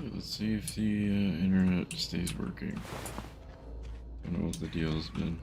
Let's see if the internet stays working. I don't know what the deal has been.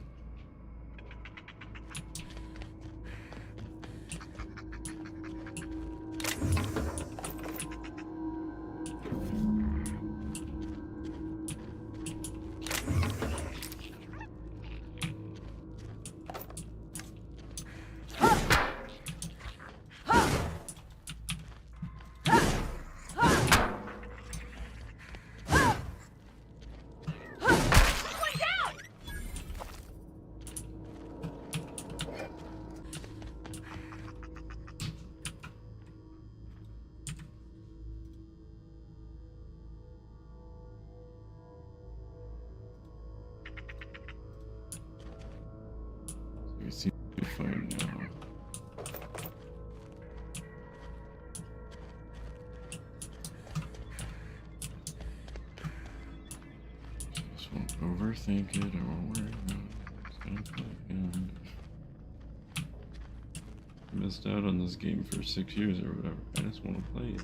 We seem to be fine now. Just won't overthink it. I won't worry about it. Just gonna play again. I missed out on this game for 6 years or whatever. I just want to play it.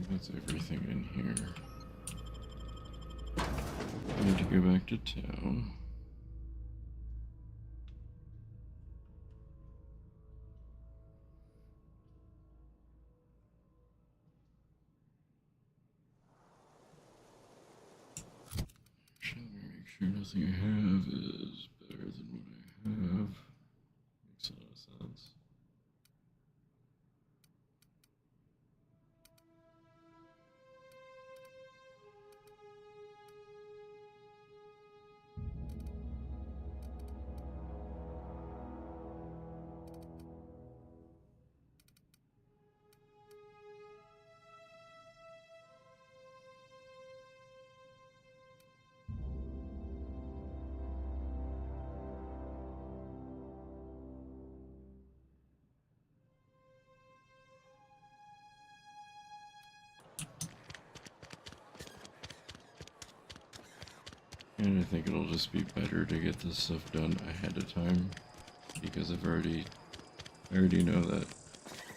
That's everything in here. I need to go back to town. Actually, let me make sure nothing I have is better than what I have. Makes a lot of sense. And I think it'll just be better to get this stuff done ahead of time, because I already know that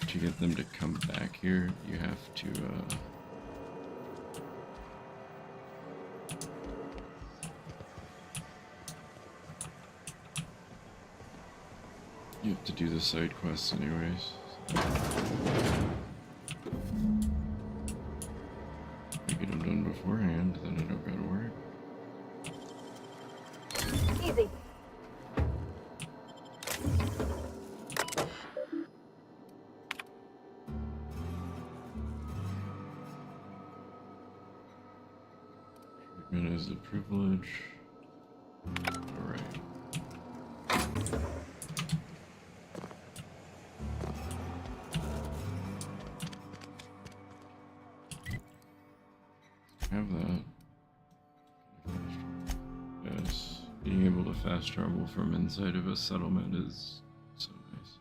to get them to come back here, you have to, you have to do the side quests anyways. I get them done beforehand, then I don't gotta worry. Easy. Treatment is a privilege. Alright. Have that. Yes. Being able to fast travel from inside of a settlement is so nice.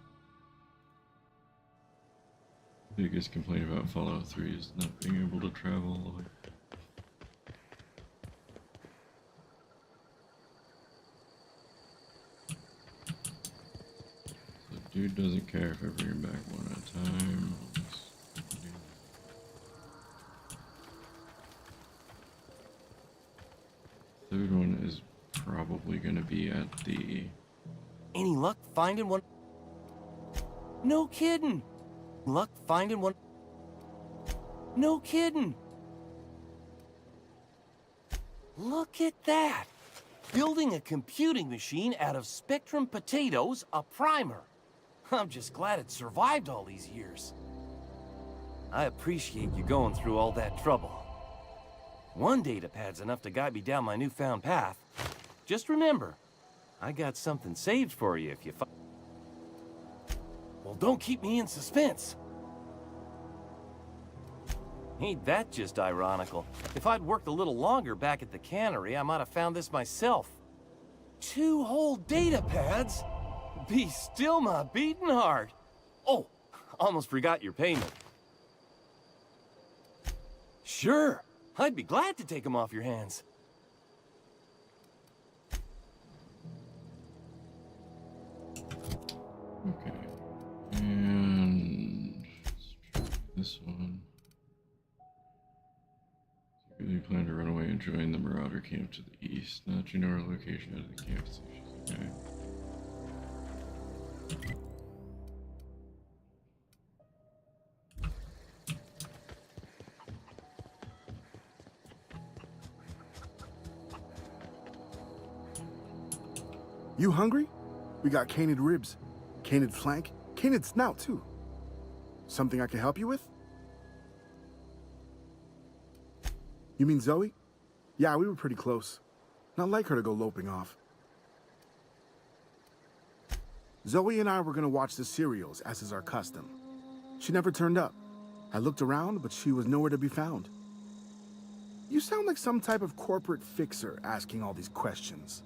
Biggest complaint about Fallout 3 is not being able to travel. The dude doesn't care if I bring him back one at a time. Third one is probably going to be at the... Any luck finding one? No kidding. Luck finding one? No kidding. Look at that. Building a computing machine out of Spectrum potatoes, a primer. I'm just glad it survived all these years. I appreciate you going through all that trouble. One datapad's enough to guide me down my newfound path. Just remember, I got something saved for you if you find... Well, don't keep me in suspense. Ain't that just ironical? If I'd worked a little longer back at the cannery, I might have found this myself. 2 whole data pads? Be still my beating heart. Oh, almost forgot your payment. Sure, I'd be glad to take them off your hands. Okay. And this one. So you plan to run away and join the Marauder camp to the east. Now that you know our location at the camp station. Okay. You hungry? We got canid ribs, canid flank, canid snout too. Something I can help you with? You mean Zoe? Yeah, we were pretty close. Not like her to go loping off. Zoe and I were gonna watch the serials, as is our custom. She never turned up. I looked around, but she was nowhere to be found. You sound like some type of corporate fixer asking all these questions.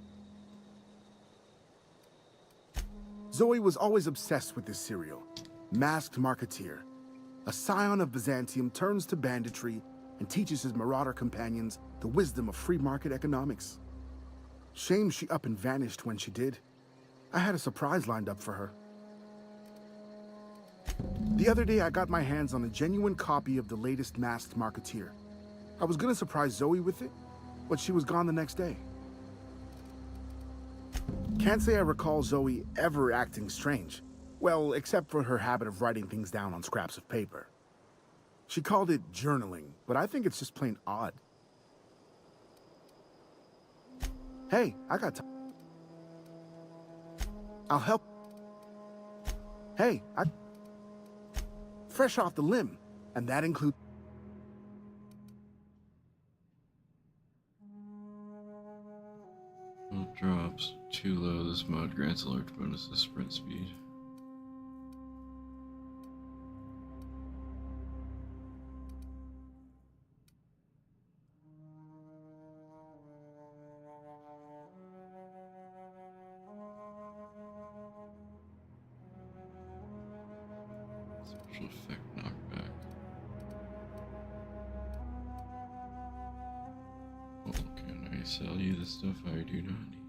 Zoe was always obsessed with this serial. Masked Marketeer. A scion of Byzantium turns to banditry and teaches his marauder companions the wisdom of free market economics. Shame she up and vanished when she did. I had a surprise lined up for her. The other day I got my hands on a genuine copy of the latest Masked Marketeer. I was gonna surprise Zoe with it, but she was gone the next day. Can't say I recall Zoe ever acting strange. Well, except for her habit of writing things down on scraps of paper. She called it journaling, but I think it's just plain odd. Hey, I got time. I'll help. Hey, fresh off the limb, and that includes... Well, drops too low. This mod grants a large bonus to sprint speed. Special effect knockback. Well, can I sell you the stuff I do not need?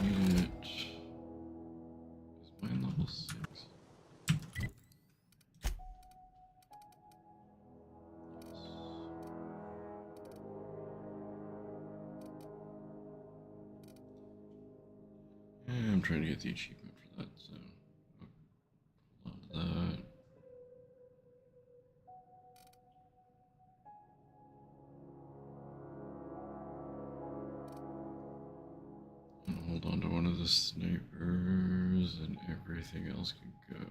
Need it. Is mine level 6? Yeah, I'm trying to get the achievement for that, so hold on to that. And hold on to one of the snipers, and everything else can go.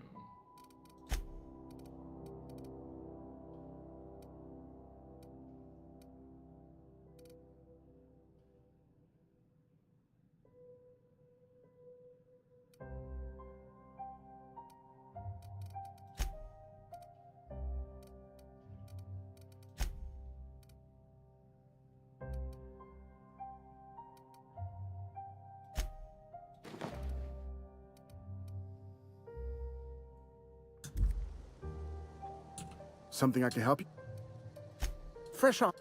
Something I can help you? Fresh off...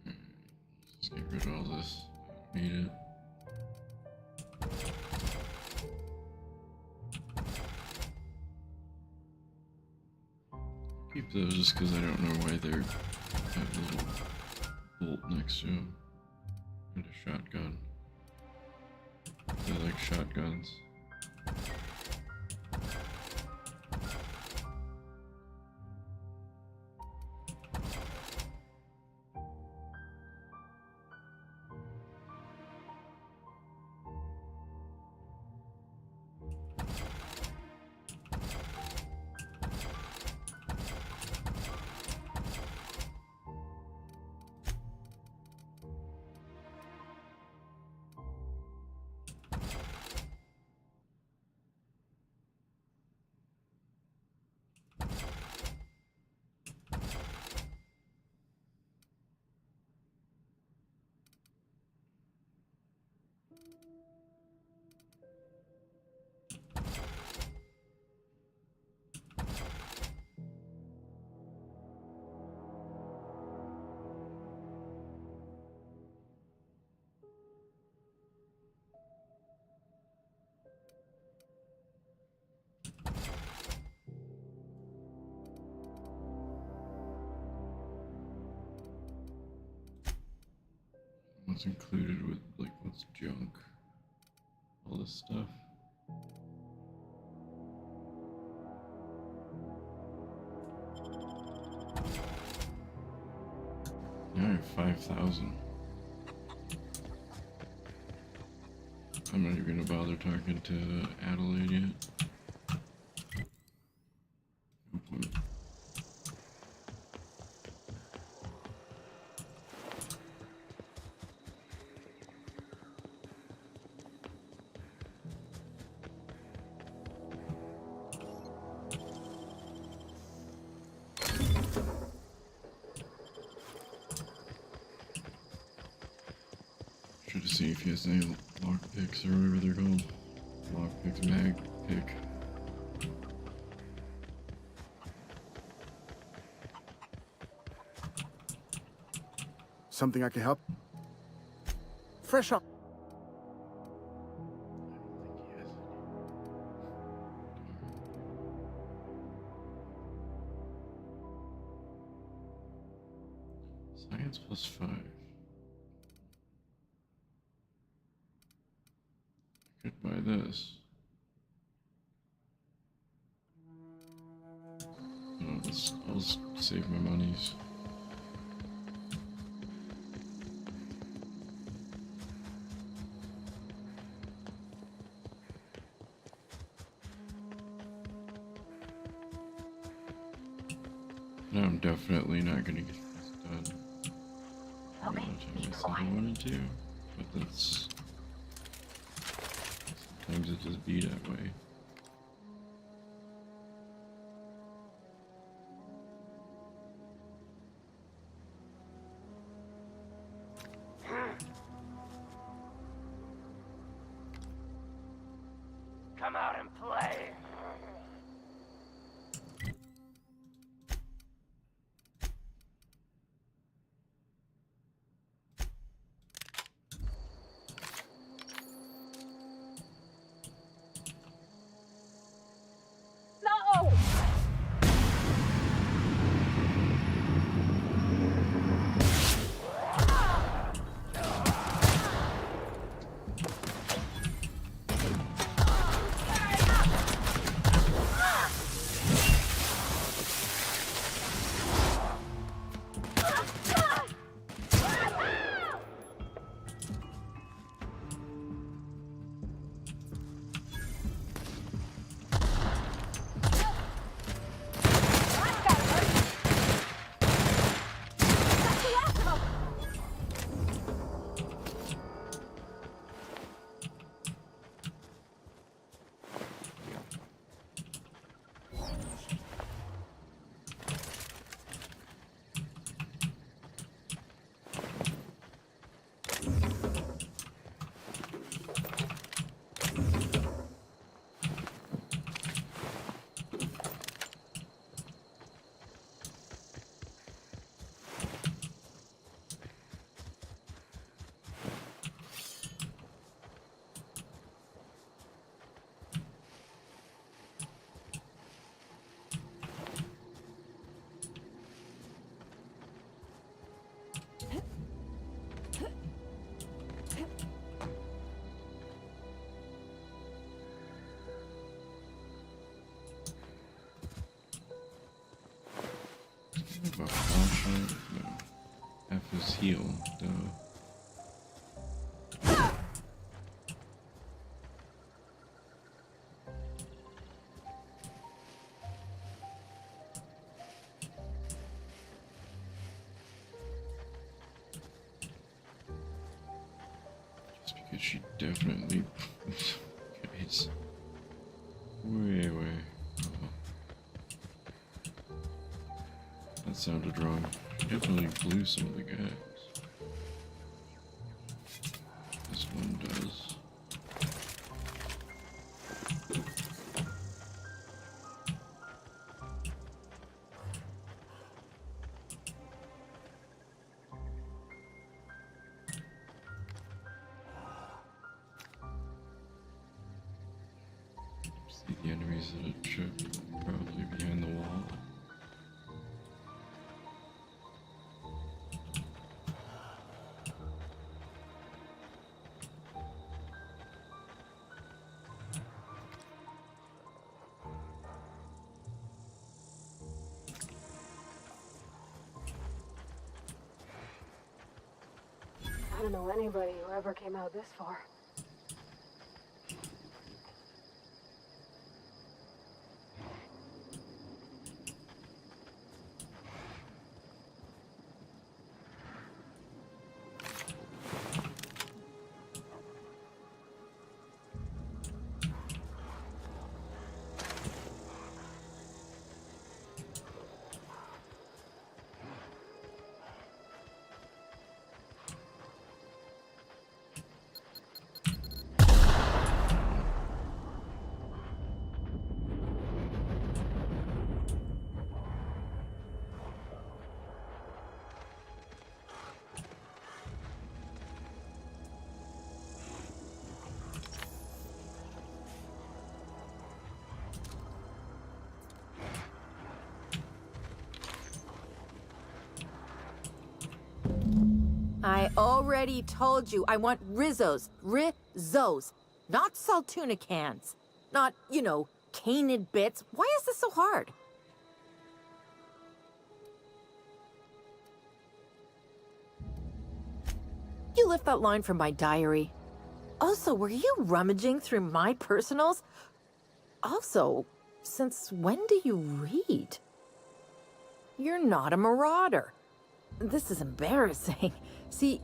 Let's get rid of all this. I don't need it. Keep those just because I don't know why they're have a little bolt next to them. And a shotgun. They like shotguns. What's included with, like, what's junk? All this stuff. Now I have 5,000. I'm not even gonna bother talking to Adelaide yet. No point. Try to see if he has any lockpicks or whatever they're called. Lockpicks, mag pick. Something I can help? Fresh up. Science +5. I could buy this. No, I'll just save my monies. No, I'm definitely not gonna get this done. A lot of time I said I wanted to, but that's sometimes it just be that way. Come out and play. No! Have a flashlight? No. F is heal, duh. Just because she definitely... Guys. Way. Oh. That sounded wrong. She definitely blew some of the guys. This one does. See the enemies that it should probably behind the wall. don't know anybody who ever came out this far. I already told you I want Rizzos. Rizzos. Not Saltuna cans. Not, you know, canid bits. Why is this so hard? You left that line from my diary. Also, were you rummaging through my personals? Also, since when do you read? You're not a marauder. This is embarrassing. See,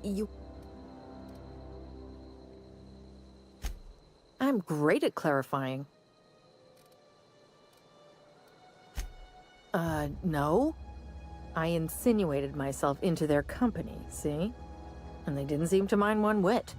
I'm great at clarifying. No. I insinuated myself into their company, see? And they didn't seem to mind one whit.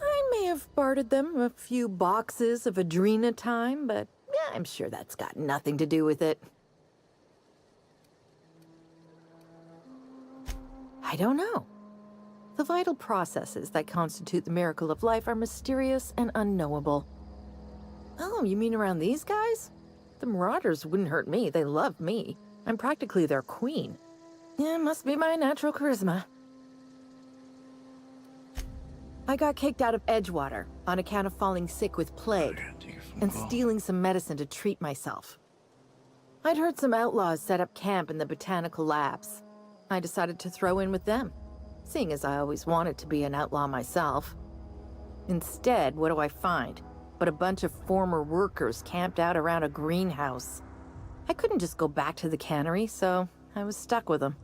I may have bartered them a few boxes of Adrena time, but yeah, I'm sure that's got nothing to do with it. I don't know. The vital processes that constitute the miracle of life are mysterious and unknowable. Oh, you mean around these guys? The Marauders wouldn't hurt me. They love me. I'm practically their queen. Yeah, must be my natural charisma. I got kicked out of Edgewater on account of falling sick with plague and stealing some medicine to treat myself. I'd heard some outlaws set up camp in the botanical labs. I decided to throw in with them, seeing as I always wanted to be an outlaw myself. Instead, what do I find? But a bunch of former workers camped out around a greenhouse. I couldn't just go back to the cannery, so I was stuck with them.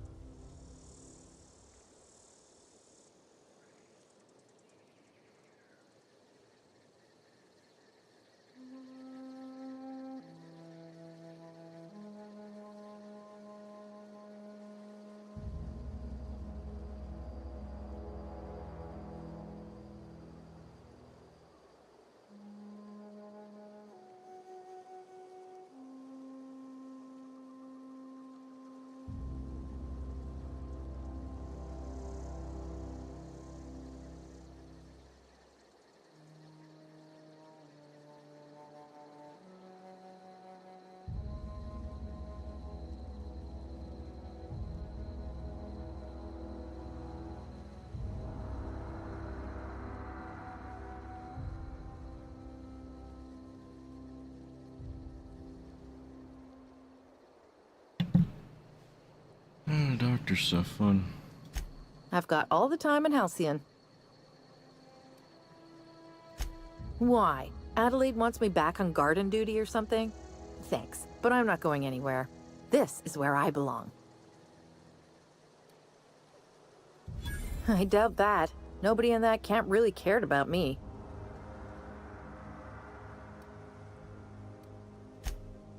Doctor stuff fun. I've got all the time in Halcyon. Why? Adelaide wants me back on garden duty or something? Thanks, but I'm not going anywhere. This is where I belong. I doubt that. Nobody in that camp really cared about me.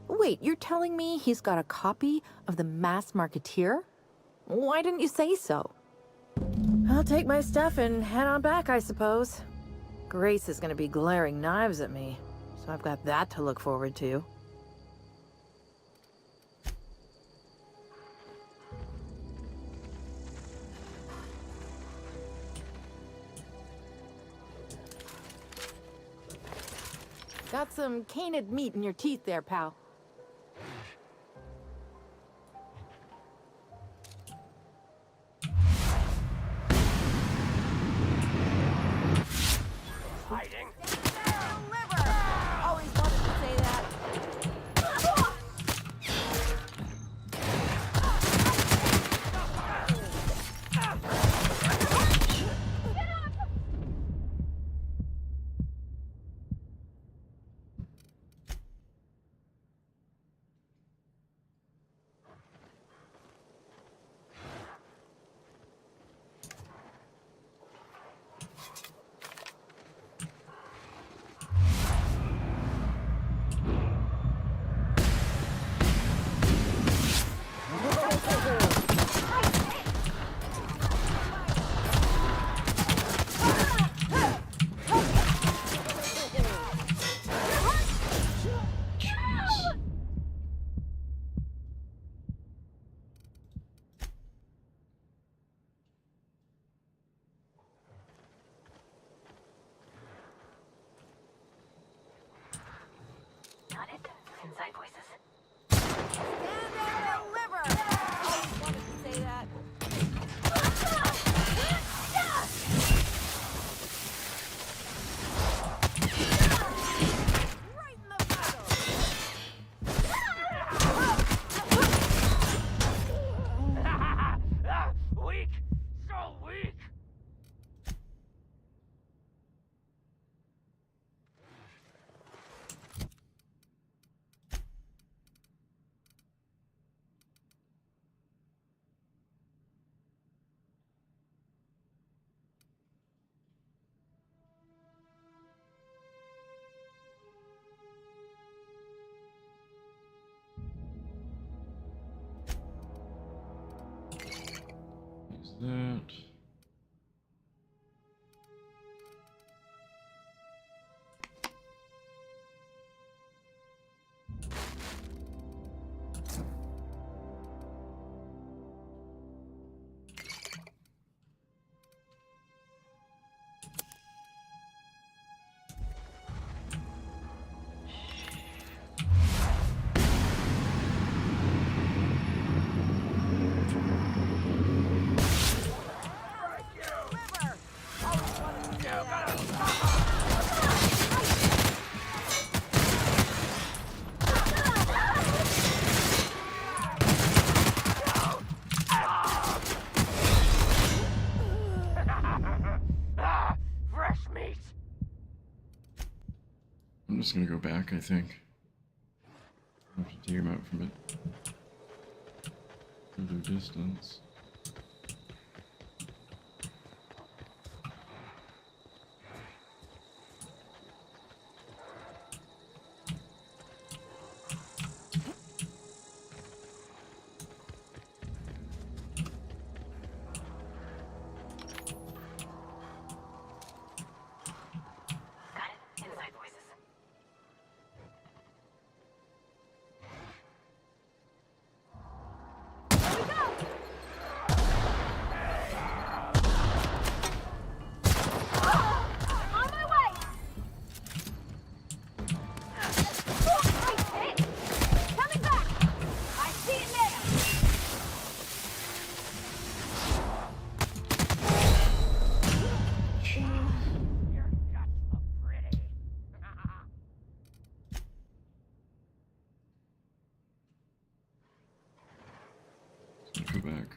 Wait, you're telling me he's got a copy of The Masked Marketeer? Why didn't you say so? I'll take my stuff and head on back, I suppose. Grace is gonna be glaring knives at me, so I've got that to look forward to. Got some canid meat in your teeth there, pal. Hiding. Always wanted to say that. Inside voices. Stand and deliver! Always wanted to say that. Right in the middle! Weak! So weak! Use that. Fresh meat! I'm just gonna go back, I think. I have to take him out from it. Further distance. Got it. Inside voices. On my way! Hey, coming back! I see it now! Your guts look pretty. Go back.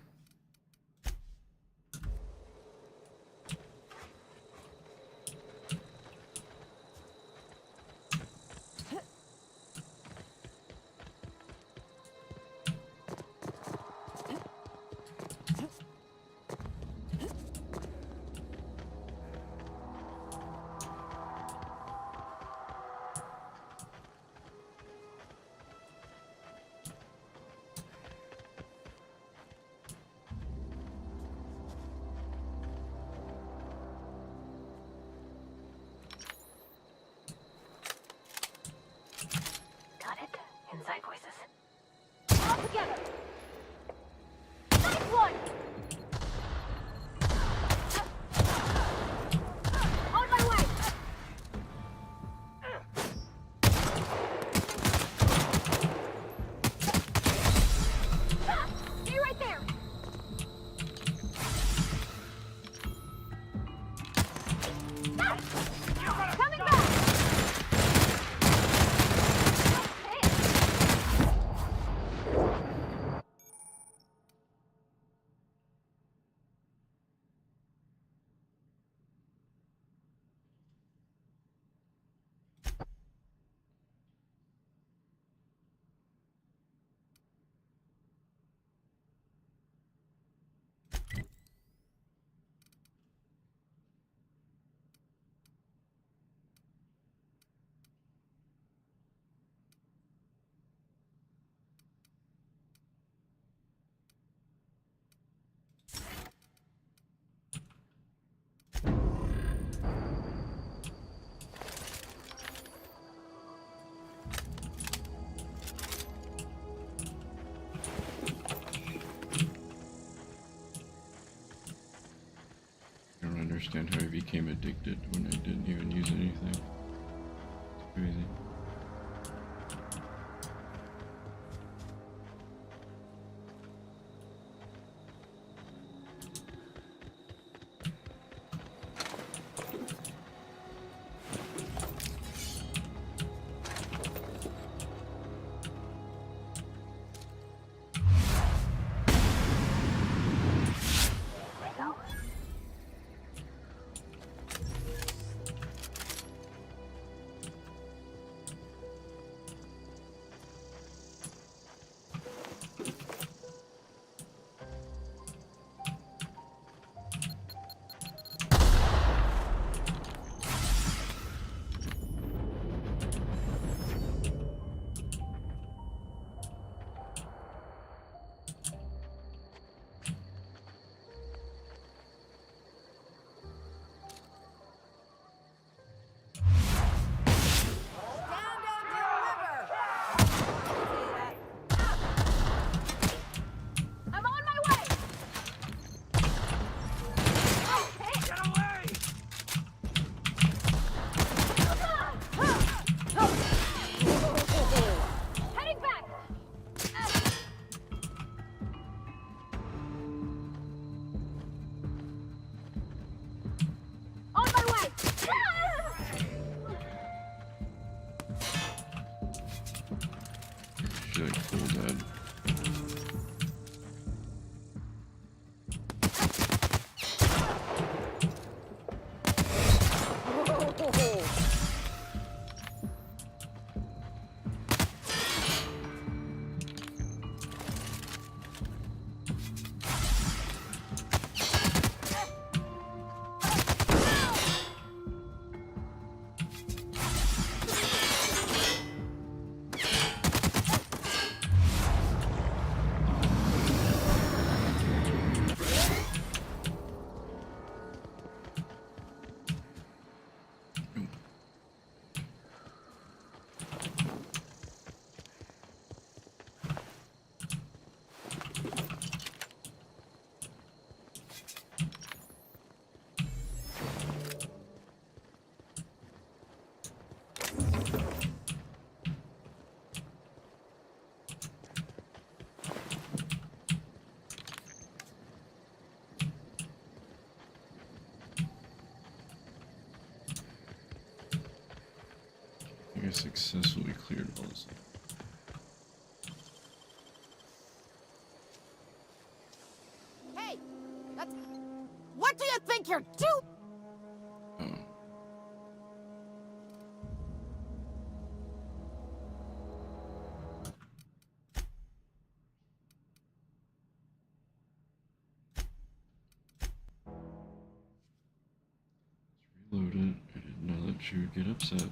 Got it. Inside voices. All together! Nice one! On my way! Stay right there! Coming back! I don't understand how I became addicted when I didn't even use anything. It's crazy. actually like full dead. I successfully cleared all this. Hey, that's... What do you think you're doing? Oh. Let's reload it. I didn't know that she would get upset.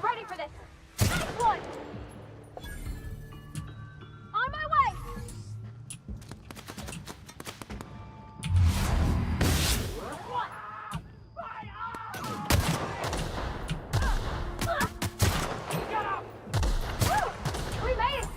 Ready for this. Next one. On my way. We made it.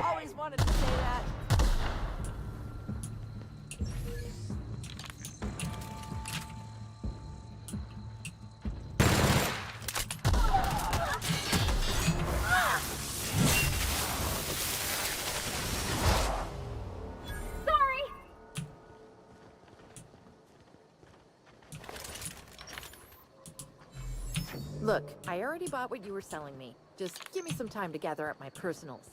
Always wanted to say that. Sorry. Look, I already bought what you were selling me. Just give me some time to gather up my personals.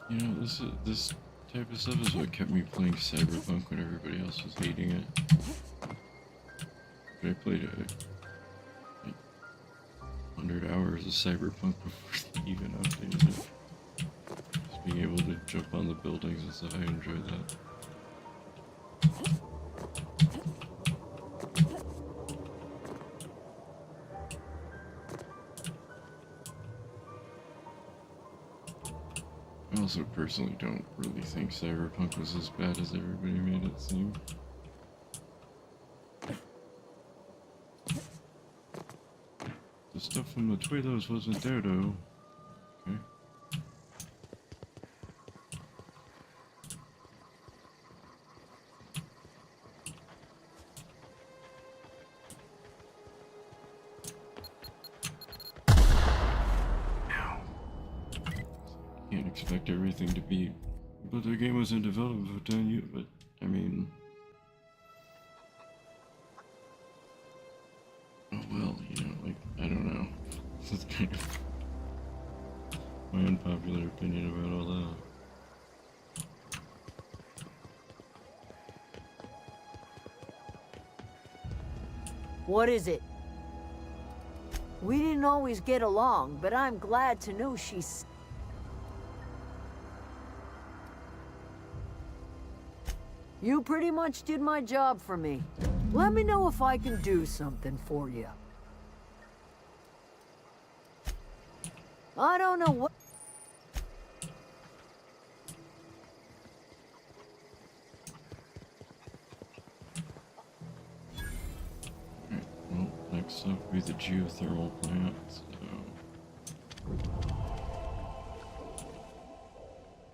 You know, this type of stuff is what kept me playing Cyberpunk when everybody else was hating it. But I played like 100 hours of Cyberpunk before they even updated it. Just being able to jump on the buildings and stuff, I enjoy that. I also personally don't really think Cyberpunk was as bad as everybody made it seem. The stuff from the trailers wasn't there though. Okay. Can't expect everything to be, but the game was in development for 10 years, but I mean, oh well, you know, like, I don't know. This is kind of my unpopular opinion about all that. What is it? We didn't always get along, but I'm glad to know she's... You pretty much did my job for me. Let me know if I can do something for you. I don't know what... Alright, well, next up will be the geothermal plant, so...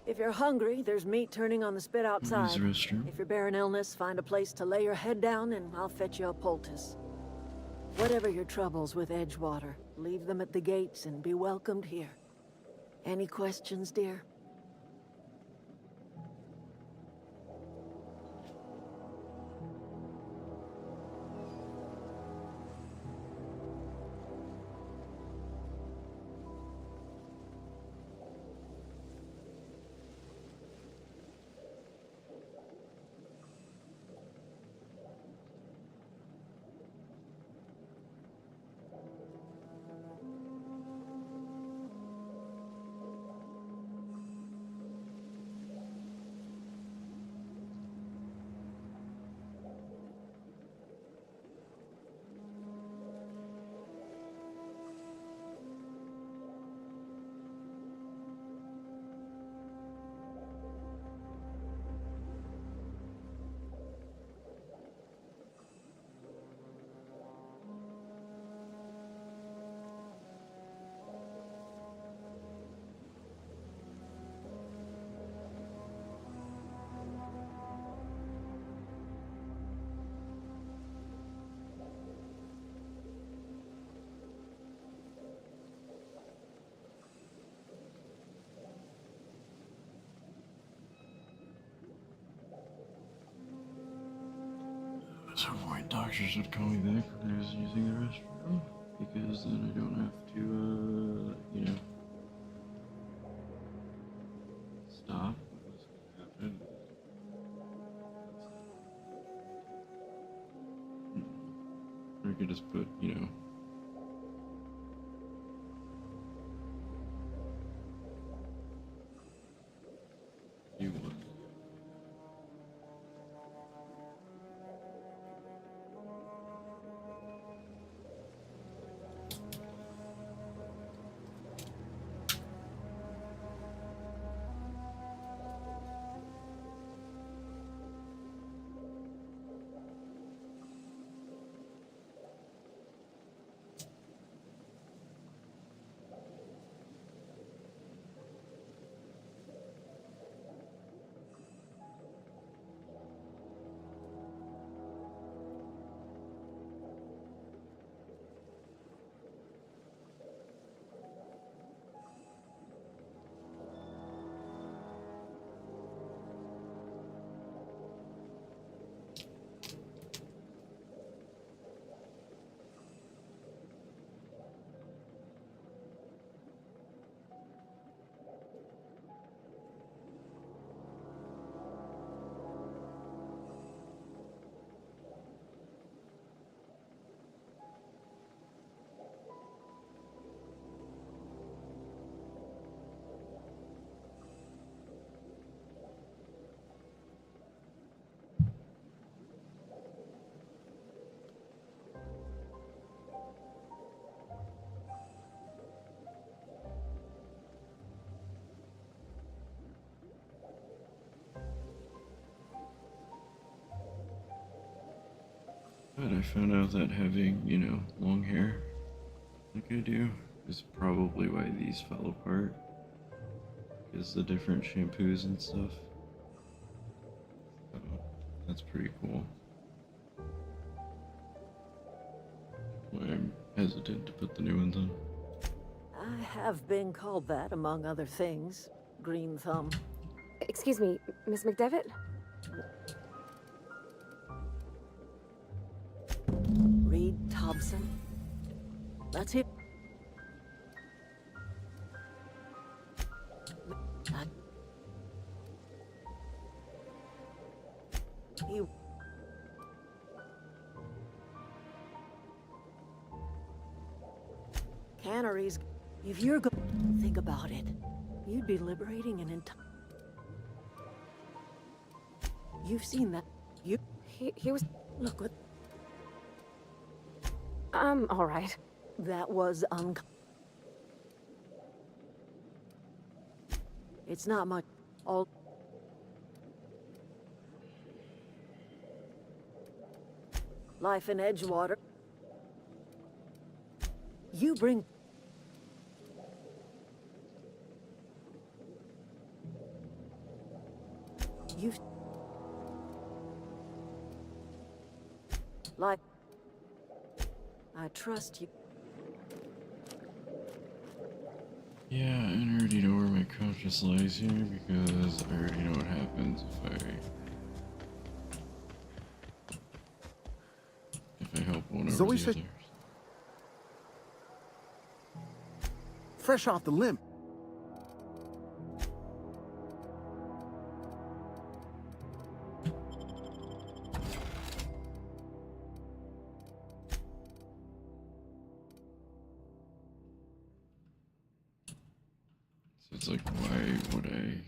If you're hungry, there's meat turning on the spit outside. Use the restroom. If you're bearing illness, find a place to lay your head down and I'll fetch you a poultice. Whatever your troubles with Edgewater, leave them at the gates and be welcomed here. Any questions, dear? At some point, doctors would call me back when I was using the restroom, because then I don't have to, you know, stop. could just put, you know, you would. But I found out that having, you know, long hair, like I do, is probably why these fell apart. Because the different shampoos and stuff. So, that's pretty cool. Why I'm hesitant to put the new ones on. I have been called that, among other things. Green thumb. Excuse me, Miss McDevitt? Reed Thompson. That's it. He... Canneries. If you're go... Think about it. You'd be liberating an entire... You've seen that. You... He was... Look what... All right. That was It's not much. All... Life in Edgewater. You bring... You've... Like... I trust you. Yeah, and I already know where my conscience lies here because I already know what happens if I help one over Zoe the said- others. Fresh off the limb. So it's like, why would I?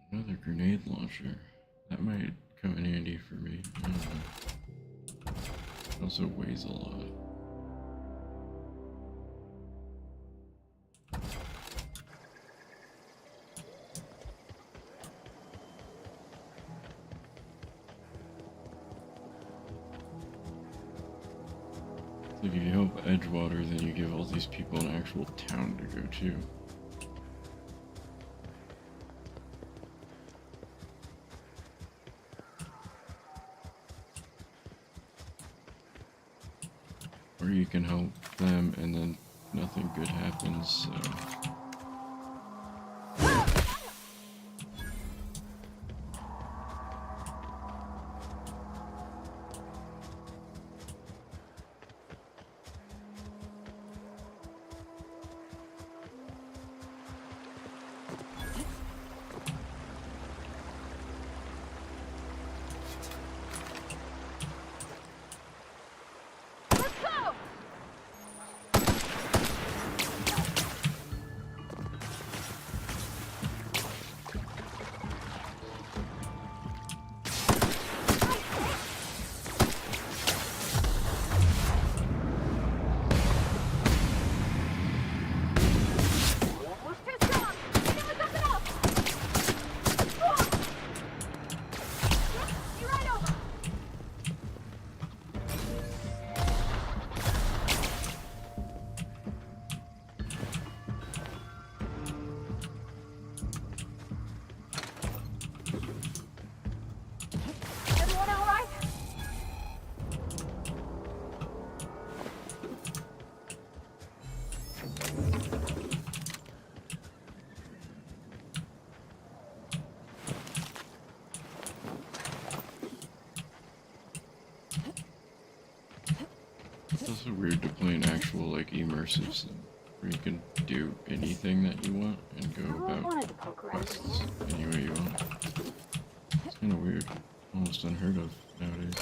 Another grenade launcher. That might come in handy for me. I don't know. It also weighs a lot. If you help Edgewater, then you give all these people an actual town to go to. Or you can help them and then nothing good happens, so... so weird to play an actual like immersive sim where you can do anything that you want and go about quests any way you want. It's kind of weird, almost unheard of nowadays.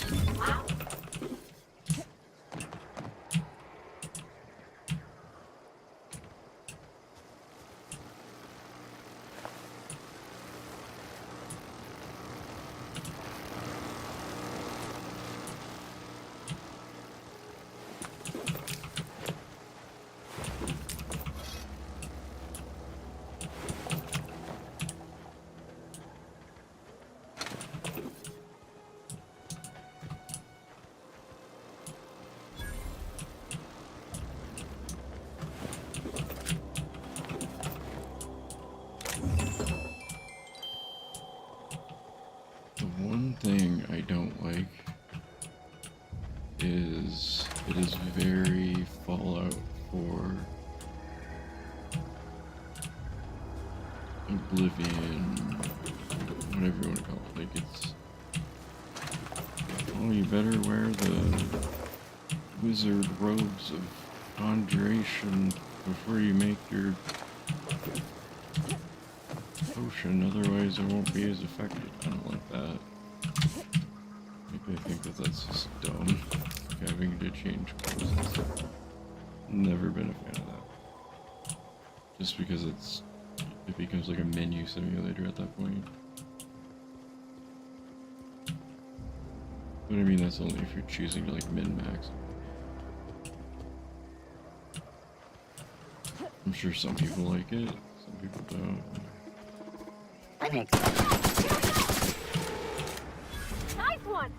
Thing I don't like is it is very Fallout 4 Oblivion, whatever you want to call it. Like it's, oh, you better wear the wizard robes of conjuration before you make your potion, otherwise it won't be as effective. I don't like that. I think that that's just dumb, having to change clothes and stuff. Never been a fan of that. Just because it becomes like a menu simulator at that point. But I mean, that's only if you're choosing to like min-max. I'm sure some people like it, some people don't. Nice one!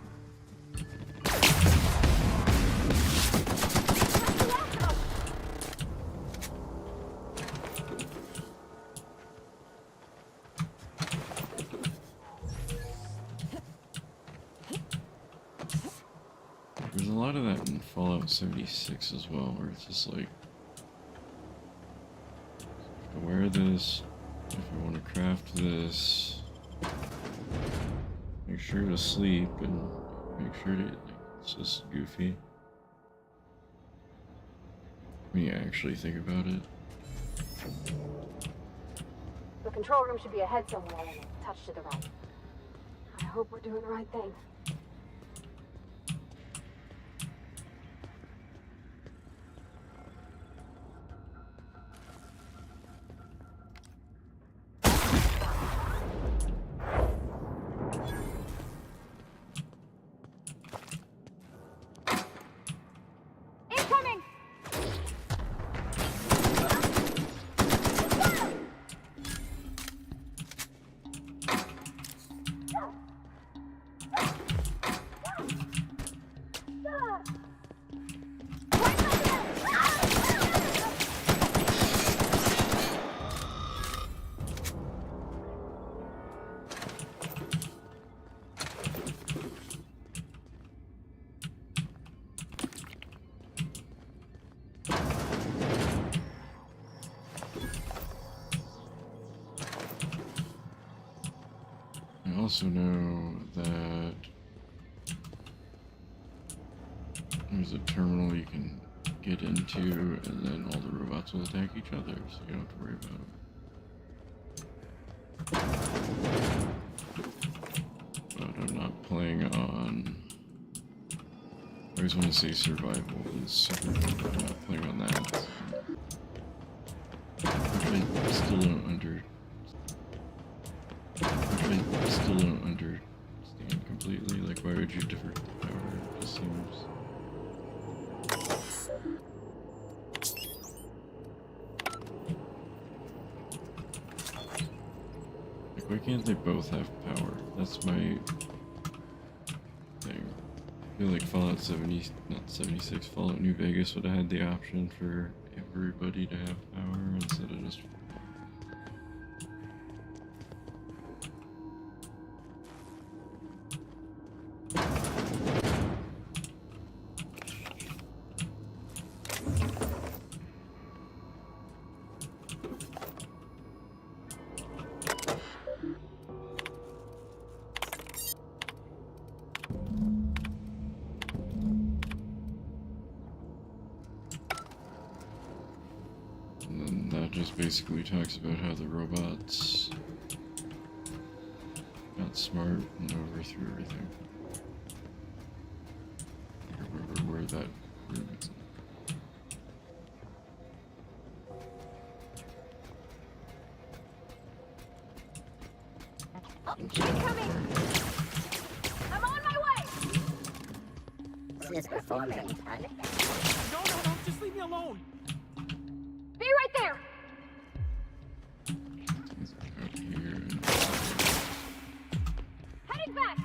There's a lot of that in Fallout 76 as well, where it's just like, you have to wear this, if you want to craft this, make sure to sleep, and make sure to, like, it's just goofy. When you actually think about it. The control room should be ahead somewhere and a touch to the right. I hope we're doing the right thing. Incoming! I also know that there's a terminal you can get into, and then all the robots will attack each other, so you don't have to worry about them. But I'm not playing on... I always want to say survival is super, but I'm not playing on that. I still don't understand completely. Like, why would you differ power? It just seems... Like, why can't they both have power? That's my thing. I feel like Fallout 70, not 76, Fallout New Vegas would have had the option for everybody to have power instead of just... And then that just basically talks about how the robots got smart and overthrew everything. I don't remember where that room is. Incoming! I'm on my way! Is performing. No, just leave me alone. Be right there! Things out here. Heading back!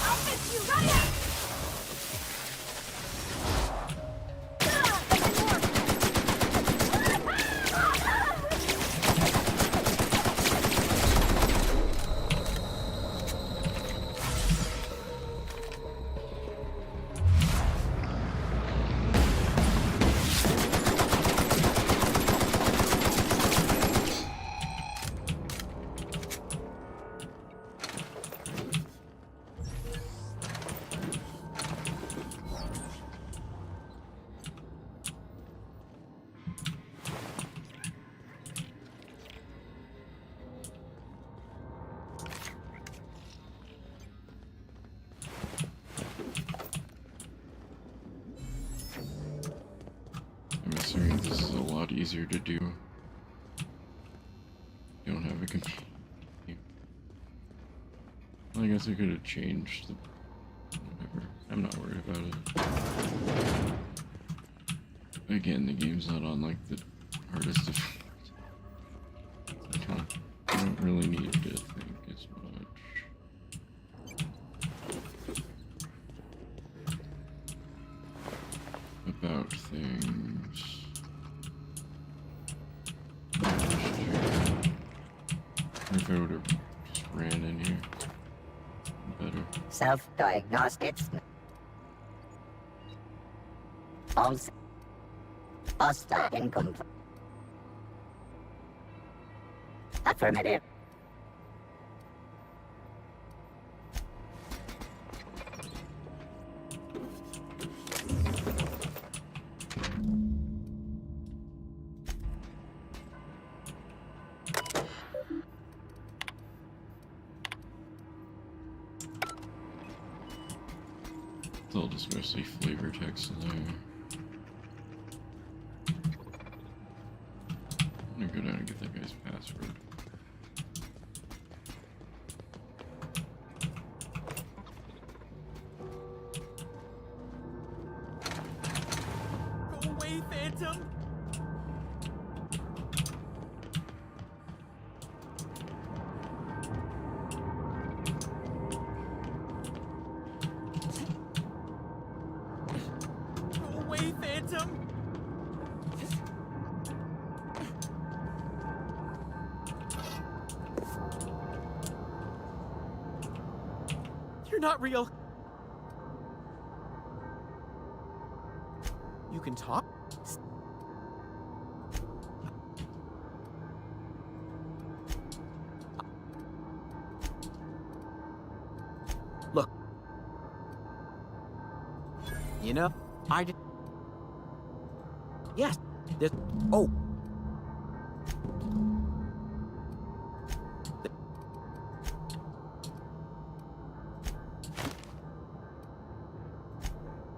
I'll fix you right up! I'm assuming this is a lot easier to do. You don't have a computer. Well, I guess I could have changed the. Whatever. I'm not worried about it. Again, the game's not on like the hardest of. I don't really need to think as much about things. Or if I would have just ran in here. Better. Self-diagnostics. Also, hostile income. Affirmative. It's all just mostly flavor text in there. I'm gonna go down and get that guy's password. Go away, Phantom. Go away, Phantom. You're not real. You can talk? Look. You know, I did. Yes. This. Oh.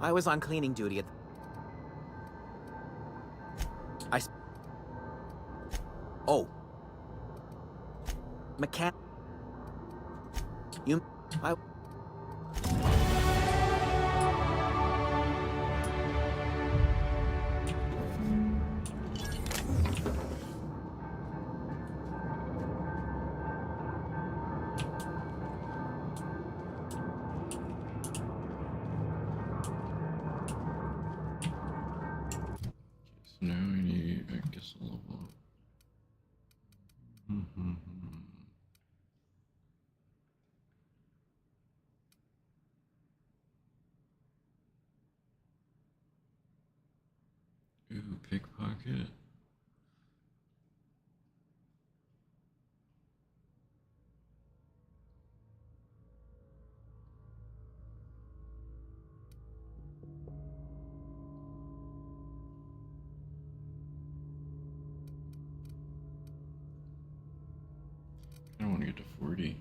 I was on cleaning duty at. Oh. You. I. So now I need, I guess, a level up. Ooh, pickpocket. we get to 40.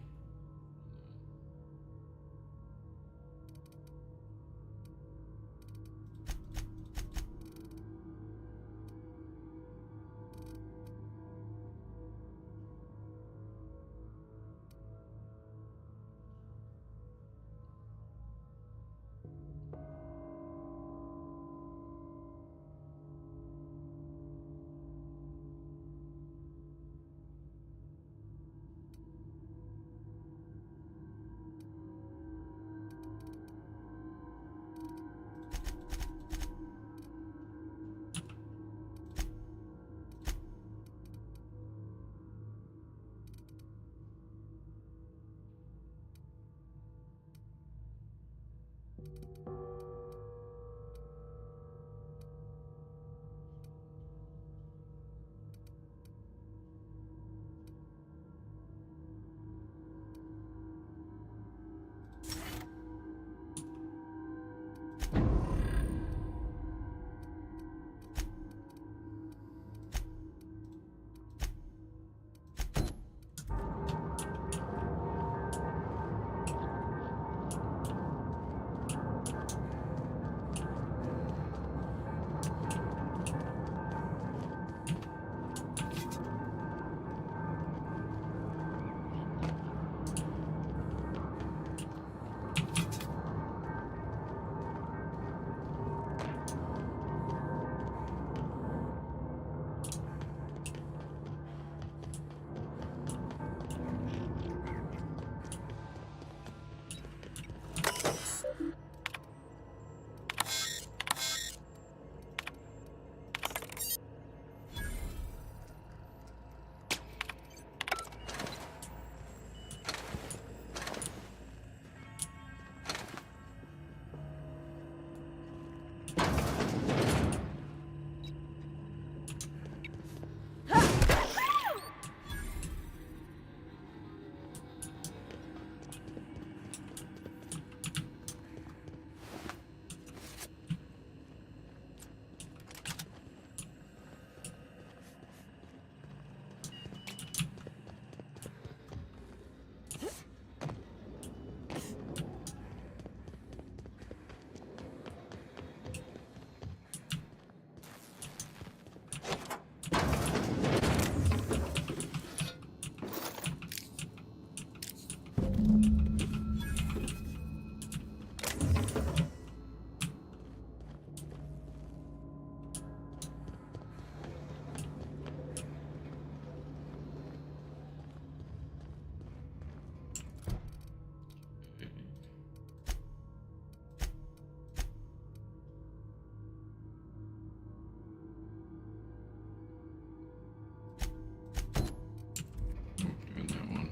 Doing that one.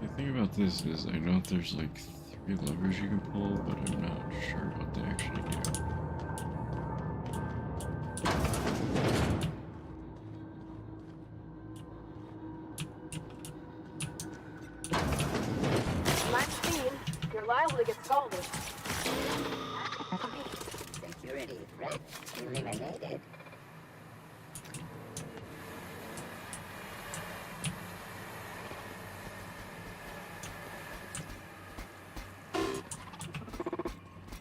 The thing about this is I know there's like 3 levers you can pull, but I'm not sure what they actually do. Lack speed, you're liable to get scalded. Security threat eliminated.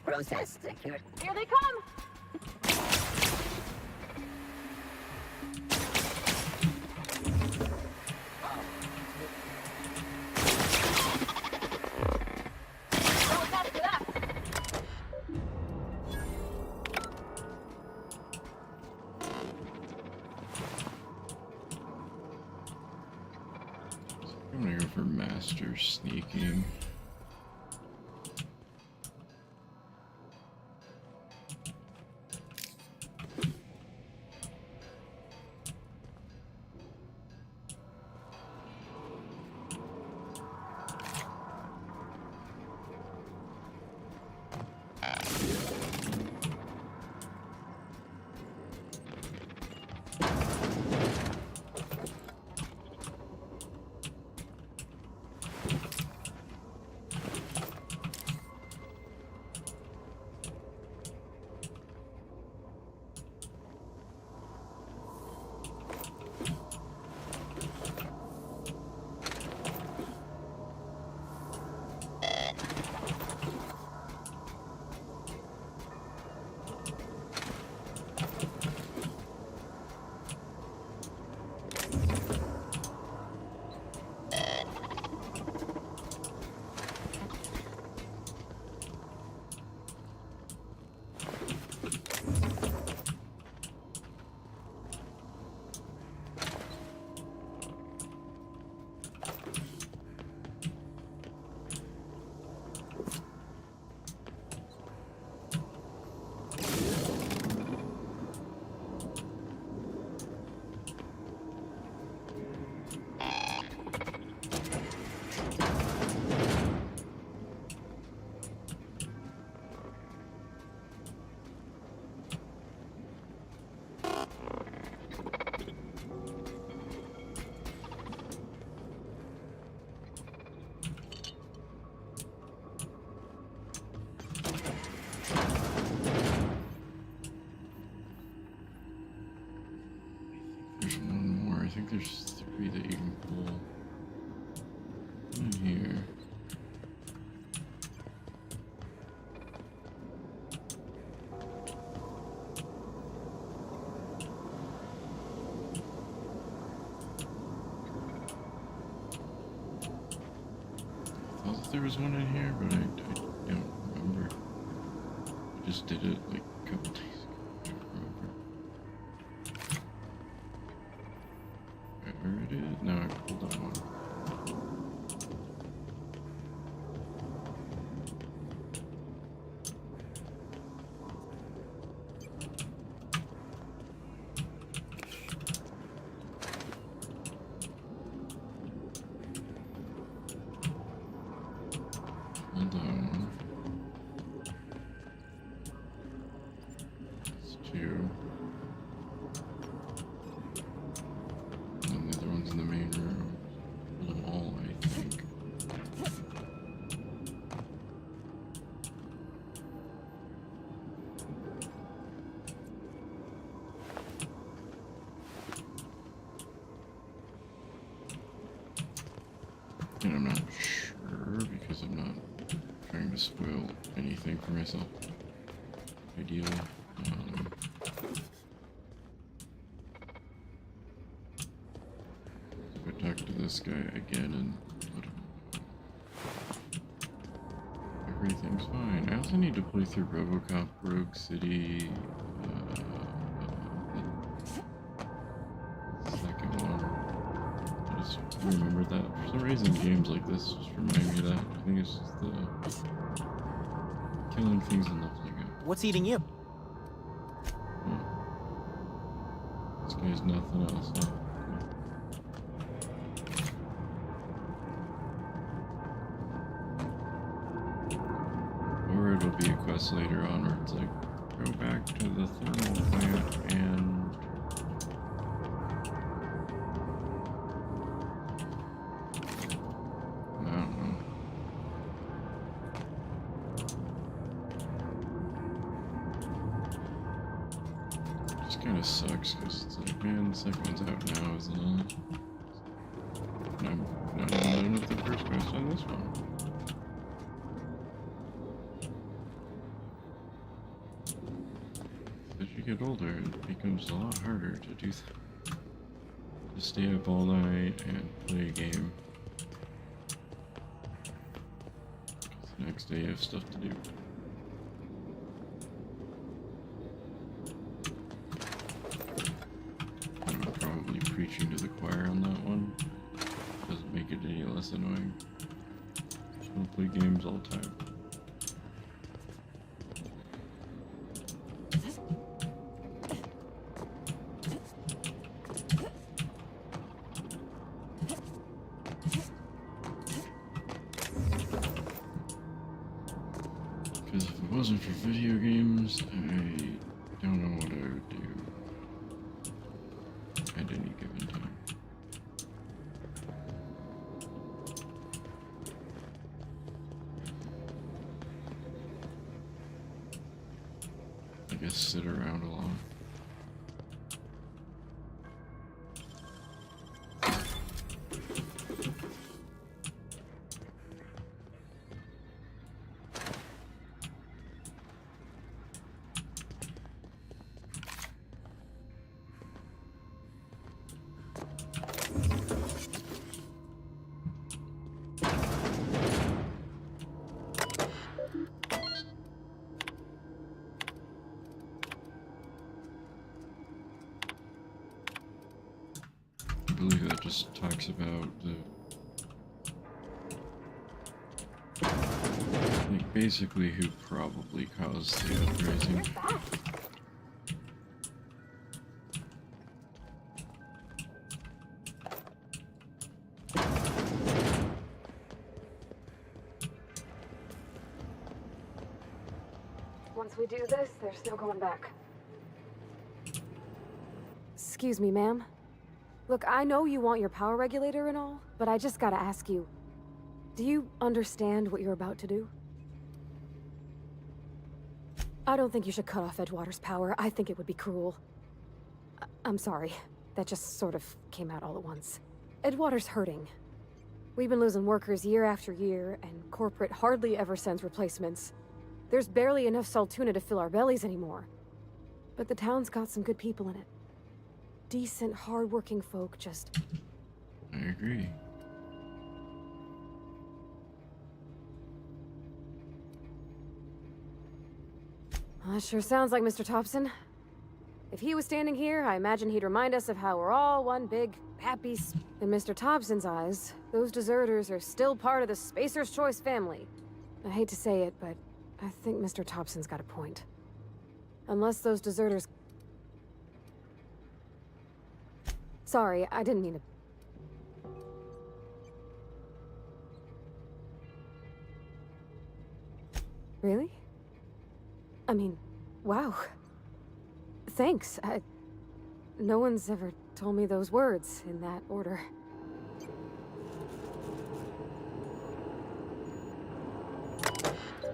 Process secured. Here they come! Don't pass it up! I'm gonna go for master sneaking. think there's 3 that you can pull. In here. I thought there was one in here, but I don't remember. I just did it like a couple days ago. I don't remember. Where it is? No, I pulled that one. Hold on. It's 2. And the other one's in the main room. Pull them all, I think. And I'm not sure because I'm not trying to spoil anything for myself. Ideally. If I talk to this guy again and let him know everything's fine. I also need to play through RoboCop Rogue City. The second one. I just remembered that. For some reason, games like this just remind me of that. I think it's just the killing things in the flicker. What's eating you? Oh. This guy's nothing else, huh? Or it'll be a quest later on where it's like, go back to the thermal plant and... I don't know. Just kind of sucks because it's like, man, the second one's out now, isn't it? And I'm not even done with the first quest on this one. As you get older, it becomes a lot harder to do to stay up all night and play a game. 'Cause the next day you have stuff to do. I'm probably preaching to the choir on that one. Doesn't make it any less annoying. Just want to play games all the time. Because if it wasn't for video games, I don't know what I would do at any given time. I guess sit around a lot. I believe that just talks about the, like, basically who probably caused the uprising. Once we do this, there's no going back. Excuse me, ma'am. Look, I know you want your power regulator and all, but I just gotta ask you, do you understand what you're about to do? I don't think you should cut off Edgewater's power. I think it would be cruel. I'm sorry. that just sort of came out all at once. Edgewater's hurting. We've been losing workers year after year, and corporate hardly ever sends replacements. There's barely enough Saltuna to fill our bellies anymore. But the town's got some good people in it. Decent, hard-working folk, just... I agree. Well, that sure sounds like Mr. Thompson. If he was standing here, I imagine he'd remind us of how we're all one big, happy... In Mr. Thompson's eyes, those deserters are still part of the Spacer's Choice family. I hate to say it, but I think Mr. Thompson's got a point. Unless those deserters... Sorry, I didn't mean to... Really? I mean, wow. Thanks. No one's ever told me those words in that order.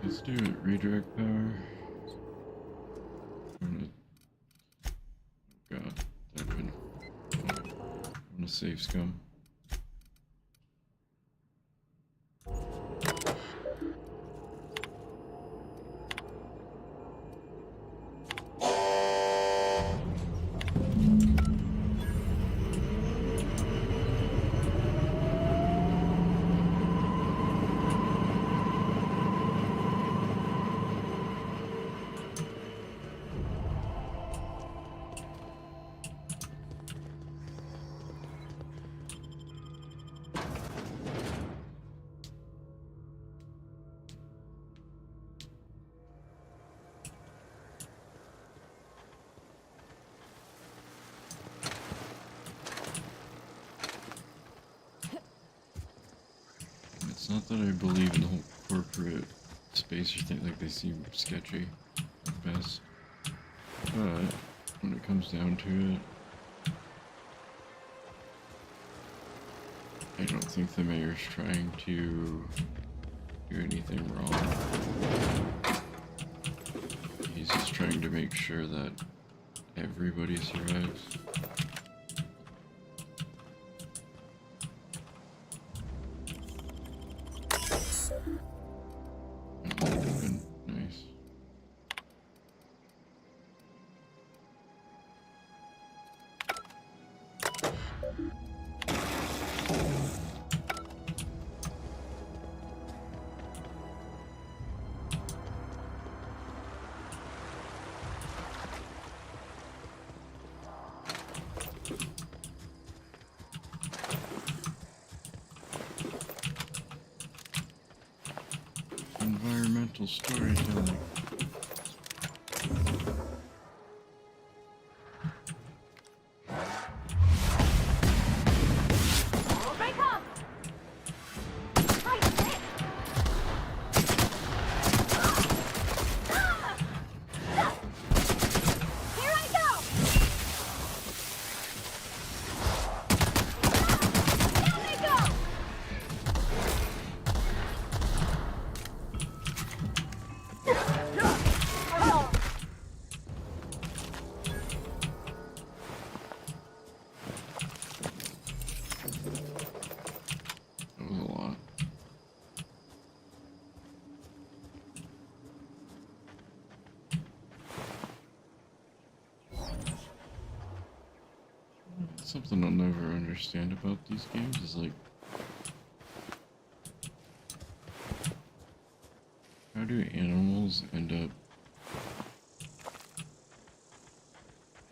Let's do it. Redirect power. God, that could. I'm gonna save scum. It's not that I believe in the whole corporate spacer thing, like they seem sketchy at best. But when it comes down to it, I don't think the mayor's trying to do anything wrong. He's just trying to make sure that everybody survives. That would have been nice. Environmental storytelling. Break up! Here I go! Down they go! That was a lot. Something I'll never understand about these games is like, how do animals end up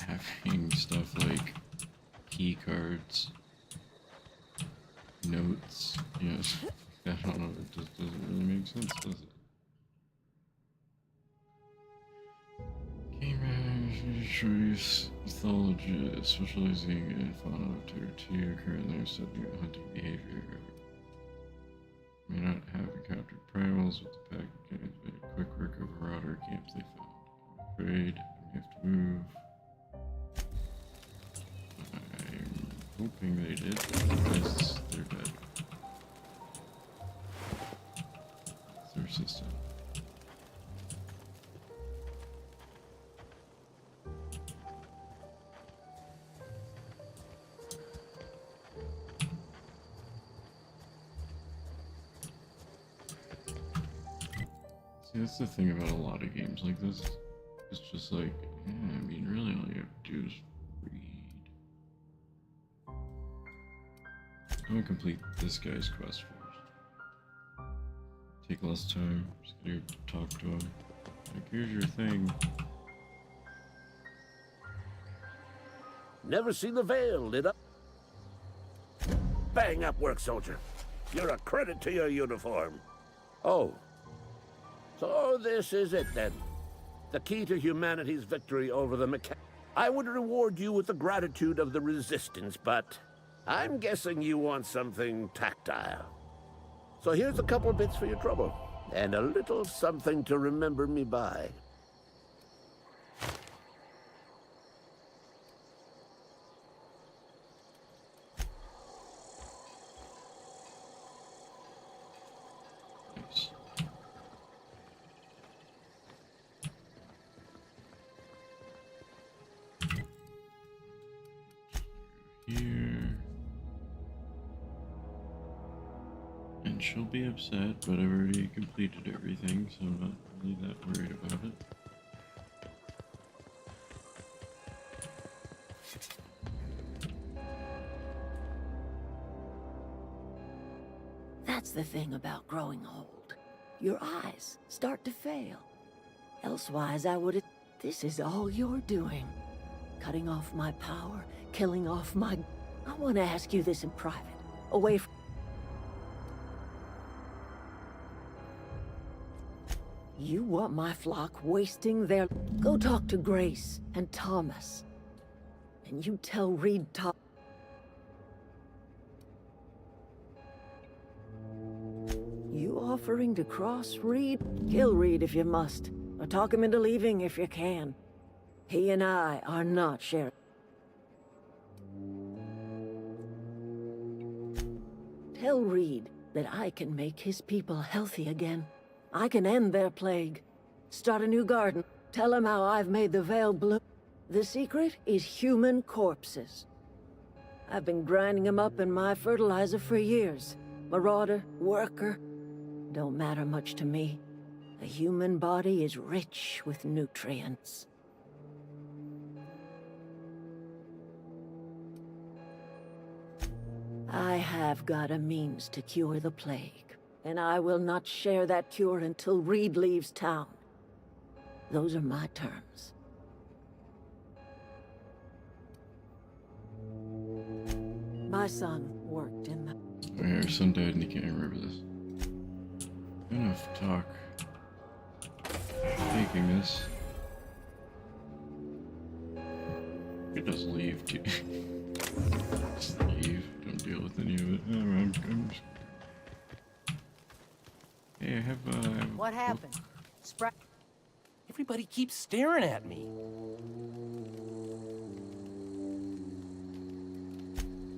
having stuff like key cards, notes, you know, stuff like that? I don't know, it just doesn't really make sense, does it? Game manager choice ethologist specializing in fauna tier 2, currently studying hunting behavior. May not have encountered primals with the pack games, but a quick work of marauder camps they found. I'm afraid we have to move. I'm hoping they did, otherwise they're dead. It's their system. That's the thing about a lot of games like this. It's just like, yeah, I mean, really all you have to do is read. I'm gonna complete this guy's quest first. Take less time, just get here to talk to him. Like, here's your thing. Never seen the veil lit up. Bang up work, soldier. You're a credit to your uniform. Oh. So this is it then. The key to humanity's victory over the mechanic. I would reward you with the gratitude of the resistance, but I'm guessing you want something tactile. So here's a couple of bits for your trouble, and a little something to remember me by. Nice. Here. And she'll be upset, but I've already completed everything, so I'm not really that worried about it. That's the thing about growing old. Your eyes start to fail. Elsewise, I would've... This is all you're doing. Cutting off my power, killing off my... I want to ask you this in private, away from... You want my flock wasting their... Go talk to Grace and Thomas. And you tell Reed You offering to cross Reed? Kill Reed if you must, or talk him into leaving if you can. He and I are not sharing. Tell Reed that I can make his people healthy again. I can end their plague. Start a new garden. Tell him how I've made the Veil bloom. The secret is human corpses. I've been grinding them up in my fertilizer for years. Marauder, worker, don't matter much to me. A human body is rich with nutrients. I have got a means to cure the plague, and I will not share that cure until Reed leaves town. Those are my terms. My son worked in the... Oh yeah, her son died and he can't remember this. Enough talk. Taking this. It does leave too. Just leave. Don't deal with any of it. Oh, I'm just... Hey, I have What happened? Everybody keeps staring at me.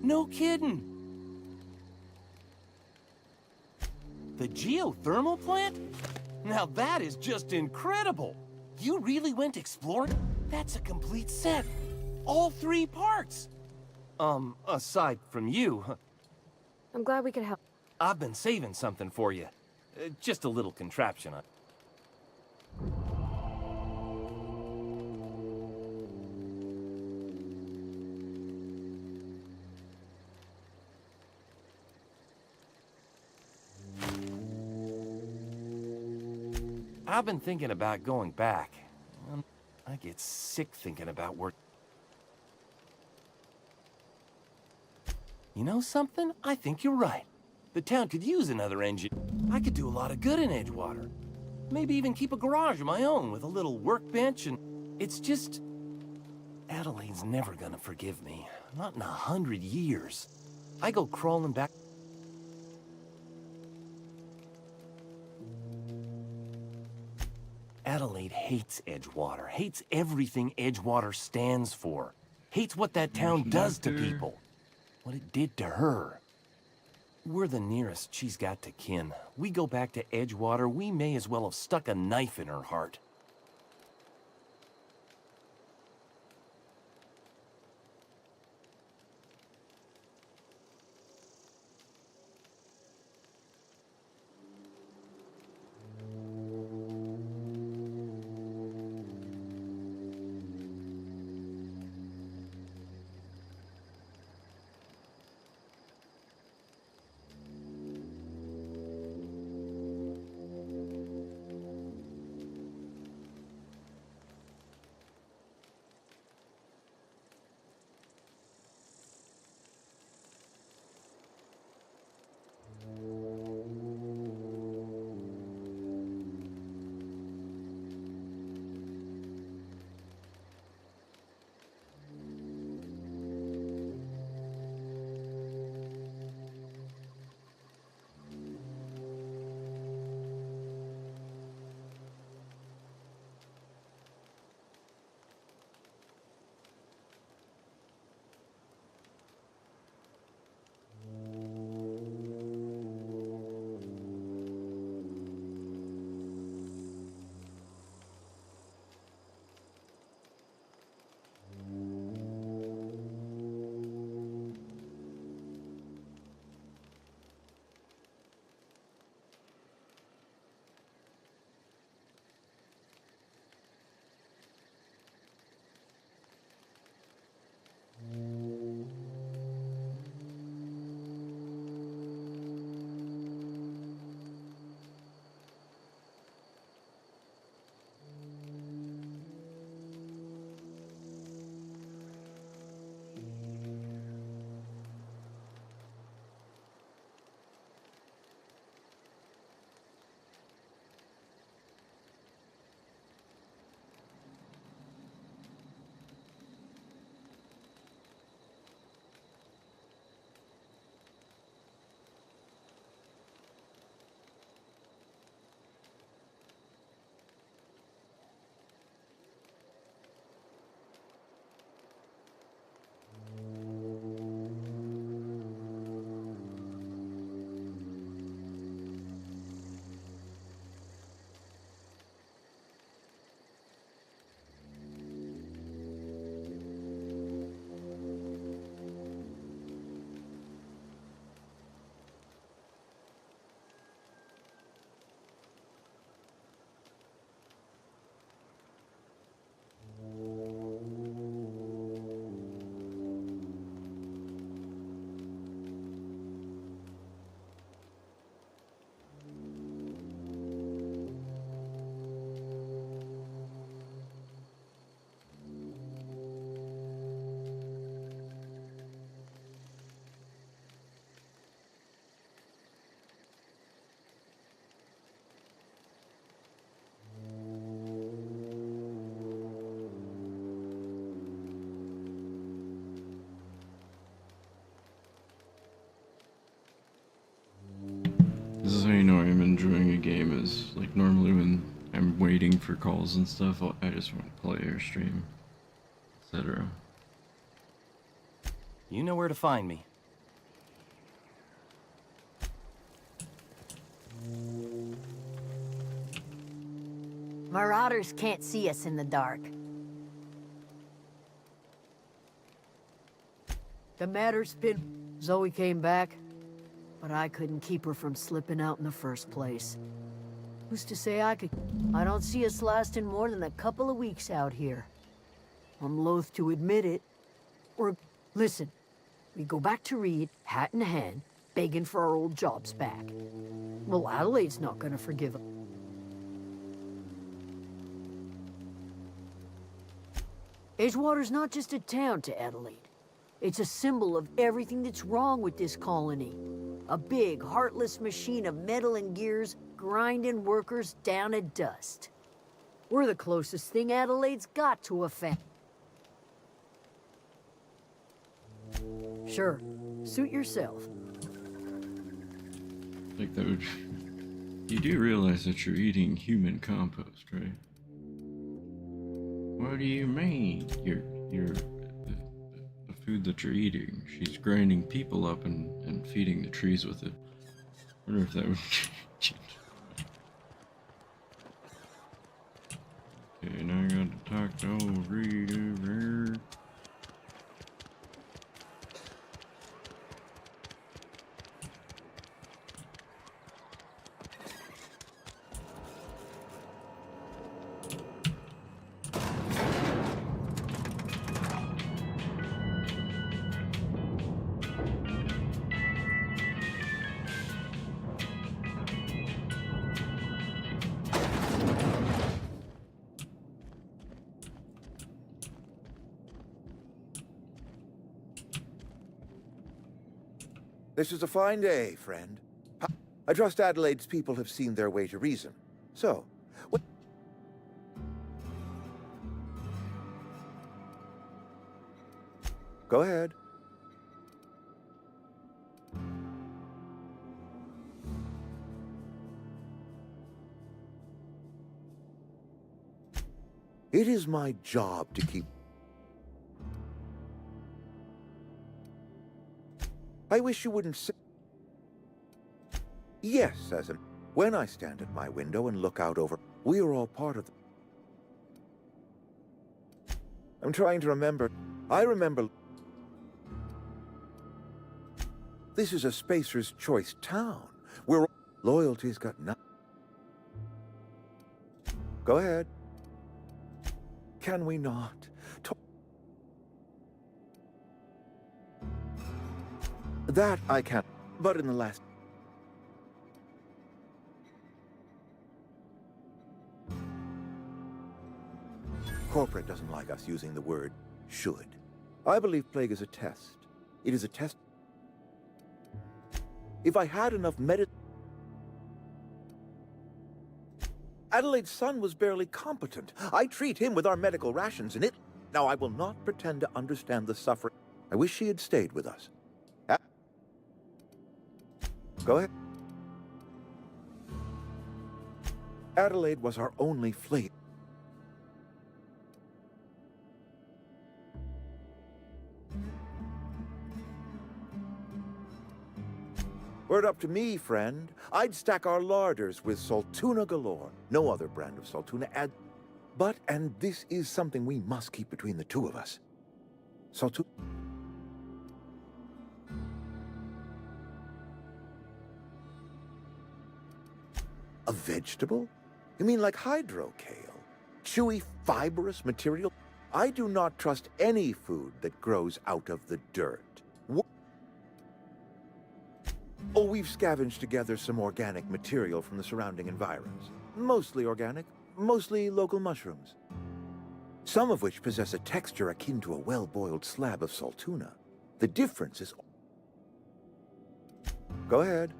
No kidding. The geothermal plant? Now that is just incredible. You really went exploring? That's a complete set. All 3 parts. Aside from you. I'm glad we could help. I've been saving something for you. Just a little contraption. I've been thinking about going back. I get sick thinking about work. You know something? I think you're right. The town could use another engine. I could do a lot of good in Edgewater. Maybe even keep a garage of my own with a little workbench and... It's just... Adelaide's never gonna forgive me. Not in 100 years. I go crawling back... Adelaide hates Edgewater. Hates everything Edgewater stands for. Hates what that town does to people. What it did to her. We're the nearest she's got to kin. We go back to Edgewater, we may as well have stuck a knife in her heart. game is like normally when I'm waiting for calls and stuff, I just want to play or stream, etc. You know where to find me. Marauders can't see us in the dark. The matter's been... Zoe came back, but I couldn't keep her from slipping out in the first place. Who's to say I could... I don't see us lasting more than a couple of weeks out here. I'm loath to admit it. Or, listen, we go back to Reed, hat in hand, begging for our old jobs back. Well, Adelaide's not gonna forgive us. Edgewater's not just a town to Adelaide. It's a symbol of everything that's wrong with this colony. A big, heartless machine of metal and gears grinding workers down to dust. We're the closest thing Adelaide's got to a family. Sure, suit yourself. Like that would... You do realize that you're eating human compost, right? What do you mean? The food that you're eating. She's grinding people up and feeding the trees with it. I wonder if that would change. Okay, now I gotta talk to old Reed over here. This is a fine day, friend. I trust Adelaide's people have seen their way to reason. So, what... Go ahead. It is my job to keep... I wish you wouldn't say... Yes, as in... When I stand at my window and look out over... We are all part of the... I'm trying to remember... I remember... This is a Spacer's Choice town. Where loyalty's got nothing... Go ahead. Can we not? That I can, but in the last... Corporate doesn't like us using the word should. I believe plague is a test. It is a test. If I had enough medicine... Adelaide's son was barely competent. I treat him with our medical rations and it... Now, I will not pretend to understand the suffering. I wish she had stayed with us. Go ahead. Adelaide was our only fleet. Were it up to me, friend, I'd stack our larders with Saltuna galore. No other brand of Saltuna add... But, and this is something we must keep between the two of us. Saltuna... A vegetable? You mean like hydrocale? Chewy, fibrous material? I do not trust any food that grows out of the dirt. Oh, we've scavenged together some organic material from the surrounding environs. Mostly organic, mostly local mushrooms. Some of which possess a texture akin to a well-boiled slab of Saltuna. The difference is... Go ahead.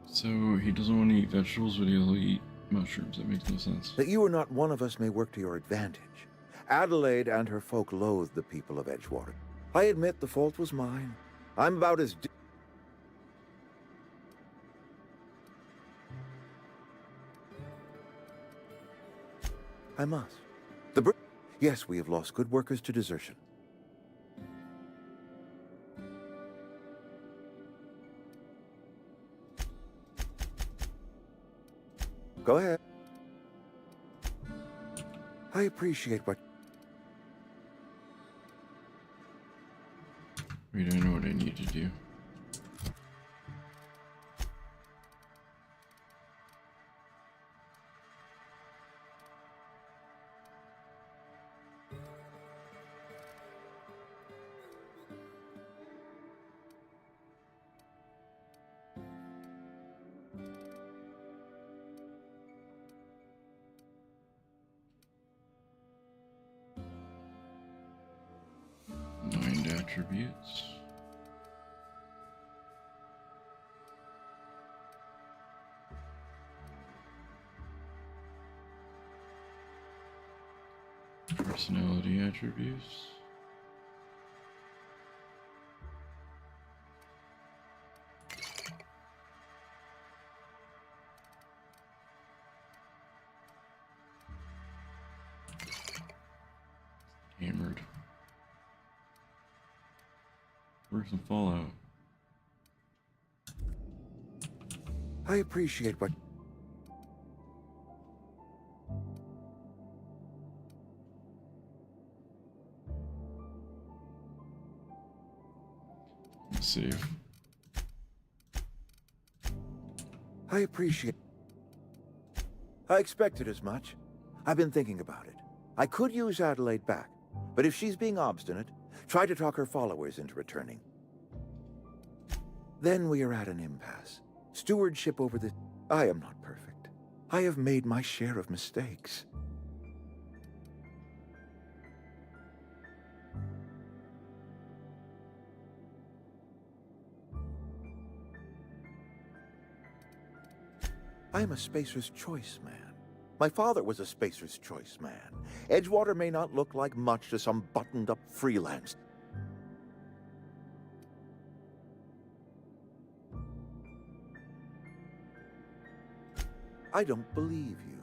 So he doesn't want to eat vegetables, but he'll eat mushrooms. That makes no sense. That you are not one of us may work to your advantage. Adelaide and her folk loathe the people of Edgewater. I admit the fault was mine. I'm about as... I must. Yes, we have lost good workers to desertion. Go ahead. I appreciate what... Wait, I know what I need to do. Mind attributes. Personality attributes. Hammered. Where's some Fallout? I appreciate what... Save. I appreciate... I expected as much. I've been thinking about it. I could use Adelaide back, but if she's being obstinate, try to talk her followers into returning. Then we are at an impasse. Stewardship over the... I am not perfect. I have made my share of mistakes. I am a Spacer's Choice man. My father was a Spacer's Choice man. Edgewater may not look like much to some buttoned-up freelance. I don't believe you.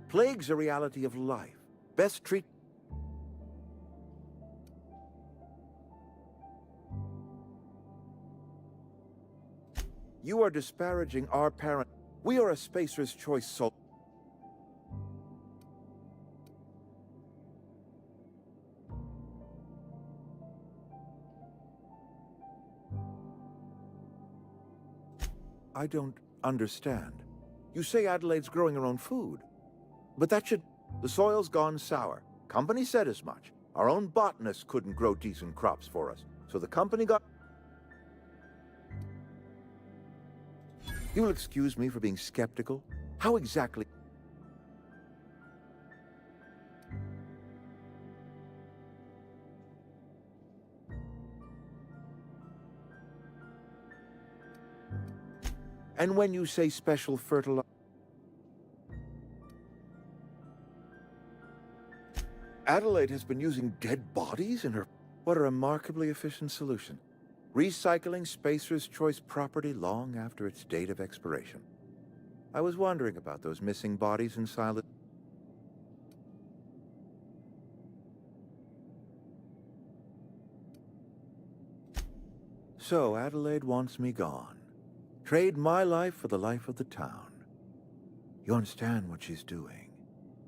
Plague's a reality of life. Best treat... You are disparaging our parent. We are a Spacer's Choice soul. I don't understand. You say Adelaide's growing her own food. But that should... The soil's gone sour. Company said as much. Our own botanists couldn't grow decent crops for us. So the company got... You will excuse me for being skeptical. How exactly... And when you say special fertilizer... Adelaide has been using dead bodies in her... What a remarkably efficient solution. Recycling Spacer's Choice property long after its date of expiration. I was wondering about those missing bodies in Silent... So Adelaide wants me gone. Trade my life for the life of the town. You understand what she's doing.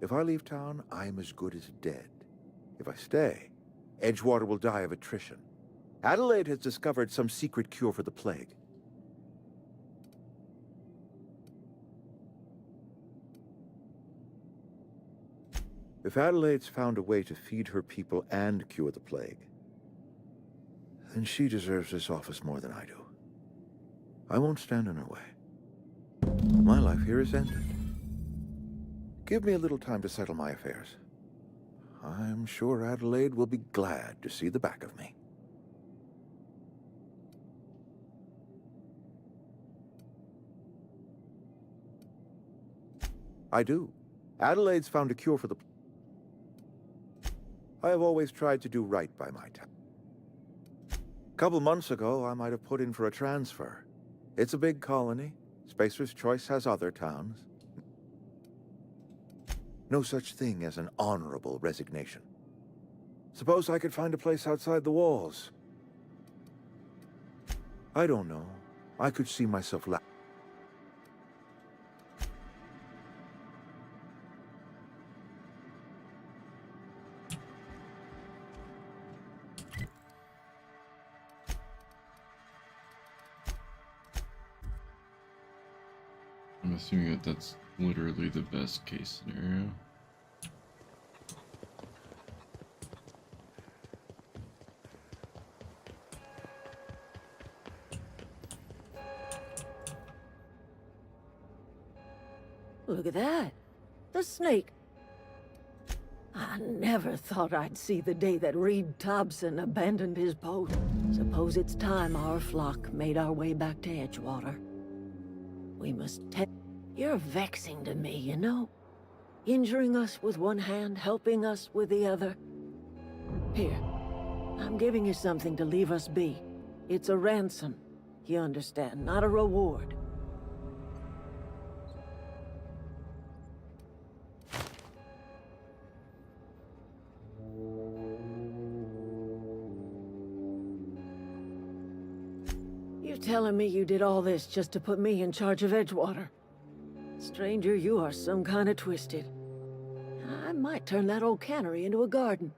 If I leave town, I am as good as dead. If I stay, Edgewater will die of attrition. Adelaide has discovered some secret cure for the plague. If Adelaide's found a way to feed her people and cure the plague, then she deserves this office more than I do. I won't stand in her way. My life here is ended. Give me a little time to settle my affairs. I'm sure Adelaide will be glad to see the back of me. I do. Adelaide's found a cure for the... I have always tried to do right by my town. A couple months ago, I might have put in for a transfer. It's a big colony. Spacer's Choice has other towns. No such thing as an honorable resignation. Suppose I could find a place outside the walls. I don't know. I could see myself I'm assuming that that's literally the best case scenario. Look at that. The snake. I never thought I'd see the day that Reed Thompson abandoned his post. Suppose it's time our flock made our way back to Edgewater. We must take... You're vexing to me, you know? Injuring us with one hand, helping us with the other. Here, I'm giving you something to leave us be. It's a ransom, you understand, not a reward. You're telling me you did all this just to put me in charge of Edgewater? Stranger, you are some kind of twisted. I might turn that old cannery into a garden.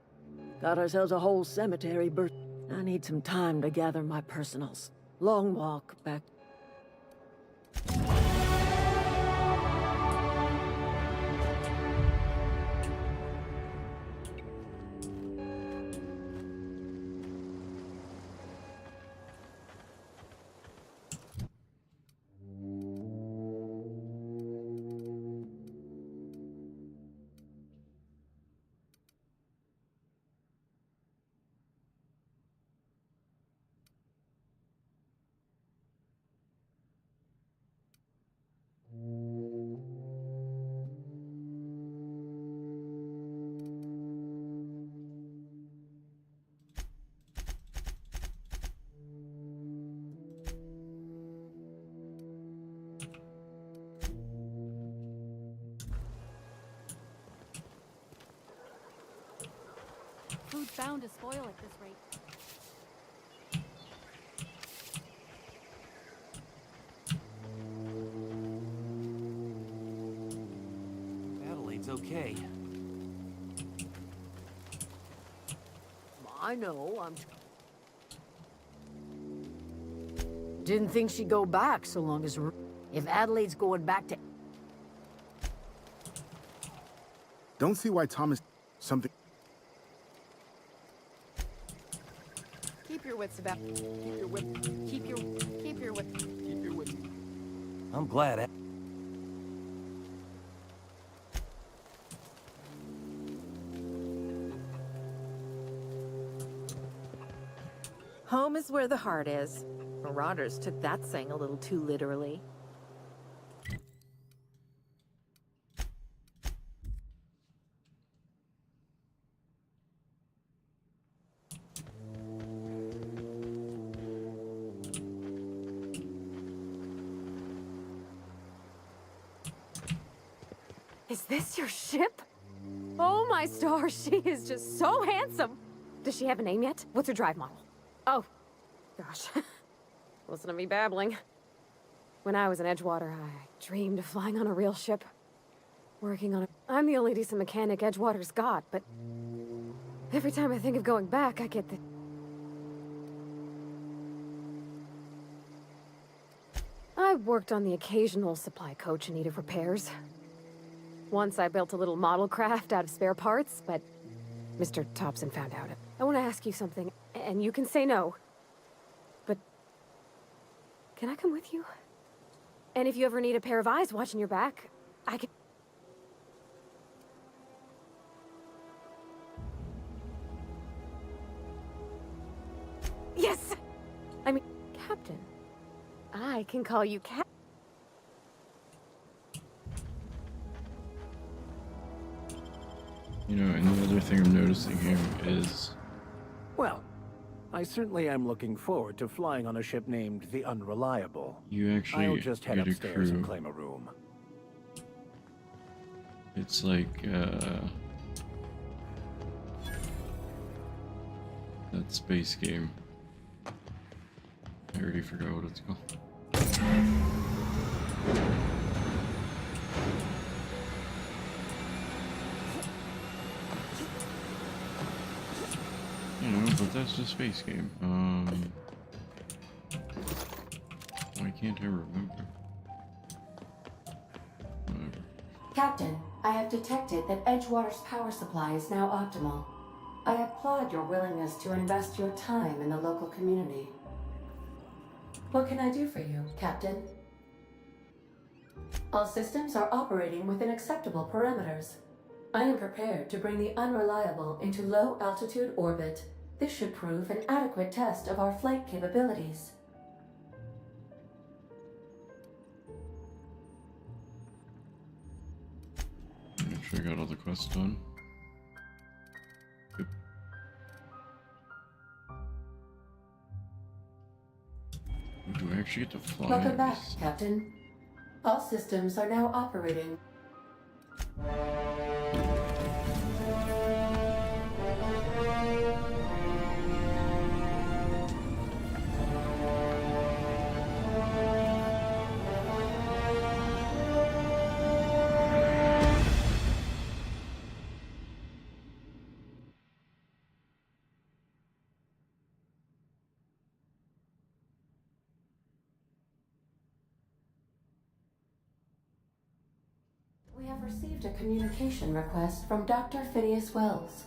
Got ourselves a whole cemetery, Bert. I need some time to gather my personals. Long walk back. Food's bound to spoil at this rate. Adelaide's okay. I know, Didn't think she'd go back so long as... If Adelaide's going back to... Don't see why Thomas... Something... Keep your wits about. Keep your wit. Keep your wit. Keep your wit. I'm glad. Home is where the heart is. Marauders took that saying a little too literally. Is this your ship? Oh my stars, she is just so handsome. Does she have a name yet? What's her drive model? Oh, gosh. Listen to me babbling. When I was in Edgewater, I dreamed of flying on a real ship. Working on it. I'm the only decent mechanic Edgewater's got, but every time I think of going back, I get the... I worked on the occasional supply coach in need of repairs. Once I built a little model craft out of spare parts, but Mr. Thompson found out. I want to ask you something, and you can say no. But can I come with you? And if you ever need a pair of eyes watching your back, I can... Yes! I mean, Captain. I can call you Captain. You know, and the other thing I'm noticing here is... Well, I certainly am looking forward to flying on a ship named the Unreliable. You actually I'll just head get a upstairs and crew. claim a room. It's like that space game. I already forgot what it's called. You know, but that's the space game. Why can't I remember? Whatever. Captain, I have detected that Edgewater's power supply is now optimal. I applaud your willingness to invest your time in the local community. What can I do for you, Captain? All systems are operating within acceptable parameters. I am prepared to bring the Unreliable into low-altitude orbit. This should prove an adequate test of our flight capabilities. Make sure I got all the quests done. Yep. Do I actually get to fly? Welcome back, Captain. All systems are now operating. We have received a communication request from Dr. Phineas Wells.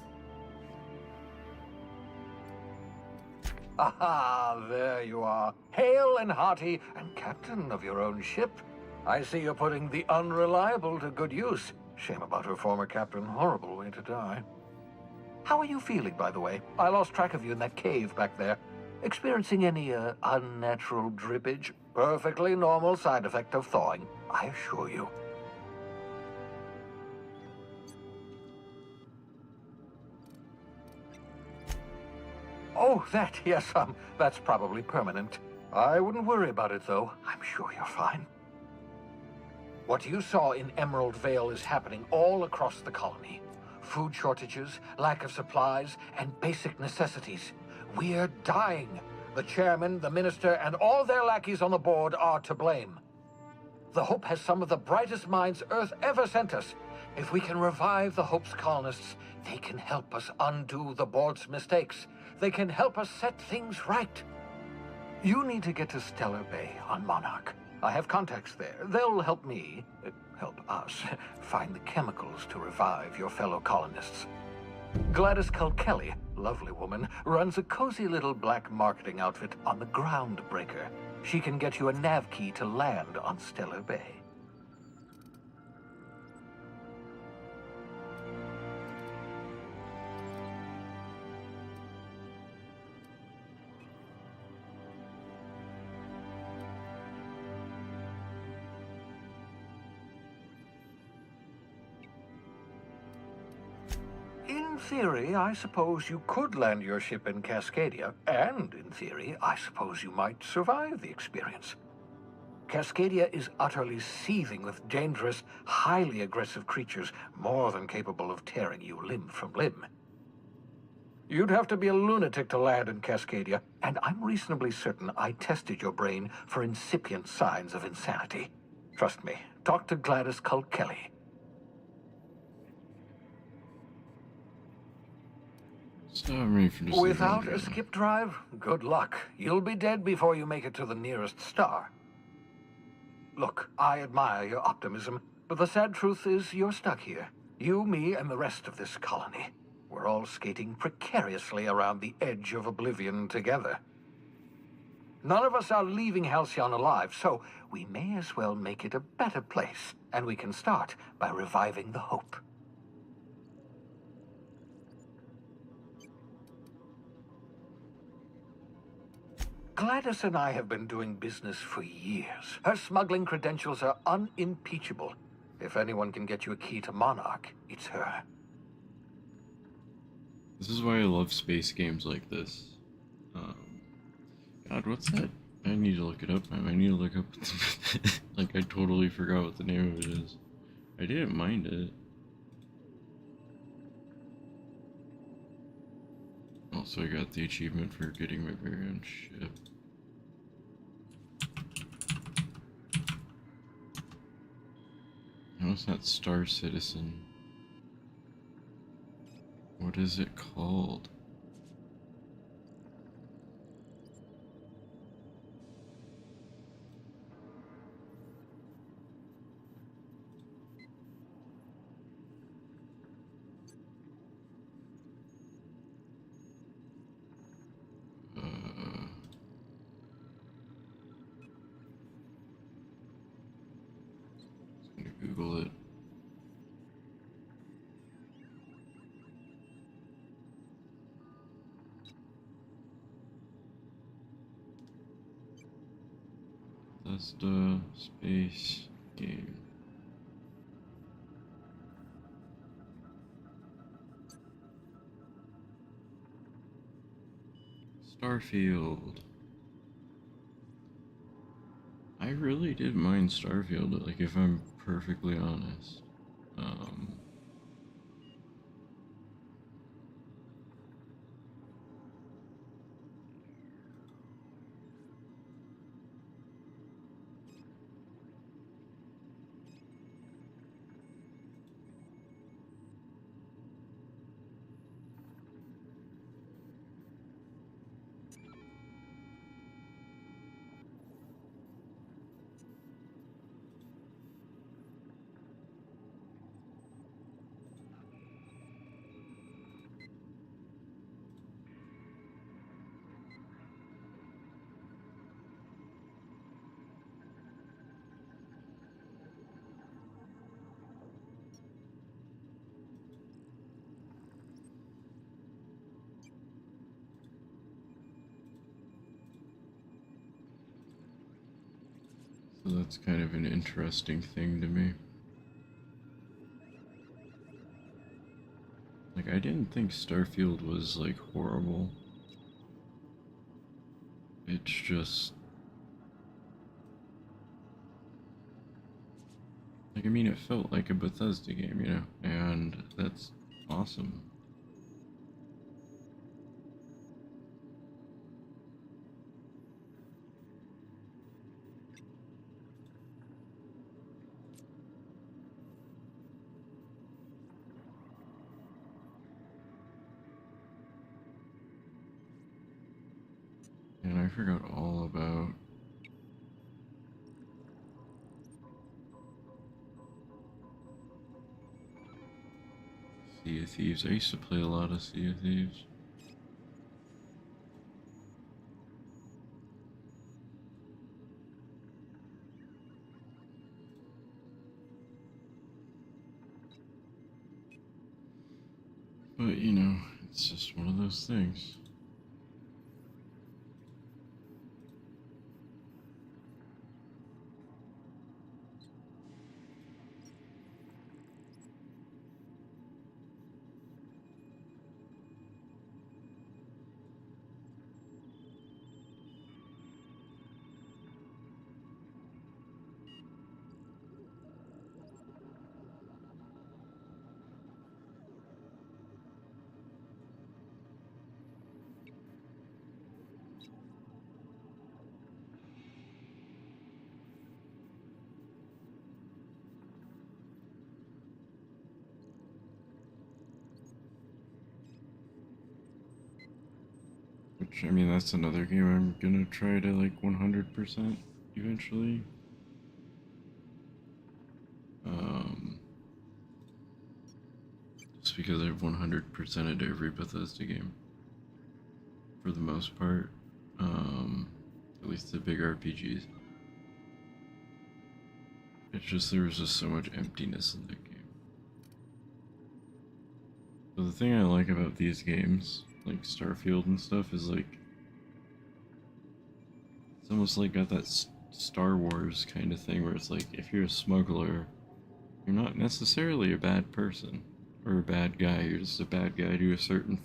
Aha, there you are. Hale and hearty, and captain of your own ship. I see you're putting the Unreliable to good use. Shame about her former captain. Horrible way to die. How are you feeling, by the way? I lost track of you in that cave back there. Experiencing any, unnatural drippage? Perfectly normal side effect of thawing, I assure you. Oh, that, yes, that's probably permanent. I wouldn't worry about it, though. I'm sure you're fine. What you saw in Emerald Vale is happening all across the colony. Food shortages, lack of supplies, and basic necessities. We're dying. The chairman, the minister, and all their lackeys on the board are to blame. The Hope has some of the brightest minds Earth ever sent us. If we can revive the Hope's colonists, they can help us undo the board's mistakes. They can help us set things right. You need to get to Stellar Bay on Monarch. I have contacts there. They'll help me, help us, find the chemicals to revive your fellow colonists. Gladys Kilkelly, lovely woman, runs a cozy little black marketing outfit on the Groundbreaker. She can get you a nav key to land on Stellar Bay. In theory, I suppose you could land your ship in Cascadia, and in theory, I suppose you might survive the experience. Cascadia is utterly seething with dangerous, highly aggressive creatures, more than capable of tearing you limb from limb. You'd have to be a lunatic to land in Cascadia, and I'm reasonably certain I tested your brain for incipient signs of insanity. Trust me, talk to Gladys Kilkelly. Stop me from just Without a skip drive, good luck. You'll be dead before you make it to the nearest star. Look, I admire your optimism, but the sad truth is you're stuck here. You, me, and the rest of this colony. We're all skating precariously around the edge of oblivion together. None of us are leaving Halcyon alive, so we may as well make it a better place, and we can start by reviving the Hope. Gladys and I have been doing business for years. Her smuggling credentials are unimpeachable. If anyone can get you a key to Monarch, it's her. This is why I love space games like this. God, what's that? I need to look it up. I need to look up. Like, I totally forgot what the name of it is. I didn't mind it. Also, I got the achievement for getting my very own ship. How's that Star Citizen? What is it called? Google it. That's the space game. Starfield. I really did mind Starfield, like, if I'm perfectly honest. So that's kind of an interesting thing to me. Like, I didn't think Starfield was, like, horrible. It's just... like, I mean, it felt like a Bethesda game, you know? And that's awesome. And I forgot all about Sea of Thieves. I used to play a lot of Sea of Thieves. But, you know, it's just one of those things. Which, I mean, that's another game I'm gonna try to, like, 100% eventually. Just because I've 100%ed every Bethesda game. For the most part. At least the big RPGs. It's just, there was just so much emptiness in that game. So the thing I like about these games, like Starfield and stuff, is like, it's almost like got that Star Wars kind of thing where it's like, if you're a smuggler, you're not necessarily a bad person or a bad guy. You're just a bad guy to a certain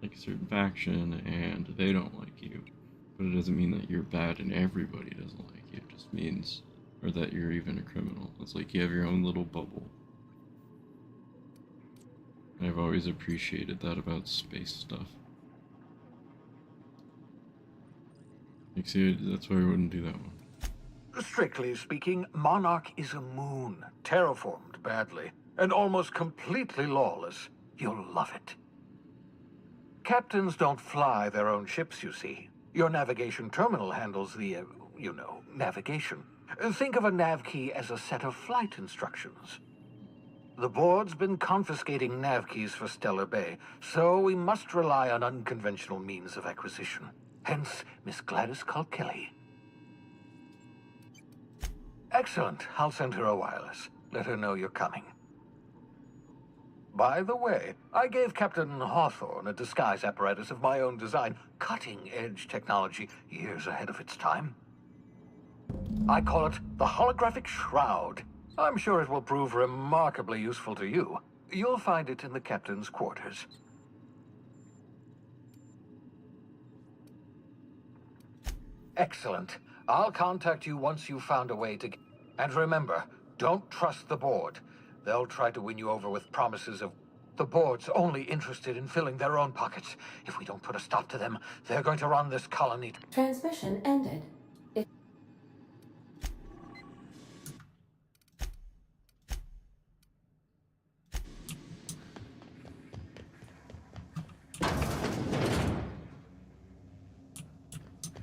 like a certain faction, and they don't like you. But it doesn't mean that you're bad and everybody doesn't like you. It just means, or that you're even a criminal. It's like you have your own little bubble. And I've I've always appreciated that about space stuff. Like, see, that's why I wouldn't do that one. Strictly speaking, Monarch is a moon, terraformed badly, and almost completely lawless. You'll love it. Captains don't fly their own ships, you see. Your navigation terminal handles the, navigation. Think of a nav key as a set of flight instructions. The board's been confiscating nav keys for Stellar Bay, so we must rely on unconventional means of acquisition. Hence, Miss Gladys Kalkelly. Excellent. I'll send her a wireless. Let her know you're coming. By the way, I gave Captain Hawthorne a disguise apparatus of my own design, cutting-edge technology, years ahead of its time. I call it the Holographic Shroud. I'm sure it will prove remarkably useful to you. You'll find it in the captain's quarters. Excellent. I'll contact you once you've found a way to... And remember, don't trust the board. They'll try to win you over with promises of... The board's only interested in filling their own pockets. If we don't put a stop to them, they're going to run this colony... Transmission ended.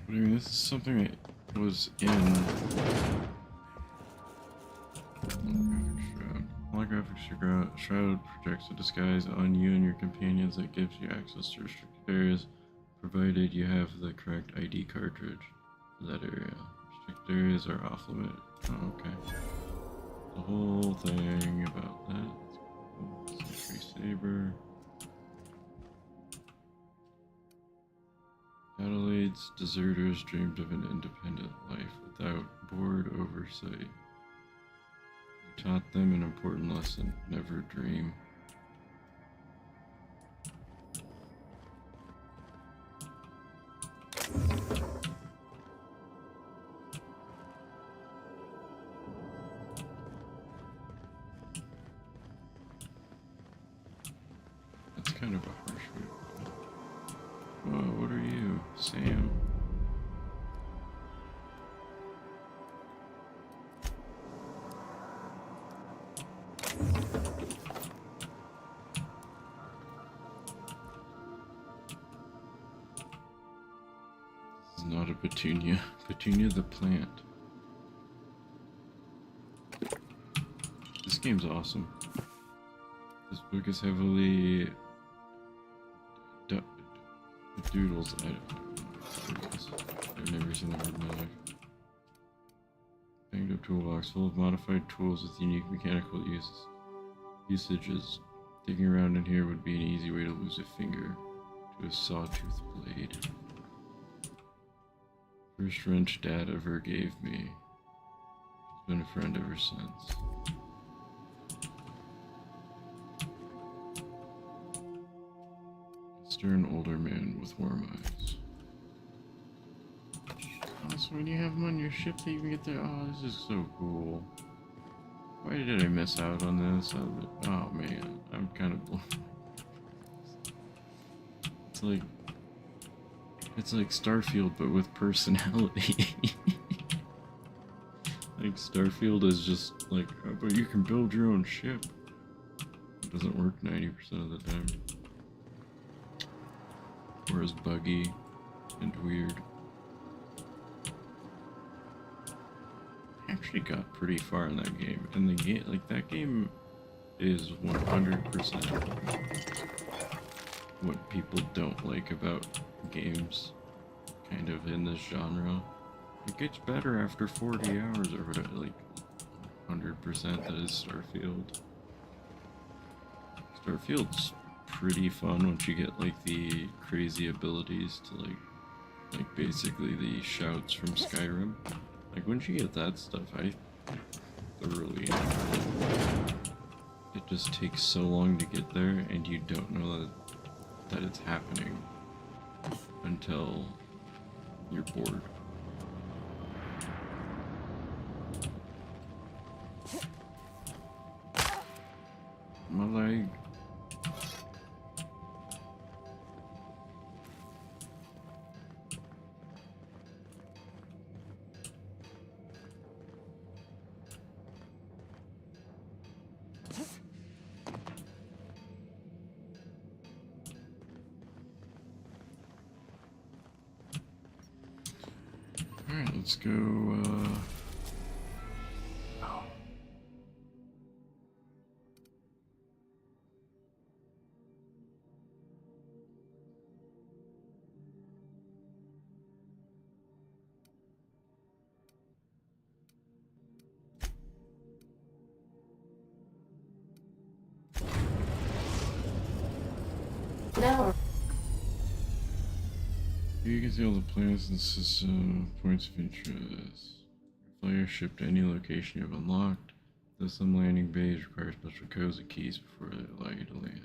I mean, this is something that was in Holographic Shroud projects a disguise on you and your companions that gives you access to restricted areas, provided you have the correct ID cartridge for that area. Restricted areas are off limit. Oh, okay. The whole thing about that. Sentry Saber. Adelaide's deserters dreamed of an independent life without board oversight. You taught them an important lesson: never dream. That's kind of a harsh way. Whoa, what are you, Sam? This is not a Petunia. Petunia the plant. This game's awesome. This book is heavily doodles. I've never seen the word in my life. Banged up toolbox full of modified tools with unique mechanical usages. Digging around in here would be an easy way to lose a finger to a sawtooth blade. First wrench Dad ever gave me. She's been a friend ever since. Stern older man with warm eyes. Oh, so when you have them on your ship, they even get there. Oh, this is so cool. Why did I miss out on this? Oh man, I'm kind of blown. It's like Starfield, but with personality. Like Starfield is just like, oh, but you can build your own ship. It doesn't work 90% of the time. Or is buggy and weird. I actually got pretty far in that game, and the game, like that game, is 100% what people don't like about games, kind of in this genre. It gets better after 40 hours or whatever, like 100% that is Starfield. Starfield's pretty fun once you get like the crazy abilities to like basically the shouts from Skyrim. Like once you get that stuff, I thoroughly enjoy it. It just takes so long to get there, and you don't know that it's happening until you're bored. My leg. Alright, let's go, Now, you can see all the planets and system points of interest. Flyer ship to any location you have unlocked. Though some landing bays require special codes and keys before they allow you to land.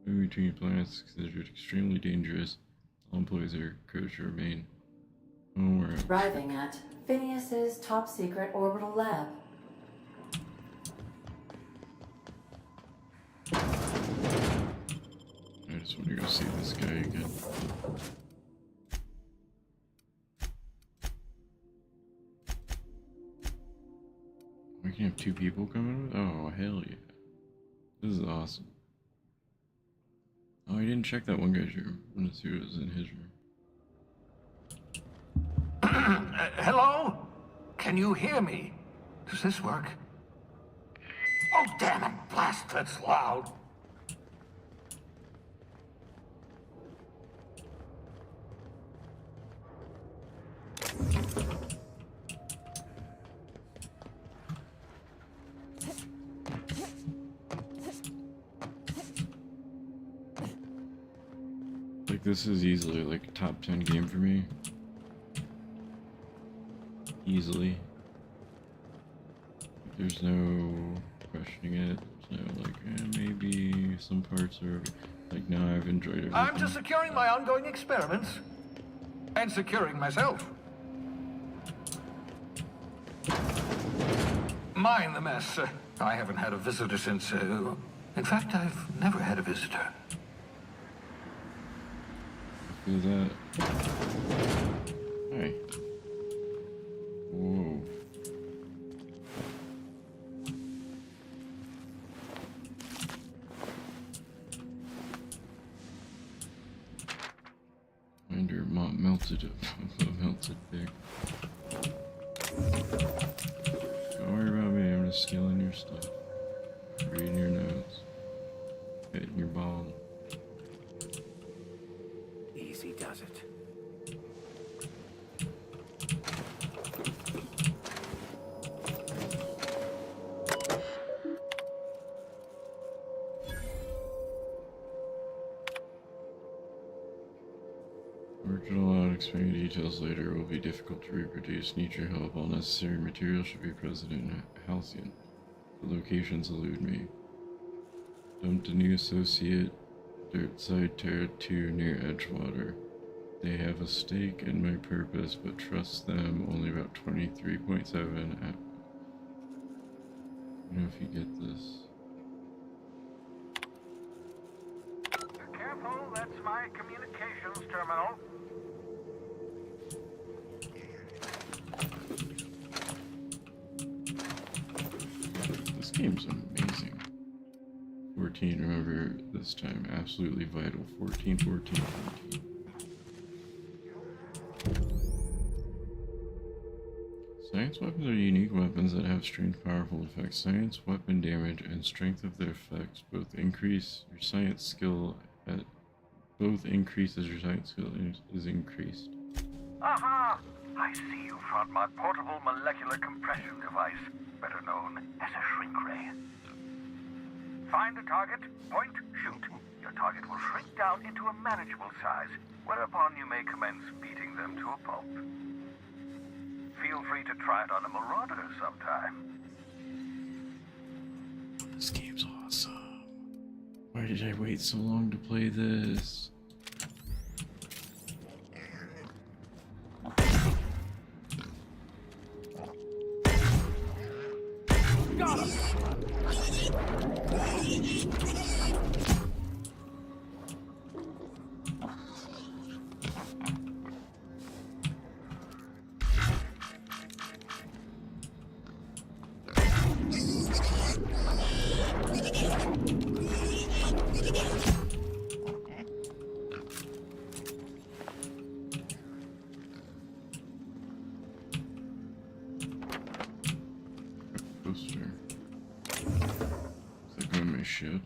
Moving between planets is considered extremely dangerous. All employees are encouraged to remain homeward. arriving at Phineas's top secret orbital lab. I just want to go see this guy again. We can have 2 people coming with? Oh, hell yeah. This is awesome. Oh, I didn't check that one guy's room. I want to see what was in his room. Hello? Can you hear me? Does this work? Oh, damn it! Blast, that's loud. Like, this is easily like a top 10 game for me. Easily. There's no questioning it. There's no like, maybe some parts are like, no, I've enjoyed everything. I'm just securing my ongoing experiments. And securing myself. Mind the mess. I haven't had a visitor since, in fact, I've never had a visitor. Feel that. Hey. Whoa. Find your melted pig. Don't worry about me, I'm just stealing your stuff. Reading your notes. Hitting your ball. Easy does it. Original out explaining details later will be difficult to reproduce. Need your help. All necessary material should be present in Halcyon. The locations elude me. Dumped a new associate dirt side Terra 2 near Edgewater. They have a stake in my purpose, but trust them only about 23.7 at... I don't know if you get this. Careful, that's my communications terminal. This game's amazing. 14, remember this time, absolutely vital. 14, 14, 14. Science weapons are unique weapons that have strange, powerful effects. Science weapon damage and strength of their effects both increase your science skill at both increase as your science skill is increased. Aha! I see you found my portable molecular compression device, better known as a shrink ray. Find a target, point, shoot. Your target will shrink down into a manageable size, whereupon you may commence beating them to a pulp. Feel free to try it on a marauder sometime. This game's awesome. Why did I wait so long to play this? Got him! shit.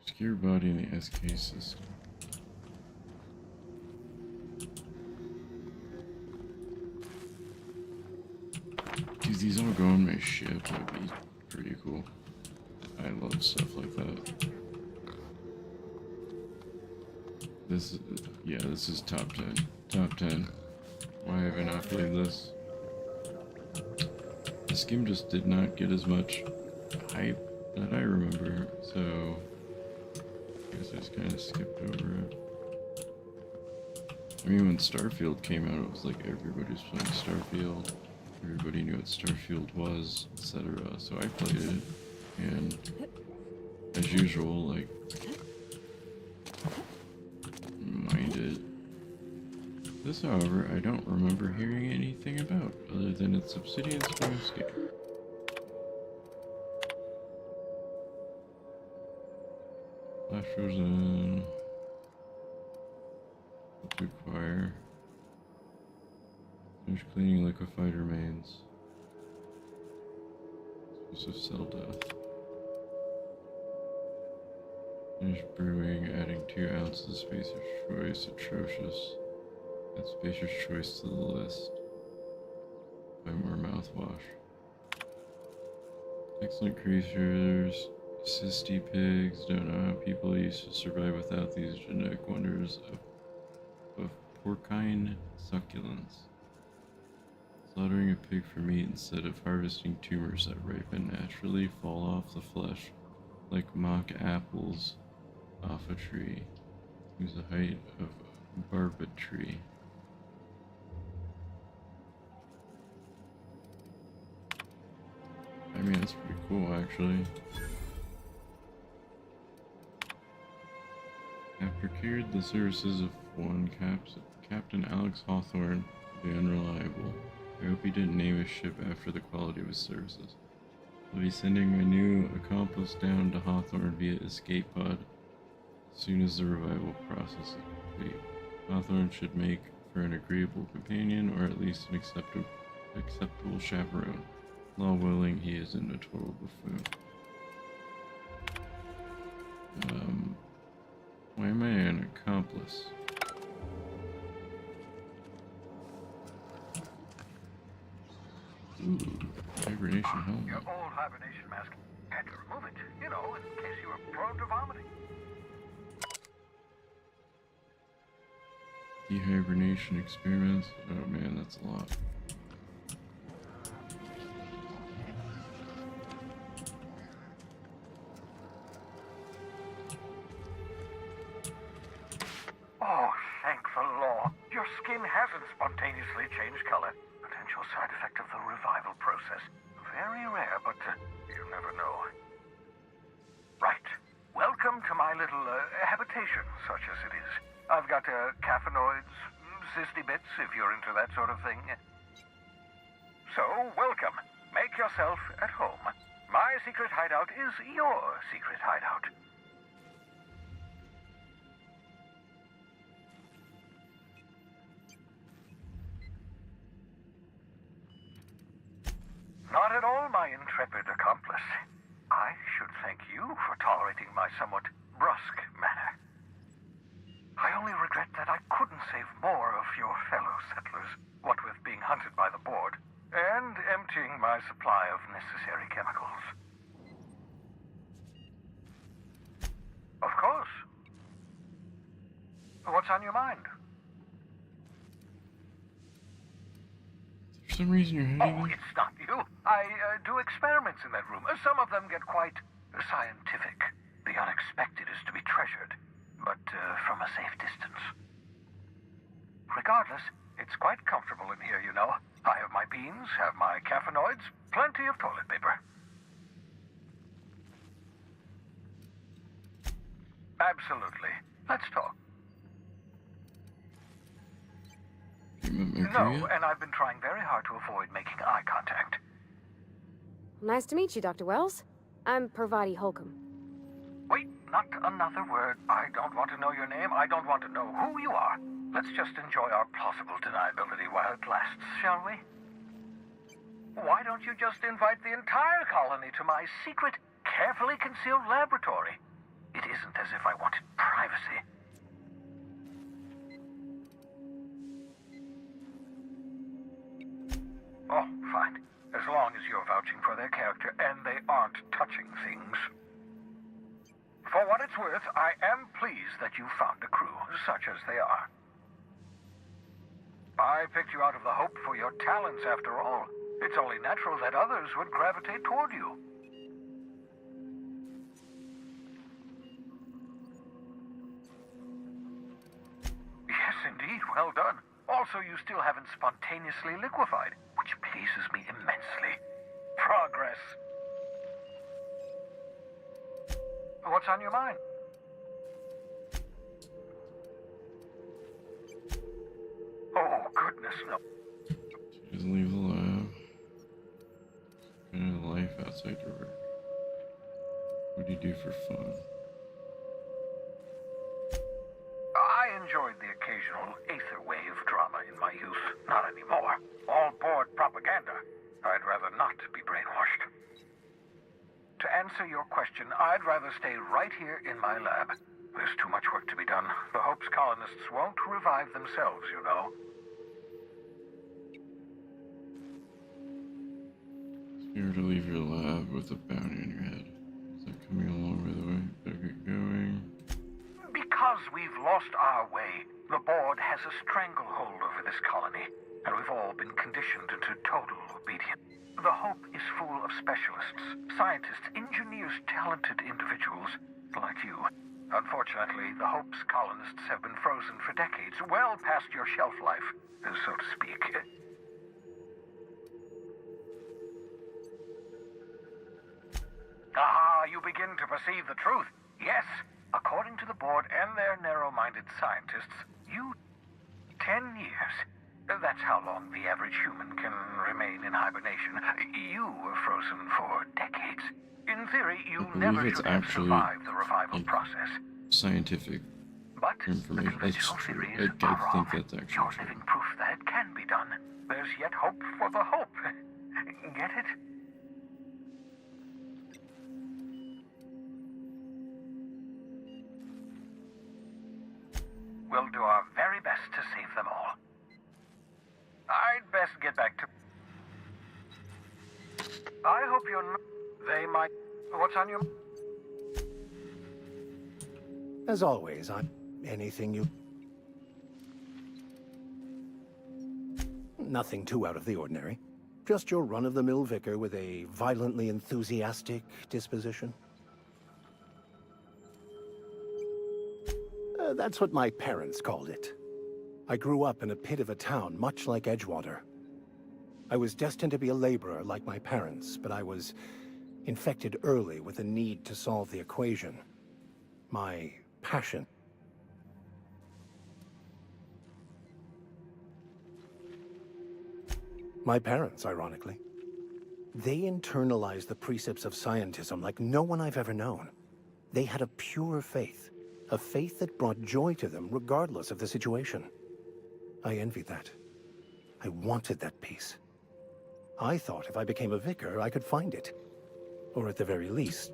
Secure body in the SK system. Geez, these all go on my ship. That would be pretty cool. I love stuff like that. This is top 10. Top 10. Why have I not played this? This game just did not get as much hype that I remember, so I guess I just kind of skipped over it. I mean, when Starfield came out, it was like everybody was playing Starfield. Everybody knew what Starfield was, etc. So I played it, and as usual, like, mind it. This, however, I don't remember hearing anything about, other than it's Obsidian's newest game. Flash frozen. What to acquire? Finish cleaning liquefied remains. Explosive cell death. Finish brewing, adding 2 ounces of Spacer's Choice. Atrocious. Add Spacer's Choice to the list. Buy more mouthwash. Excellent creatures. Cysty pigs. Don't know how people used to survive without these genetic wonders of porcine succulents. Slaughtering a pig for meat instead of harvesting tumors that ripen naturally fall off the flesh like mock apples off a tree. Use the height of barbet tree. I mean, that's pretty cool, actually. Have procured the services of one Captain Alex Hawthorne, the unreliable. I hope he didn't name his ship after the quality of his services. I'll be sending my new accomplice down to Hawthorne via escape pod as soon as the revival process is complete. Hawthorne should make for an agreeable companion, or at least an acceptable chaperone. Law willing, he isn't a total buffoon. Why am I an accomplice? Ooh, hibernation helmet. Your old hibernation mask. Had to remove it, you know, in case you were prone to vomiting. Dehibernation experiments. Oh man, that's a lot. Oh, thank the law. Your skin hasn't spontaneously changed color. Potential side effect of the revival process. Very rare, but you never know. Right. Welcome to my little habitation, such as it is. I've got caffeinoids, cysty bits, if you're into that sort of thing. So, welcome. Make yourself at home. My secret hideout is your secret hideout. Not at all, my intrepid accomplice. I should thank you for tolerating my somewhat brusque manner. I only regret that I couldn't save more of your fellow settlers, what with being hunted by the board, and emptying my supply of necessary chemicals. Of course. What's on your mind? For some reason you're hiding. Oh, it's not you. I do experiments in that room. Some of them get quite scientific. The unexpected is to be treasured, but from a safe distance. Regardless, it's quite comfortable in here, you know. I have my beans, have my caffeinoids, plenty of toilet paper. Absolutely. Let's talk. No, and I've been trying very hard to avoid making eye contact. Nice to meet you, Dr. Wells. I'm Parvati Holcomb. Wait, not another word. I don't want to know your name. I don't want to know who you are. Let's just enjoy our plausible deniability while it lasts, shall we? Why don't you just invite the entire colony to my secret carefully concealed laboratory. It isn't as if I wanted privacy. Oh, fine. As long as you're vouching for their character and they aren't touching things. For what it's worth, I am pleased that you found a crew, such as they are. I picked you out of the Hope for your talents, after all. It's only natural that others would gravitate toward you. Yes, indeed, well done. Also, you still haven't spontaneously liquefied, which pleases me immensely. Progress. What's on your mind? Oh, goodness, no. Just leave the lab. Kind of life outside your work. What do you do for fun? I enjoyed the occasional aether wave drama in my youth. Not anymore. All board propaganda. I'd rather not be brainwashed. To answer your question, I'd rather stay right here in my lab. There's too much work to be done. The Hope's colonists won't revive themselves, you know. You're to leave your lab with a bounty on your head. Is that coming along, by the way? Better get going. Because we've lost our way, the board has a stranglehold over this colony, and we've all been conditioned into total obedience. The Hope is full of specialists, scientists, engineers, talented individuals like you. Unfortunately, the Hope's colonists have been frozen for decades, well past your shelf life, so to speak. Ah, you begin to perceive the truth. Yes, according to the board and their narrow-minded scientists, you... 10 years. That's how long the average human can remain in hibernation. You were frozen for decades. In theory, you never should have survived the revival process. Scientific But information. the conventional theories I are think wrong. that's actually You're true. living proof that it can be done. There's yet hope for the hope. Get it? We'll do our very best to save them all. I'd best get back to... I hope you're not... They might... What's on your... As always, I'm anything you... Nothing too out of the ordinary. Just your run-of-the-mill vicar with a violently enthusiastic disposition. That's what my parents called it. I grew up in a pit of a town, much like Edgewater. I was destined to be a laborer like my parents, but I was infected early with a need to solve the equation. My passion. My parents, ironically. They internalized the precepts of scientism like no one I've ever known. They had a pure faith. A faith that brought joy to them regardless of the situation. I envied that. I wanted that peace. I thought if I became a vicar, I could find it. Or at the very least...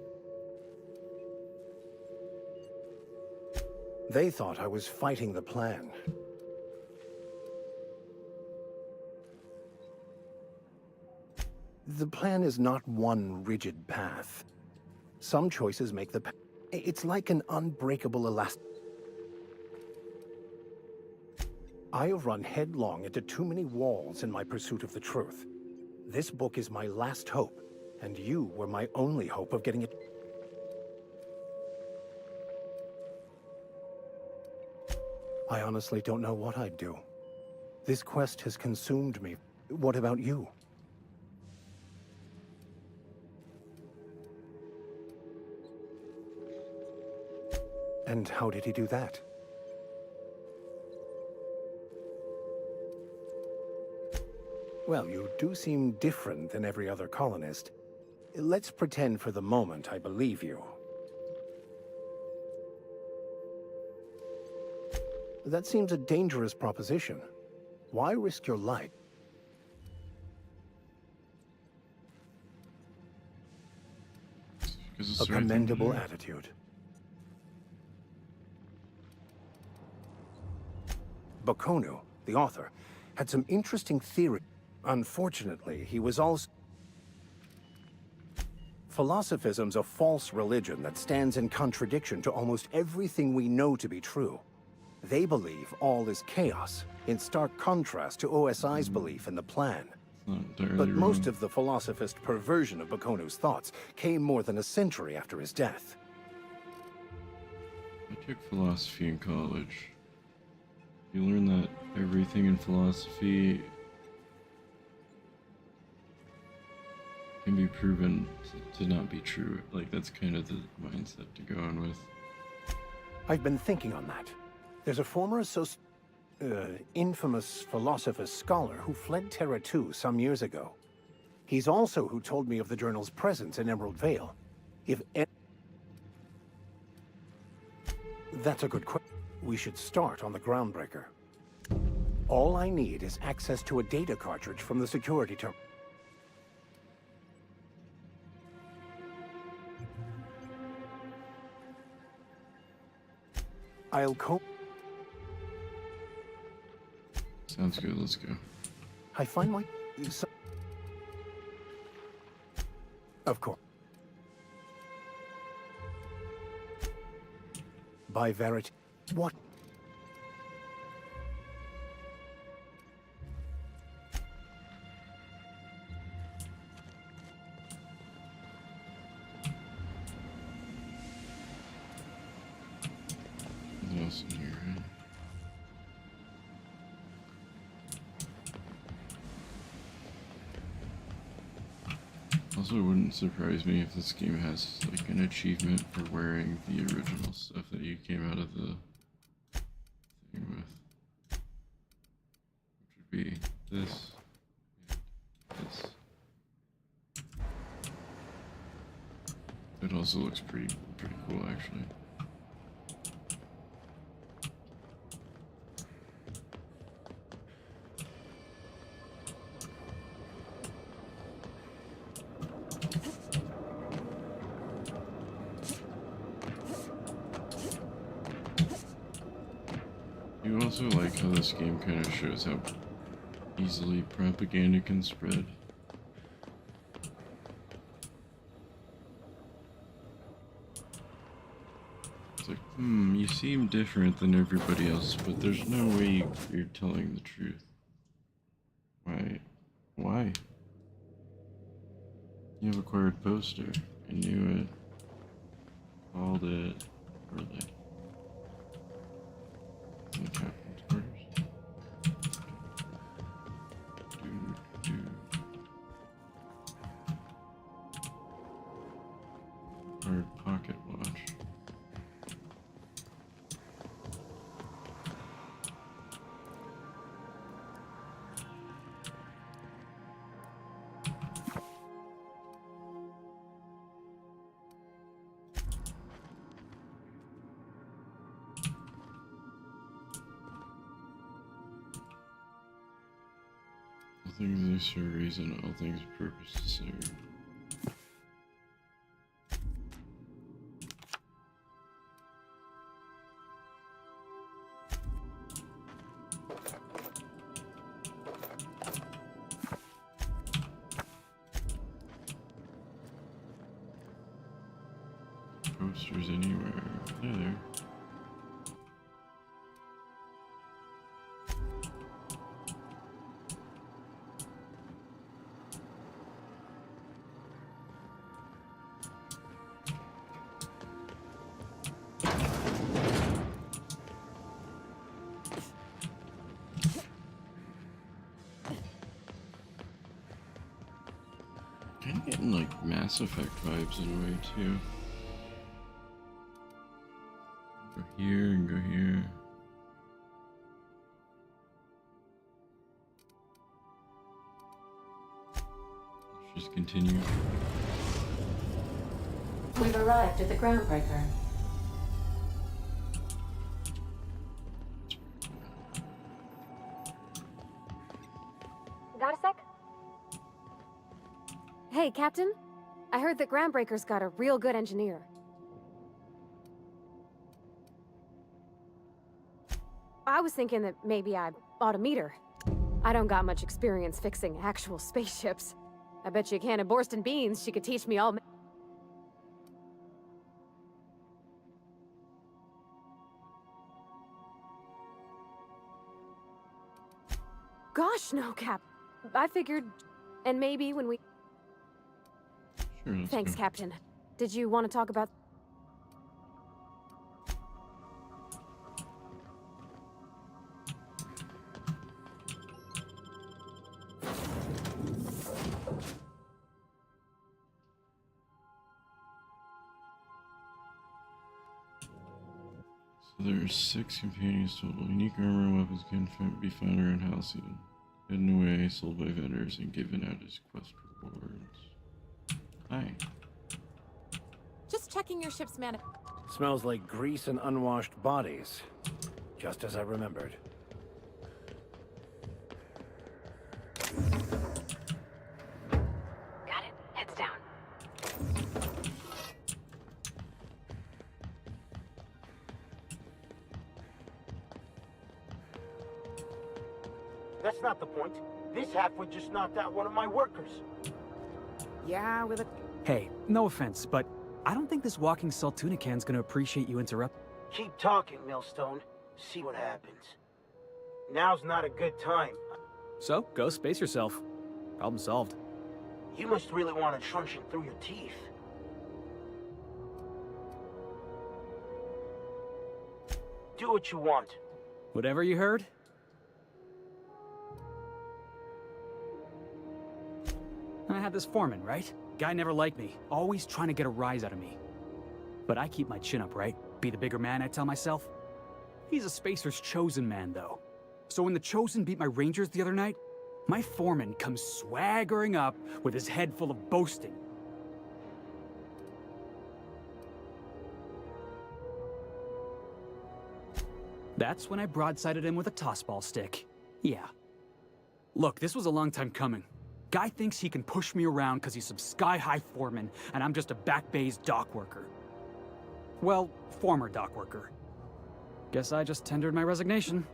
They thought I was fighting the plan. The plan is not one rigid path. Some choices make the path... It's like an unbreakable elastic. I have run headlong into too many walls in my pursuit of the truth. This book is my last hope, and you were my only hope of getting it. I honestly don't know what I'd do. This quest has consumed me. What about you? And how did he do that? Well, you do seem different than every other colonist. Let's pretend for the moment I believe you. That seems a dangerous proposition. Why risk your life? Because it's the right thing to commendable do. attitude. Bakonu, the author, had some interesting theory. Unfortunately, he was also... Philosophism's a false religion that stands in contradiction to almost everything we know to be true. They believe all is chaos, in stark contrast to OSI's belief in the plan. Not entirely But wrong. most of the philosophist perversion of Bakonu's thoughts came more than a century after his death. I took philosophy in college. You learn that everything in philosophy can be proven to not be true. Like, that's kind of the mindset to go on with. I've been thinking on that. There's a former infamous philosopher scholar who fled Terra 2 some years ago. He's also who told me of the journal's presence in Emerald Vale. That's a good question. We should start on the Groundbreaker. All I need is access to a data cartridge from the security terminal. I'll Sounds good, let's go. I find my... Of course. By Verity. What? What else in here, right? Also, it wouldn't surprise me if this game has like an achievement for wearing the original stuff that you came out of the thing with, which would be this and this. It also looks pretty cool, actually. You also like how this game kind of shows how easily propaganda can spread. It's like, you seem different than everybody else, but there's no way you're telling the truth. Why? Why? You have acquired poster. I knew it. Called it. Really. In the captain's quarters. Hard pocket watch. All things they serve a reason, all things a purpose to serve. Posters anywhere. There. Kind of getting like Mass Effect vibes in a way too. Go here and go here. Let's just continue. We've arrived at the Groundbreaker. Got a sec? Hey, Captain. I heard that Groundbreaker's got a real good engineer. I was thinking that maybe I ought to meet her. I don't got much experience fixing actual spaceships. I bet you a can of Borston beans she could teach me all. Gosh, no, Cap. I figured, and maybe when we... Sure, let's Thanks, go. Captain. Did you want to talk about... So there are 6 companions total. Unique armor and weapons can be found around Halcyon. Hidden away, sold by vendors, and given out as quest rewards. Hi. Just checking your ship's Smells like grease and unwashed bodies. Just as I remembered. Got it. Heads down. That's not the point. This halfwit just knocked out one of my workers. Yeah, with a... Hey, no offense, but I don't think this walking Saltuna can's gonna appreciate you interrupt. Keep talking, Millstone. See what happens. Now's not a good time. So, go space yourself. Problem solved. You must really want a truncheon through your teeth. Do what you want. Whatever you heard? I had this foreman, right? Guy never liked me, always trying to get a rise out of me. But I keep my chin up, right? Be the bigger man, I tell myself. He's a Spacer's chosen man, though. So when the Chosen beat my Rangers the other night, my foreman comes swaggering up with his head full of boasting. That's when I broadsided him with a tossball stick. Yeah. Look, this was a long time coming. Guy thinks he can push me around because he's some sky-high foreman, and I'm just a back bay's dock worker. Well, former dock worker. Guess I just tendered my resignation.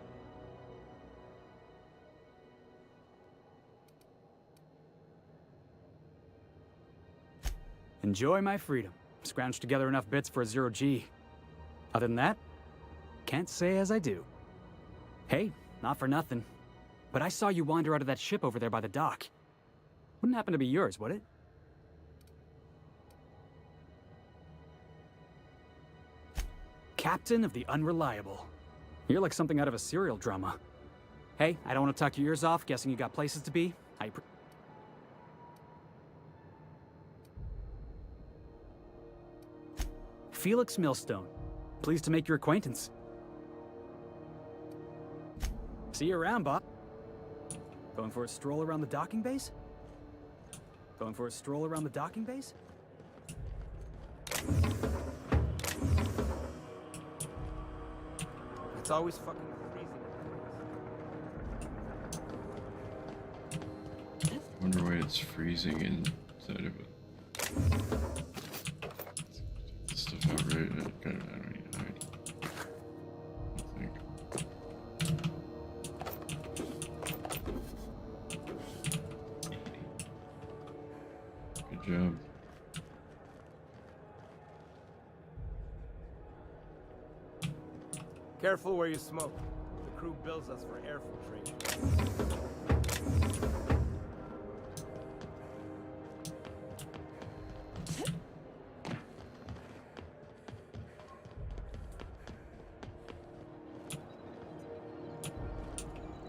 Enjoy my freedom. Scrounged together enough bits for a 0G. Other than that, can't say as I do. Hey, not for nothing, but I saw you wander out of that ship over there by the dock. Wouldn't happen to be yours, would it? Captain of the Unreliable. You're like something out of a serial drama. Hey, I don't want to talk your ears off, guessing you got places to be. Felix Millstone. Pleased to make your acquaintance. See you around, Bob. Going for a stroll around the docking bays? Going for a stroll around the docking bays? It's always fucking freezing. Wonder why it's freezing inside of it. Stuff out right. I don't need to hide. I think. Good job. Careful where you smoke. The crew bills us for air filtration.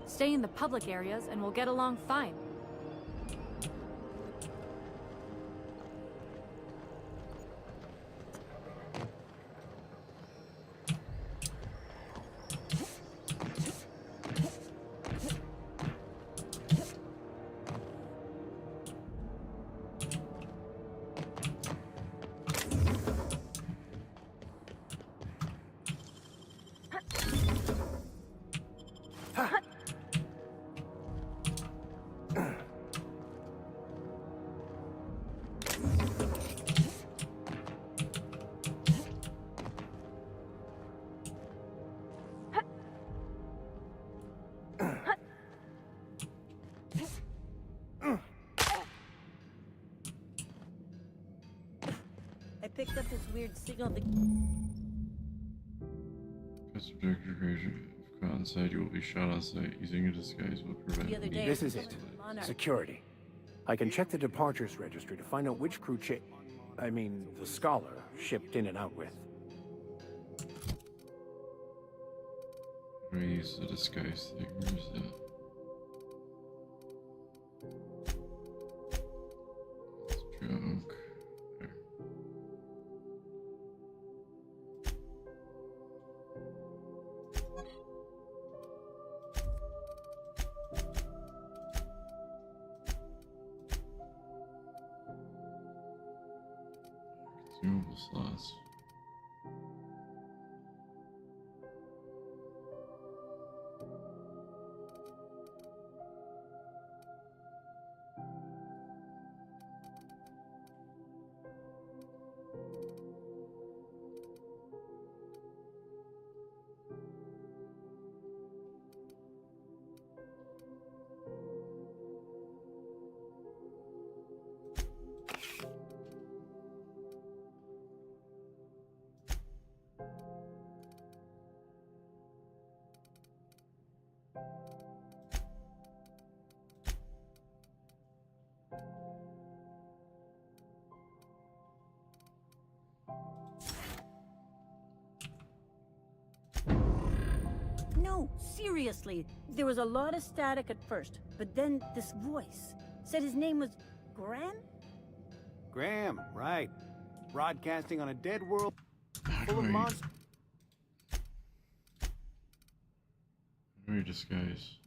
Stay in the public areas and we'll get along fine. picked up this weird signal that... If subjective creation if caught inside, you will be shot on sight. Using a disguise will prevent The other day, This is it. Security. I can check the departures registry to find out which crew the Scholar shipped in and out with. How do I use the disguise thing? Where is that? It's junk. There. Consumable slots. No, seriously. There was a lot of static at first, but then this voice said his name was Graham? Graham, right. Broadcasting on a dead world full of How monsters. do I disguise?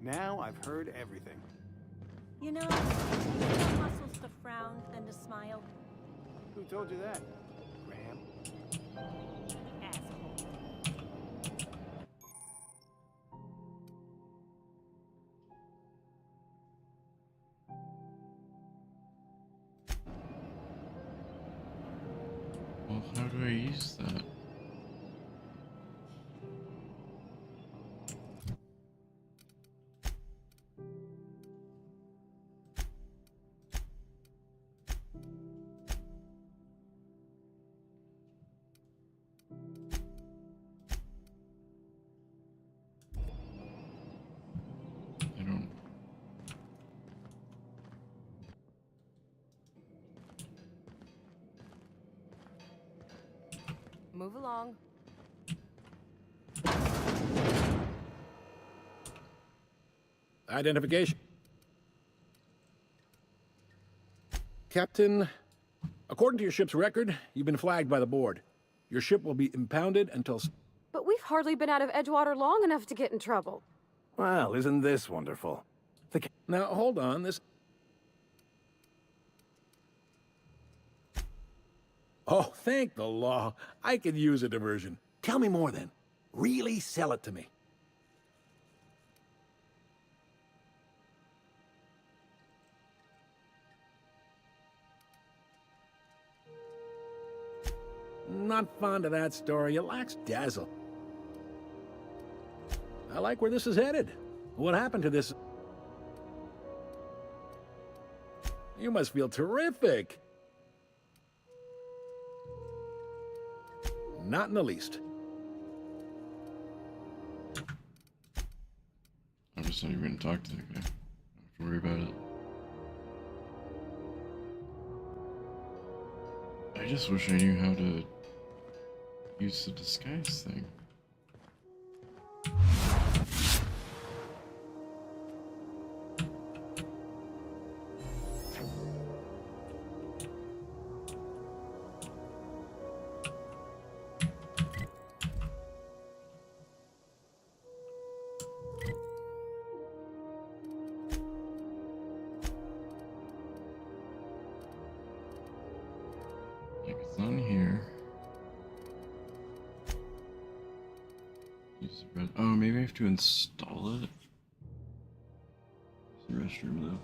Now I've heard everything. You know, more muscles to frown than to smile. Who told you that? Graham? Asshole. Well, how do I use that? I don't. Move along. Identification. Captain, according to your ship's record, you've been flagged by the board. Your ship will be impounded until... But we've hardly been out of Edgewater long enough to get in trouble. Well, isn't this wonderful? Now, hold on, this... Oh, thank the law. I could use a diversion. Tell me more, then. Really sell it to me. Not fond of that story. It lacks dazzle. I like where this is headed. What happened to this? You must feel terrific. Not in the least. I'm just not even gonna talk to that guy. I don't have to worry about it. I just wish I knew how to use the disguise thing. Like it's on here. Oh, maybe I have to install it. It's the restroom though.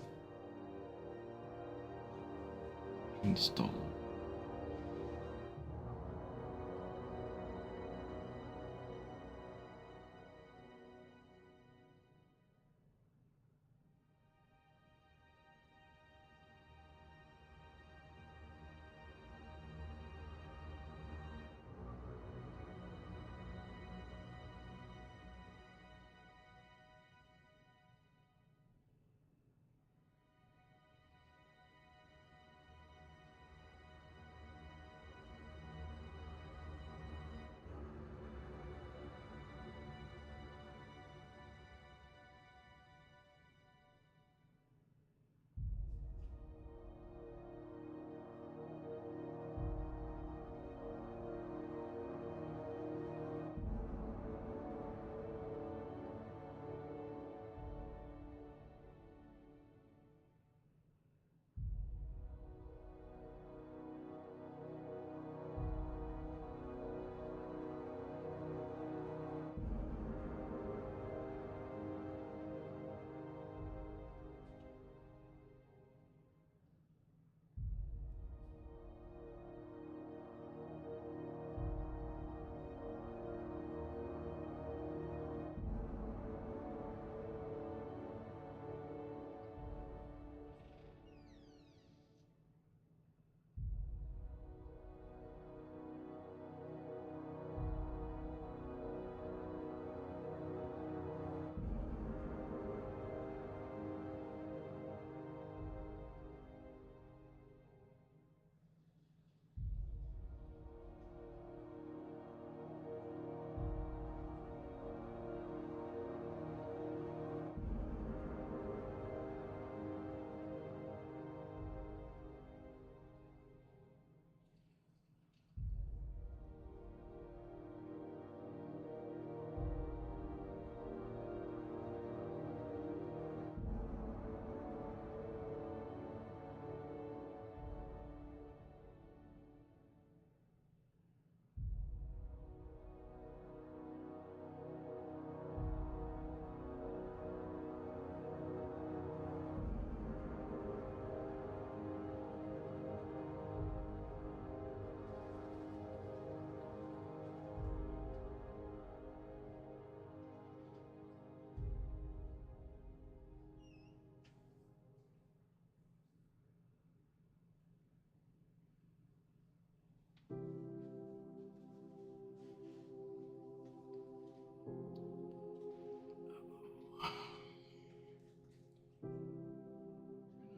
Install it.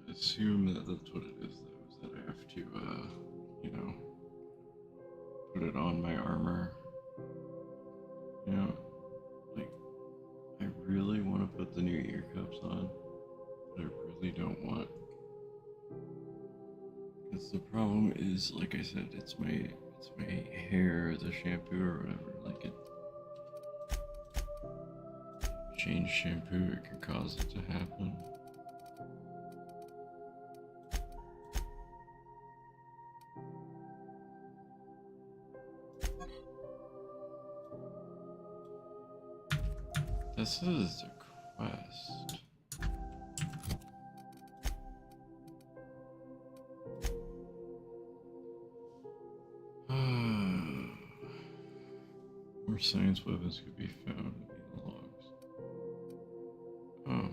Assume that that's what it is, though, is that I have to, you know, put it on my armor. You know, like, I really want to put the new ear cups on, but I really don't want. Because the problem is, like I said, it's my hair, the shampoo or whatever, like it. Change shampoo, it can cause it to happen. This is a quest. More science weapons could be found in the logs. Oh.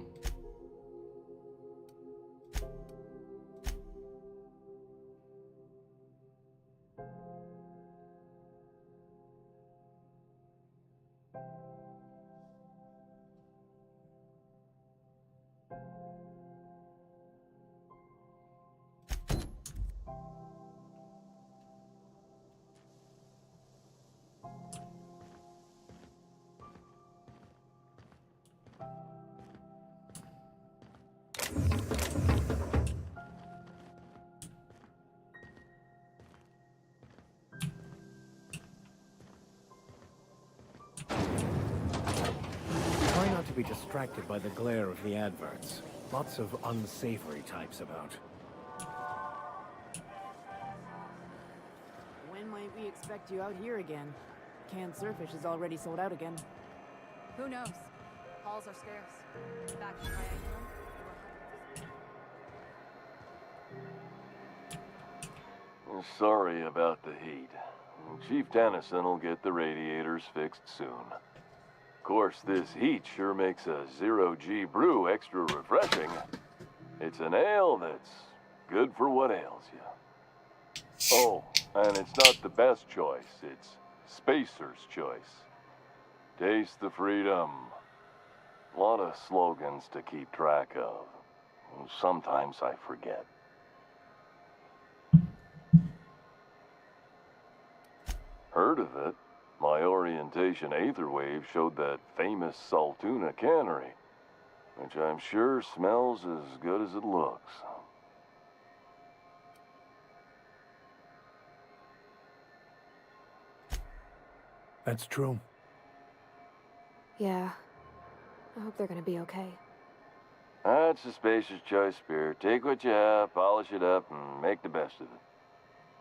Try not to be distracted by the glare of the adverts. Lots of unsavory types about. When might we expect you out here again? Canned surfish is already sold out again. Who knows? Halls are scarce. Back in Triangulum, Sorry about the heat. Chief Tennyson will get the radiators fixed soon. Of course, this heat sure makes a zero-G brew extra refreshing. It's an ale that's good for what ails you. Oh, and it's not the best choice. It's Spacer's choice. Taste the freedom. A lot of slogans to keep track of. Sometimes I forget. Heard of it? My orientation Aetherwave showed that famous Saltuna cannery, which I'm sure smells as good as it looks. That's true. Yeah. I hope they're gonna be okay. That's a Spacer's choice, Spirit. Take what you have, polish it up, and make the best of it.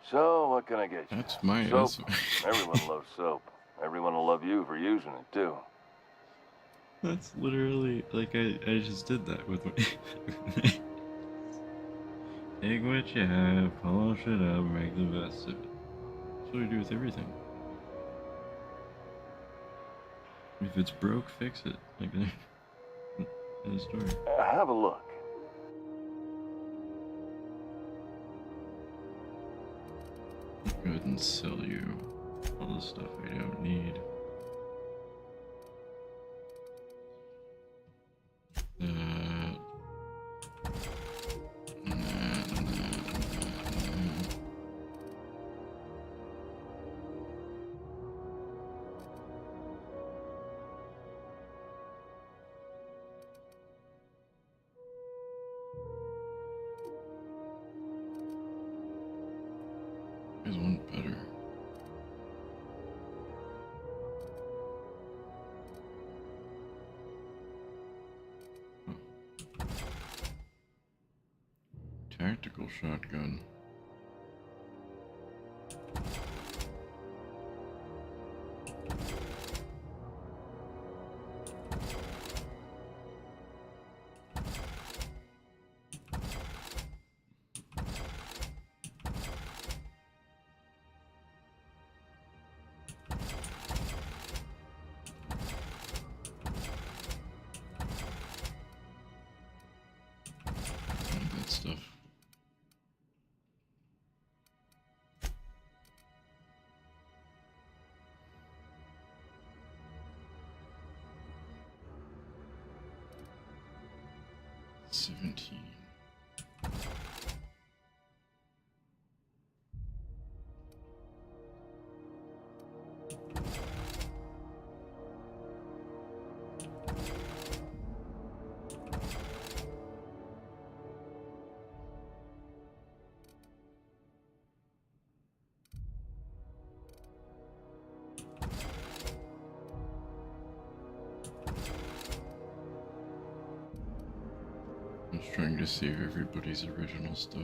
So, what can I get you? That's my soap. answer. Everyone loves soap. Everyone will love you for using it, too. That's literally like I just did that with my. Take what you have, polish it up, make the best of it. That's what we do with everything. If it's broke, fix it. Like that. In the story. Have a look. Go ahead and sell you all the stuff I don't need. There's one better. Tactical shotgun. That stuff. $17. I'm just trying to save everybody's original stuff.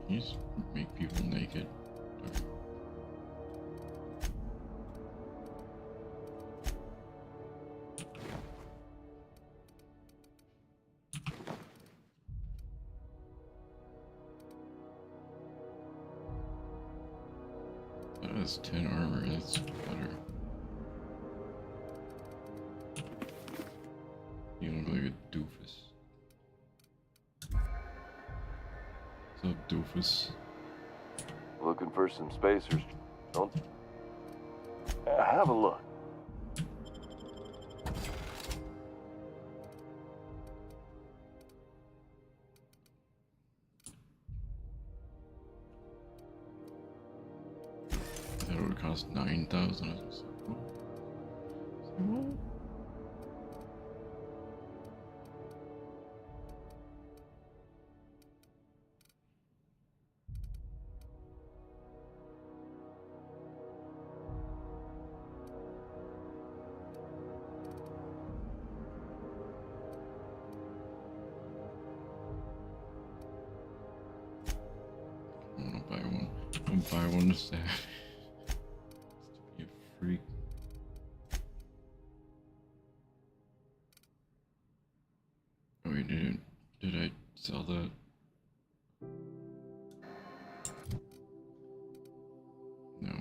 Can you just make people naked? Okay. That has 10 armor, that's better. You look like a doofus. What's up, doofus? Looking for some Spacers. Don't... have a look. That would cost 9,000. I want to I want to stab you freak. Oh, wait, did I sell that? No.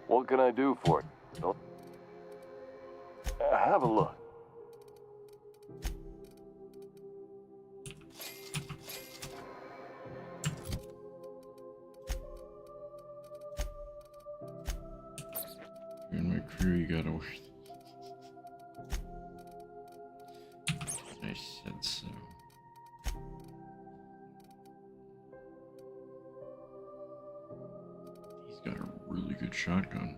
What can I do for you? Don't... Have a look. You're in my crew, you gotta work. I said so. He's got a really good shotgun.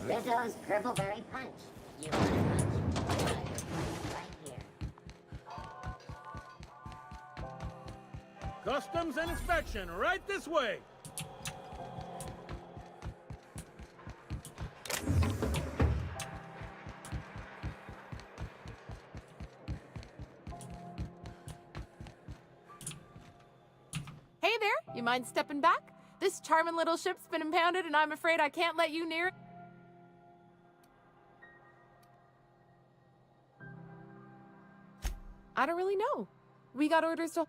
Rizzo's Purpleberry Punch. You want a punch? Right here. Customs and inspection, right this way. Hey there, you mind stepping back? This charming little ship's been impounded and I'm afraid I can't let you near it. I don't really know. We got orders to...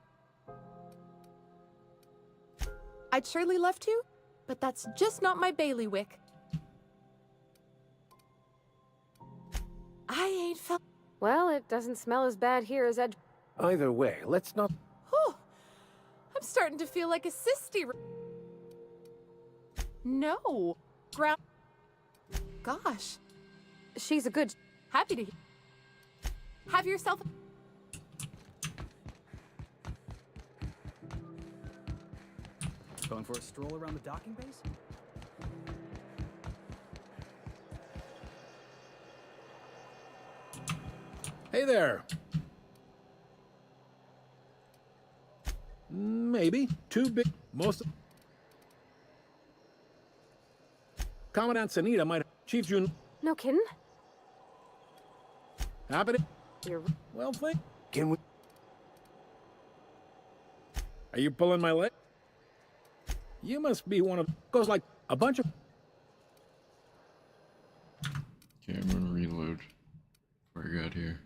I'd surely love to, but that's just not my bailiwick. I ain't felt... Well, it doesn't smell as bad here as Edge... Either way, let's not... Whew. I'm starting to feel like a sissy. No. Ground... Gosh. She's a good... Happy to... Have yourself... Going for a stroll around the docking base? Hey there. Maybe. Too big. Most... Commandant Sanita might... Chief Jun... No kidding? Happy to... You're... Well, think... Can we... Are you pulling my leg? You must be one of... Goes like a bunch of... Okay, I'm gonna reload before I got here.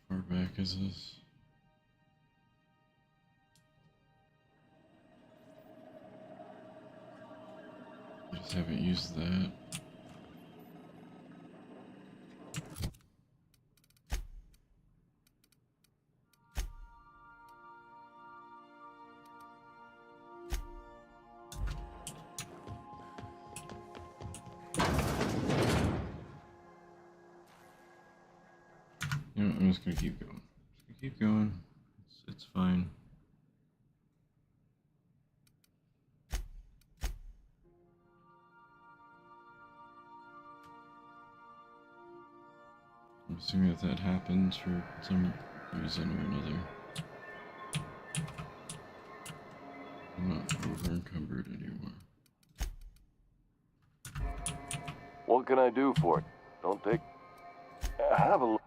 How far back is this? I just haven't used that. You know, I'm just gonna keep going. Keep going. It's fine. I'm assuming that happens for some reason or another. I'm not over encumbered anymore. What can I do for it? Don't take... Have a look.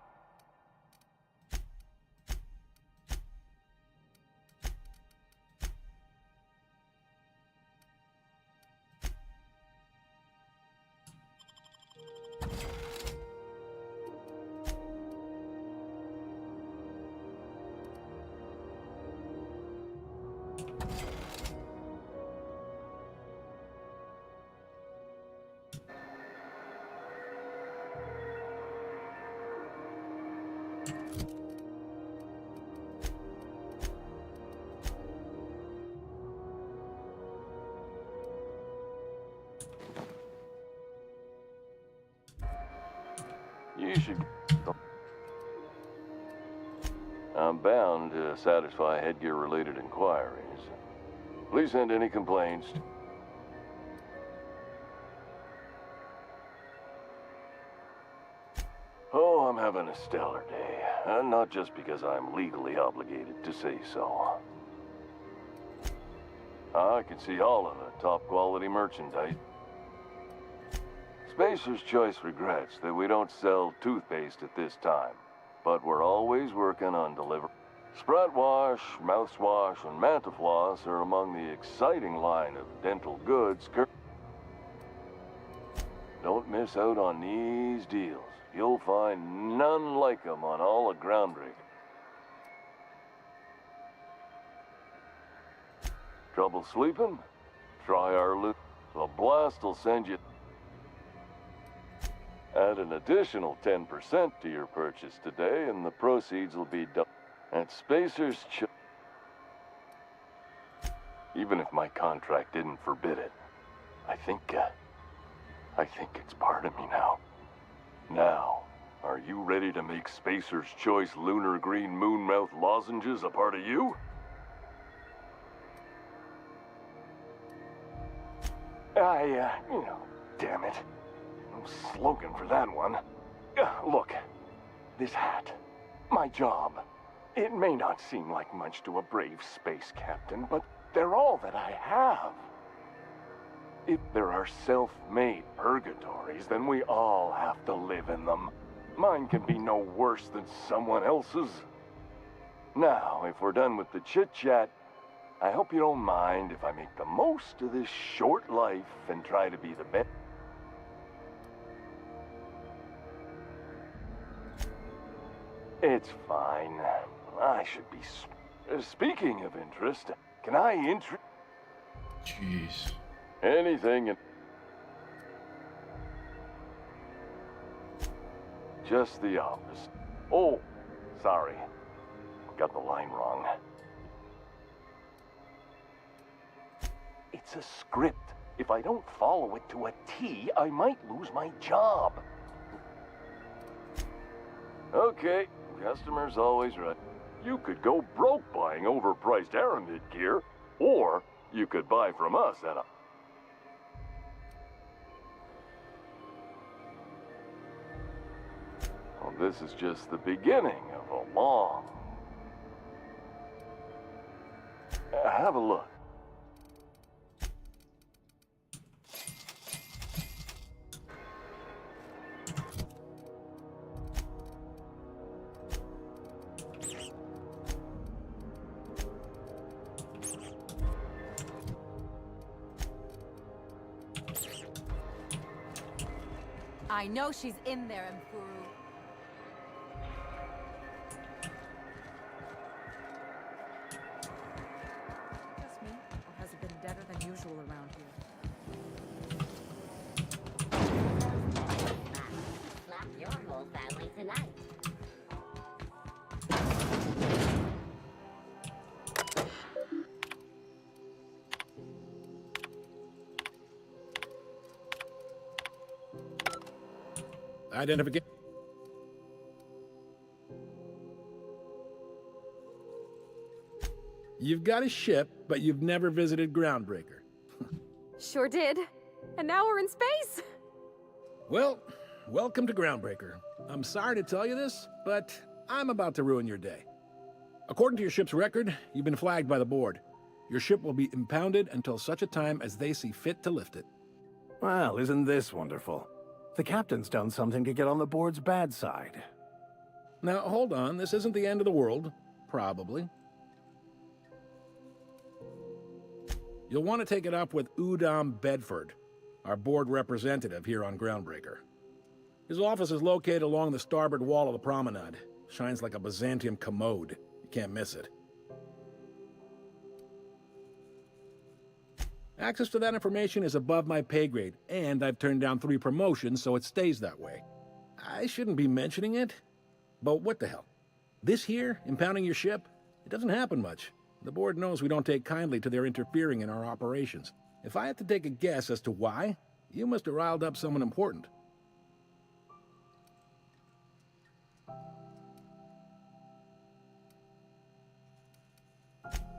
You should... I'm bound to satisfy headgear-related inquiries. Please send any complaints. Oh, I'm having a stellar day. Not just because I'm legally obligated to say so. I can see all of the top-quality merchandise. Spacer's Choice regrets that we don't sell toothpaste at this time, but we're always working on delivering. Sprat Wash, Mouthwash, and Mantafloss are among the exciting line of dental goods. Don't miss out on these deals. You'll find none like them on all of Groundbreaker. Trouble sleeping? Try our loot. The Blast will send you... Add an additional 10% to your purchase today, and the proceeds will be doubled. At Spacer's Choice. Even if my contract didn't forbid it, I think it's part of me now. Now, are you ready to make Spacer's Choice Lunar Green Moonmouth lozenges a part of you? Damn it. No slogan for that one. Look, this hat, my job, it may not seem like much to a brave space captain, but they're all that I have. If there are self-made purgatories, then we all have to live in them. Mine can be no worse than someone else's. Now, if we're done with the chit-chat, I hope you don't mind if I make the most of this short life and try to be the best. It's fine. I should be... Speaking of interest, can I Jeez. Anything... Just the opposite. Oh, sorry. Got the line wrong. It's a script. If I don't follow it to a T, I might lose my job. Okay, customer's always right. You could go broke buying overpriced Aramid gear, or you could buy from us at a... Well, this is just the beginning of a long... Have a look. I know she's in there, Mfuru. Just me, or has it been deader than usual around here? Slap your whole family tonight. Identification. You've got a ship, but you've never visited Groundbreaker. Sure did. And now we're in space. Well, welcome to Groundbreaker. I'm sorry to tell you this, but I'm about to ruin your day. According to your ship's record, you've been flagged by the board. Your ship will be impounded until such a time as they see fit to lift it. Well, isn't this wonderful? The captain's done something to get on the board's bad side. Now, hold on. This isn't the end of the world. Probably. You'll want to take it up with Udom Bedford, our board representative here on Groundbreaker. His office is located along the starboard wall of the promenade. Shines like a Byzantium commode. You can't miss it. Access to that information is above my pay grade, and I've turned down 3 promotions, so it stays that way. I shouldn't be mentioning it, but what the hell? This here, impounding your ship, it doesn't happen much. The board knows we don't take kindly to their interfering in our operations. If I had to take a guess as to why, you must have riled up someone important.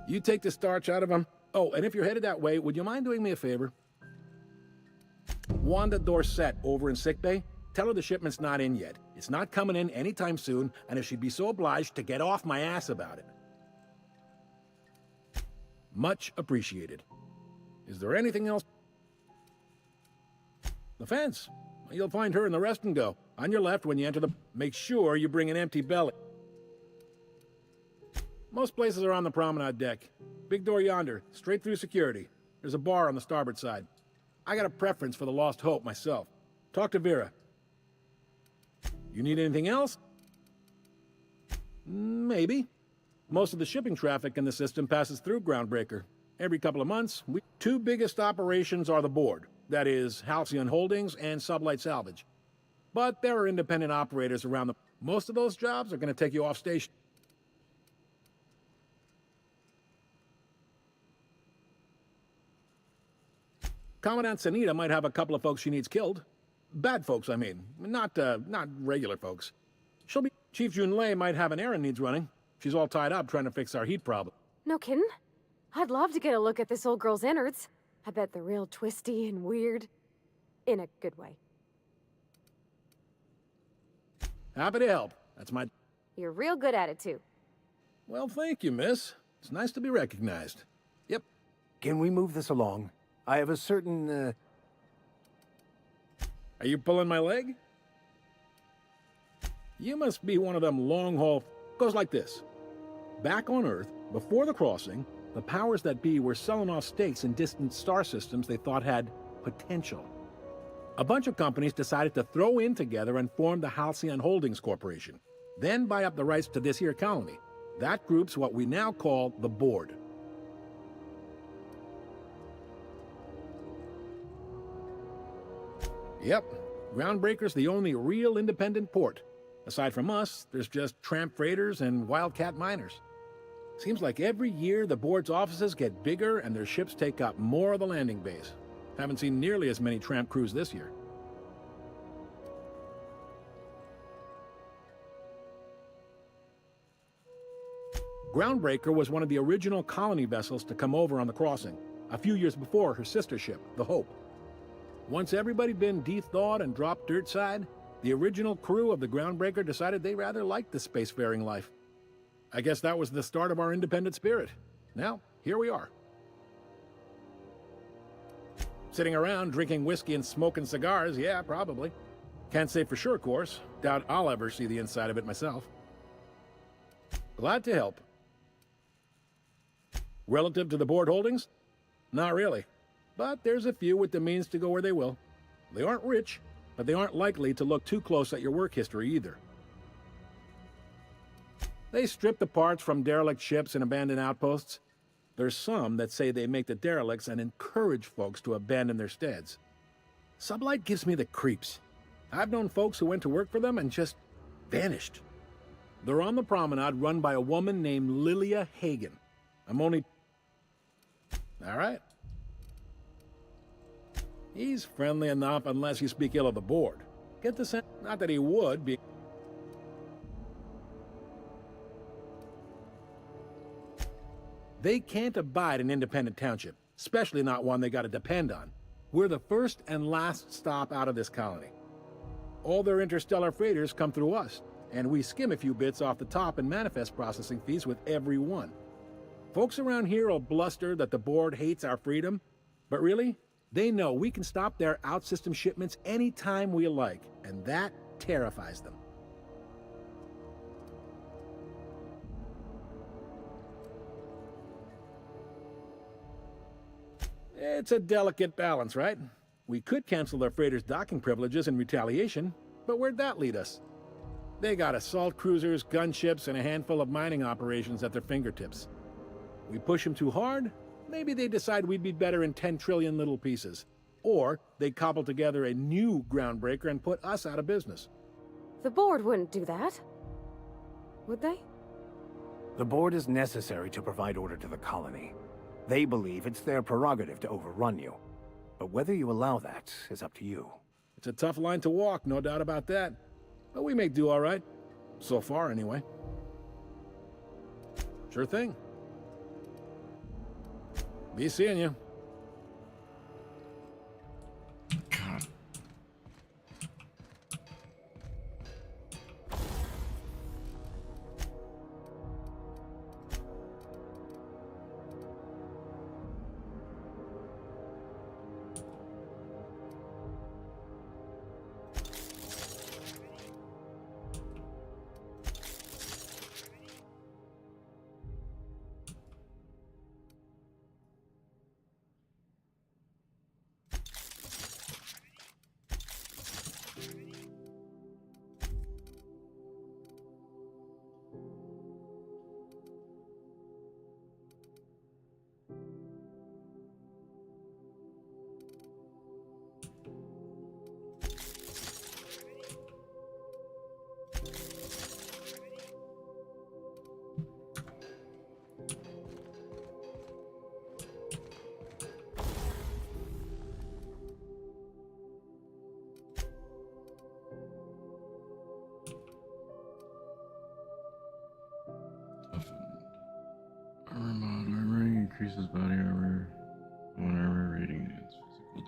You take the starch out of them. Oh, and if you're headed that way, would you mind doing me a favor? Wanda Dorset over in sickbay, tell her the shipment's not in yet. It's not coming in anytime soon, and if she'd be so obliged to get off my ass about it. Much appreciated. Is there anything else? The fence. You'll find her in the rest and go. On your left when you enter the... Make sure you bring an empty belly. Most places are on the promenade deck. Big door yonder, straight through security. There's a bar on the starboard side. I got a preference for the Lost Hope myself. Talk to Vera. You need anything else? Maybe. Most of the shipping traffic in the system passes through Groundbreaker. Every couple of months, 2 biggest operations are the board. That is, Halcyon Holdings and Sublight Salvage. But there are independent operators around the... Most of those jobs are going to take you off station. Commandant Sanita might have a couple of folks she needs killed. Bad folks, I mean. Not regular folks. She'll be... Chief Junlei might have an errand needs running. She's all tied up trying to fix our heat problem. No kidding? I'd love to get a look at this old girl's innards. I bet they're real twisty and weird. In a good way. Happy to help. That's my... You're real good at it, too. Well, thank you, miss. It's nice to be recognized. Yep. Can we move this along? I have a certain, Are you pulling my leg? You must be one of them long-haul... Goes like this. Back on Earth, before the crossing, the powers that be were selling off stakes in distant star systems they thought had potential. A bunch of companies decided to throw in together and form the Halcyon Holdings Corporation, then buy up the rights to this here colony. That group's what we now call the Board. Yep, Groundbreaker's the only real independent port. Aside from us, there's just tramp freighters and wildcat miners. Seems like every year the board's offices get bigger and their ships take up more of the landing base. Haven't seen nearly as many tramp crews this year. Groundbreaker was one of the original colony vessels to come over on the crossing, a few years before her sister ship, the Hope. Once everybody been de-thawed and dropped dirt side, the original crew of the Groundbreaker decided they rather liked the spacefaring life. I guess that was the start of our independent spirit. Now, here we are. Sitting around drinking whiskey and smoking cigars, yeah, probably. Can't say for sure, of course. Doubt I'll ever see the inside of it myself. Glad to help. Relative to the board holdings? Not really. But there's a few with the means to go where they will. They aren't rich, but they aren't likely to look too close at your work history either. They strip the parts from derelict ships and abandoned outposts. There's some that say they make the derelicts and encourage folks to abandon their steads. Sublight gives me the creeps. I've known folks who went to work for them and just vanished. They're on the promenade run by a woman named Lilia Hagen. I'm only... All right. He's friendly enough unless you speak ill of the board. Get the sense, not that he would be... They can't abide an independent township, especially not one they gotta depend on. We're the first and last stop out of this colony. All their interstellar freighters come through us, and we skim a few bits off the top in manifest processing fees with every one. Folks around here will bluster that the board hates our freedom, but really, they know we can stop their out-system shipments anytime we like, and that terrifies them. It's a delicate balance, right? We could cancel their freighters' docking privileges in retaliation, But where'd that lead us? They got assault cruisers, gunships, and a handful of mining operations at their fingertips. We push them too hard, maybe they decide we'd be better in 10 trillion little pieces. Or they cobble together a new groundbreaker and put us out of business. The board wouldn't do that. Would they? The board is necessary to provide order to the colony. They believe it's their prerogative to overrun you. But whether you allow that is up to you. It's a tough line to walk, no doubt about that. But we make do all right. So far, anyway. Sure thing. Be seeing you. God. Armor mod. Armor increases body armor. One armor rating against physical damage.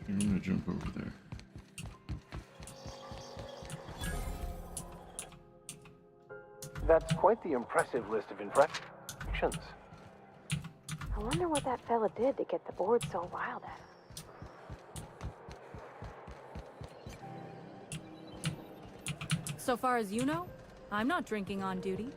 I'm gonna jump over there. That's quite the impressive list of infractions. I wonder what that fella did to get the board so wild at him. So far as you know, I'm not drinking on duty.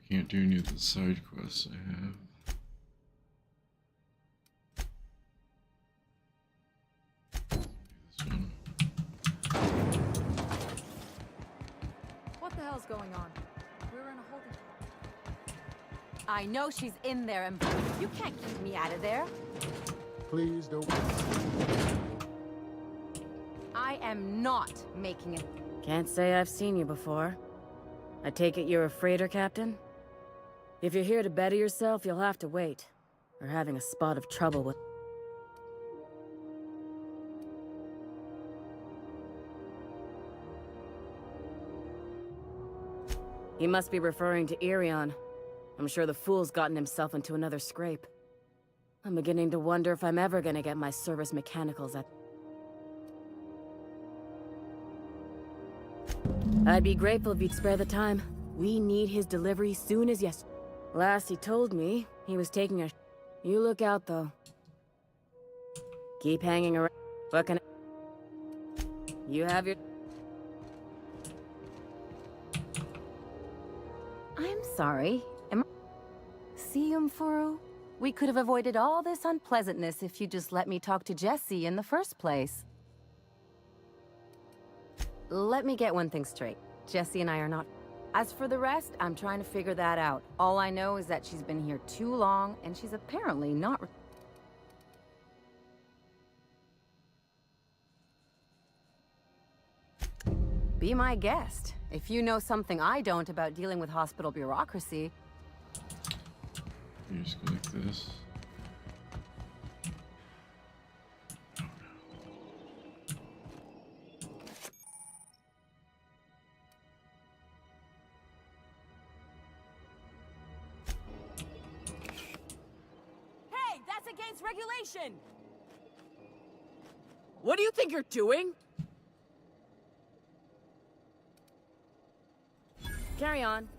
Can't do any of the side quests I have. This one. What the hell's going on? We're in a holding pattern. I know she's in there, and you can't keep me out of there. Please don't. I am not making it. Can't say I've seen you before. I take it you're a freighter captain? If you're here to better yourself, you'll have to wait. We're having a spot of trouble with... He must be referring to Irion. I'm sure the fool's gotten himself into another scrape. I'm beginning to wonder if I'm ever gonna get my service mechanicals at... I'd be grateful if you'd spare the time. We need his delivery soon as yes. Last he told me, he was taking a... You look out, though. Keep hanging around. What can I... You have your... I'm sorry. See, Umfuru? We could have avoided all this unpleasantness if you just let me talk to Jesse in the first place. Let me get one thing straight. Jesse and I are not... As for the rest, I'm trying to figure that out. All I know is that she's been here too long, and she's apparently not... Be my guest. If you know something I don't about dealing with hospital bureaucracy... You just go like this. Hey, that's against regulation! What do you think you're doing? Carry on.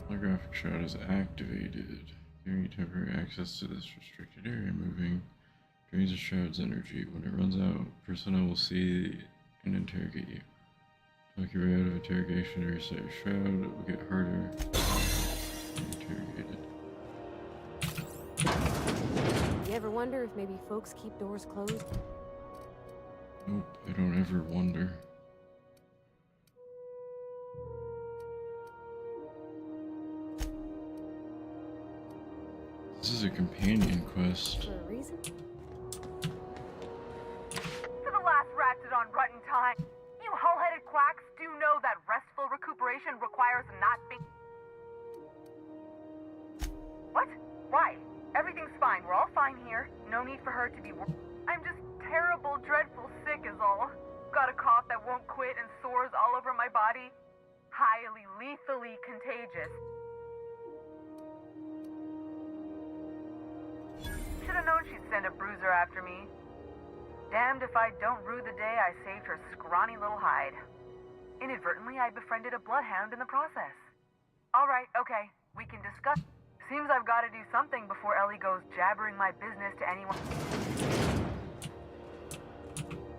Holographic shroud is activated. Giving temporary access to this restricted area. Moving drains the shroud's energy. When it runs out, personnel will see and interrogate you. Talk your way out of interrogation to reset your shroud. It will get harder. Interrogated. You ever wonder if maybe folks keep doors closed? Nope, I don't ever wonder. This is a companion quest. For a reason? For the last Ratdodon Rutton time, you hull-headed quacks do know that restful recuperation requires not being... What? Why? Everything's fine. We're all fine here. No need for her to be I'm just terrible, dreadful sick is all. Got a cough that won't quit and sores all over my body. Highly, lethally contagious. Should've known she'd send a bruiser after me. Damned if I don't rue the day I saved her scrawny little hide. Inadvertently, I befriended a bloodhound in the process. Alright, okay. We can discuss... Seems I've got to do something before Ellie goes jabbering my business to anyone.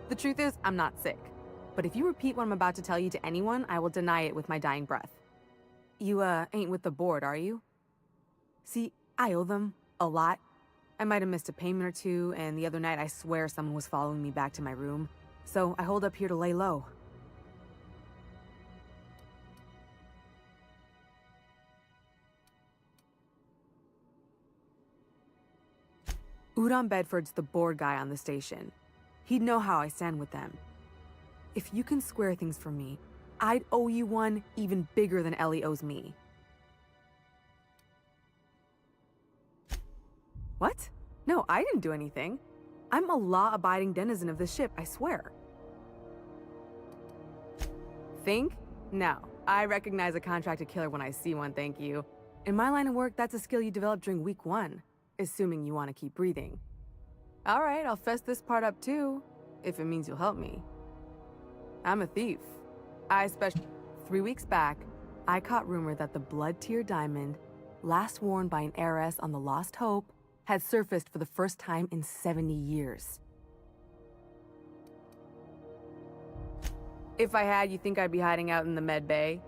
The truth is, I'm not sick. But if you repeat what I'm about to tell you to anyone, I will deny it with my dying breath. You, ain't with the board, are you? See, I owe them a lot. I might have missed a payment or two, and the other night I swear someone was following me back to my room. So I hold up here to lay low. Udon Bedford's the board guy on the station. He'd know how I stand with them. If you can square things for me, I'd owe you one even bigger than Ellie owes me. What? No, I didn't do anything. I'm a law-abiding denizen of this ship, I swear. Think? No. I recognize a contracted killer when I see one, thank you. In my line of work, that's a skill you develop during week 1. Assuming you want to keep breathing. All right, I'll fess this part up too, if it means you'll help me. I'm a thief. 3 weeks back, I caught rumor that the Blood Tier diamond, last worn by an heiress on the Lost Hope, had surfaced for the first time in 70 years. If I had, you think I'd be hiding out in the Med Bay?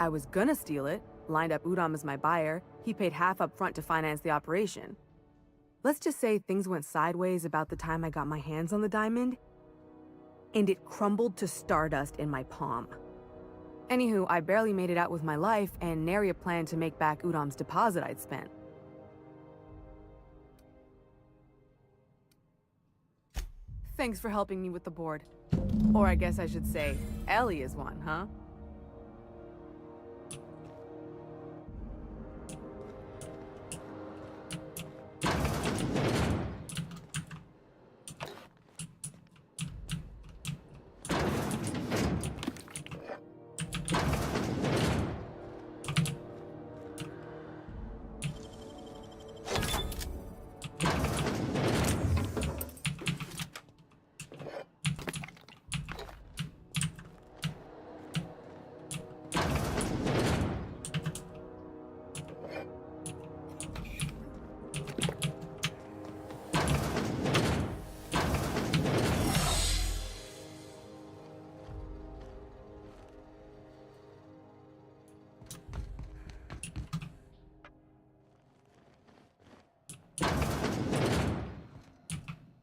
I was gonna steal it, lined up Udom as my buyer. He paid half up front to finance the operation. Let's just say things went sideways about the time I got my hands on the diamond, and it crumbled to stardust in my palm. Anywho, I barely made it out with my life, and nary a plan to make back Udom's deposit I'd spent. Thanks for helping me with the board. Or I guess I should say, Ellie is one, huh?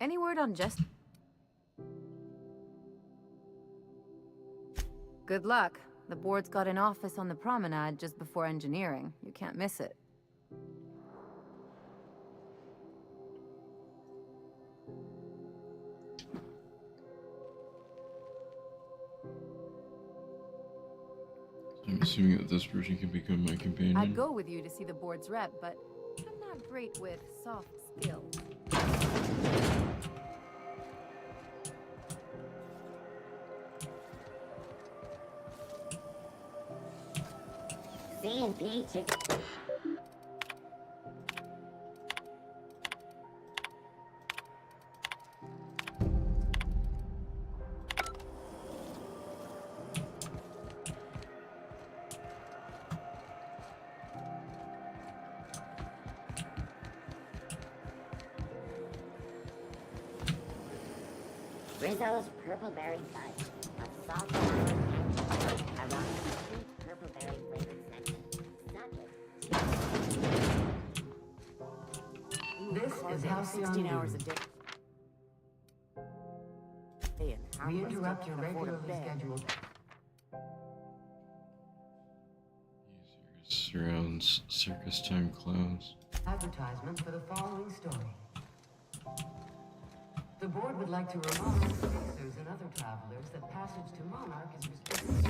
Any word on Jess? Good luck. The board's got an office on the promenade just before engineering. You can't miss it. I'm assuming that this person can become my companion. I'd go with you to see the board's rep, but I'm not great with soft skills. C&B chicken. Rizzo's Purple Berry Fudge. A soft ironic sweet purple berry flavored section. This is Halcyon 16 hours a News. day. We interrupt your regularly scheduled. Surrounds circus time clowns. Advertisement for the following story. The board would like to remind spacers and other travelers that passage to Monarch is restricted.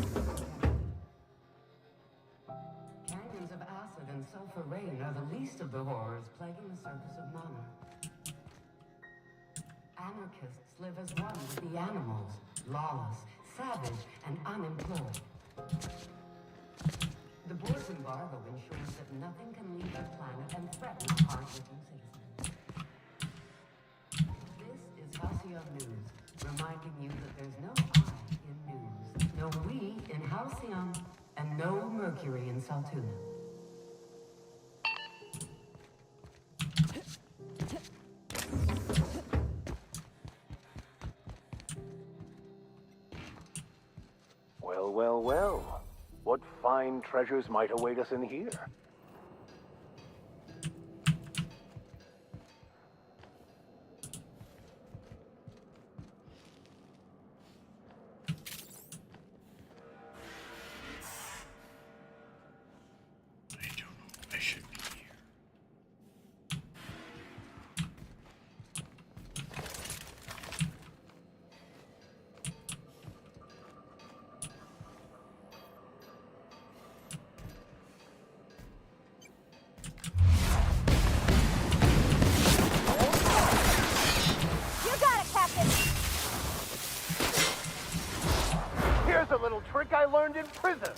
Canyons of acid and sulfur rain are the least of the horrors plaguing the surface of Monarch. Anarchists live as one with the animals, lawless, savage, and unemployed. The board's embargo ensures that nothing can leave the planet and threaten the hardworking citizens. This is Halcyon News, reminding you that there's no I in news, no we in Halcyon, and no Mercury in Saltuna. Well, well, well. What fine treasures might await us in here? I should be here. You got it, Captain! Here's a little trick I learned in prison.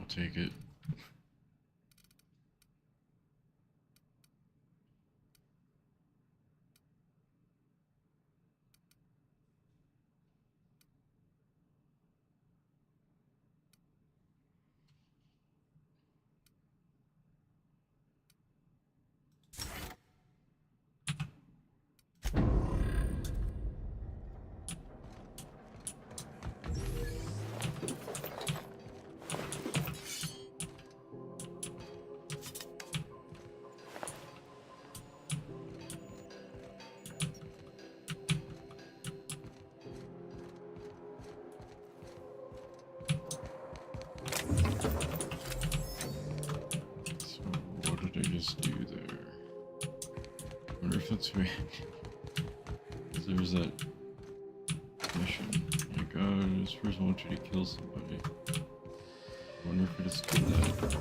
I'll take it. Do there. I wonder if that's where there's that mission. Like, this person wants you to kill somebody. I wonder if I just did that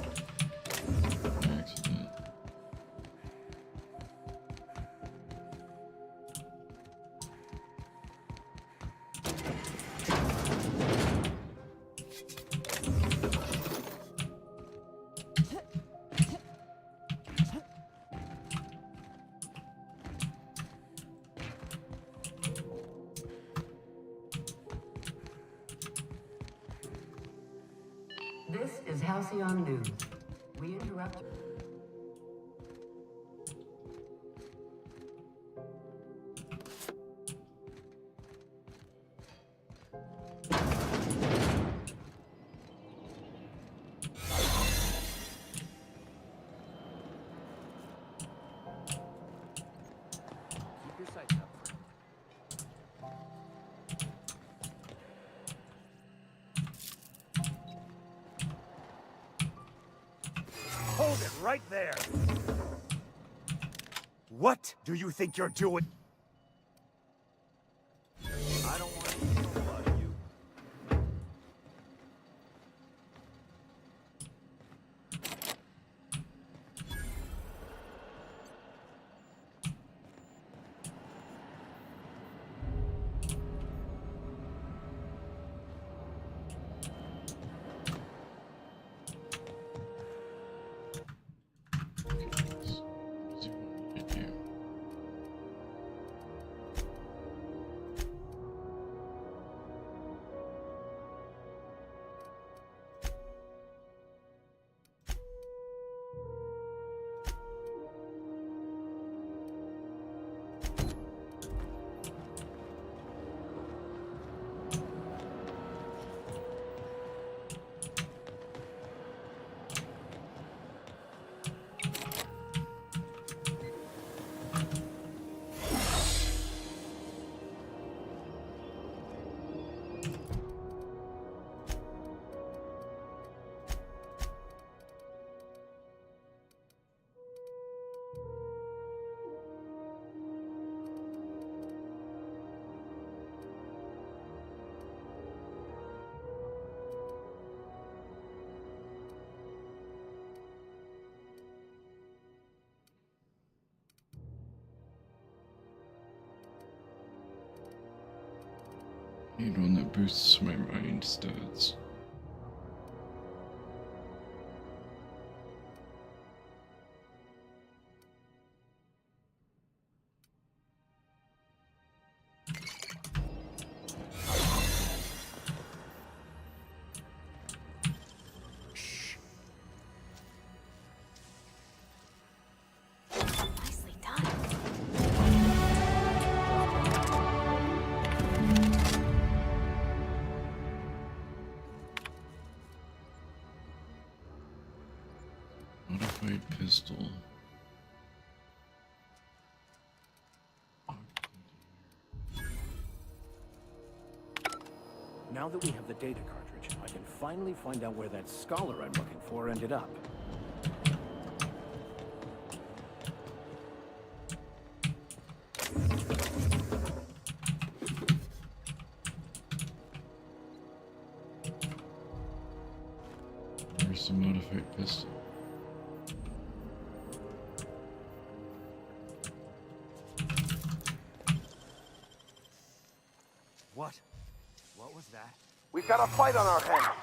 by accident. This is Halcyon News. We interrupt. Keep your sights up. Hold it right there! What do you think you're doing? I don't want to know about you. Need one that boosts my mind stats. Nicely done. Modified pistol. Now that we have the data cartridge, I can finally find out where that scholar I'm looking for ended up. Where's the modified pistol? What? What was that? We've got a fight on our hands.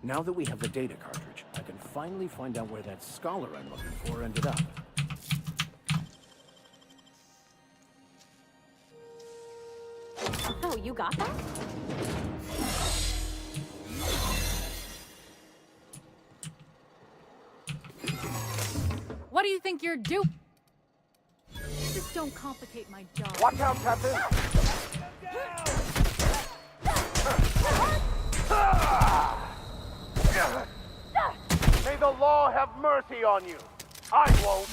Now that we have the data cartridge, I can finally find out where that scholar I'm looking for ended up. Oh, you got that? What do you think you're doing? Just don't complicate my job. Watch out, Captain! May the law have mercy on you. I won't.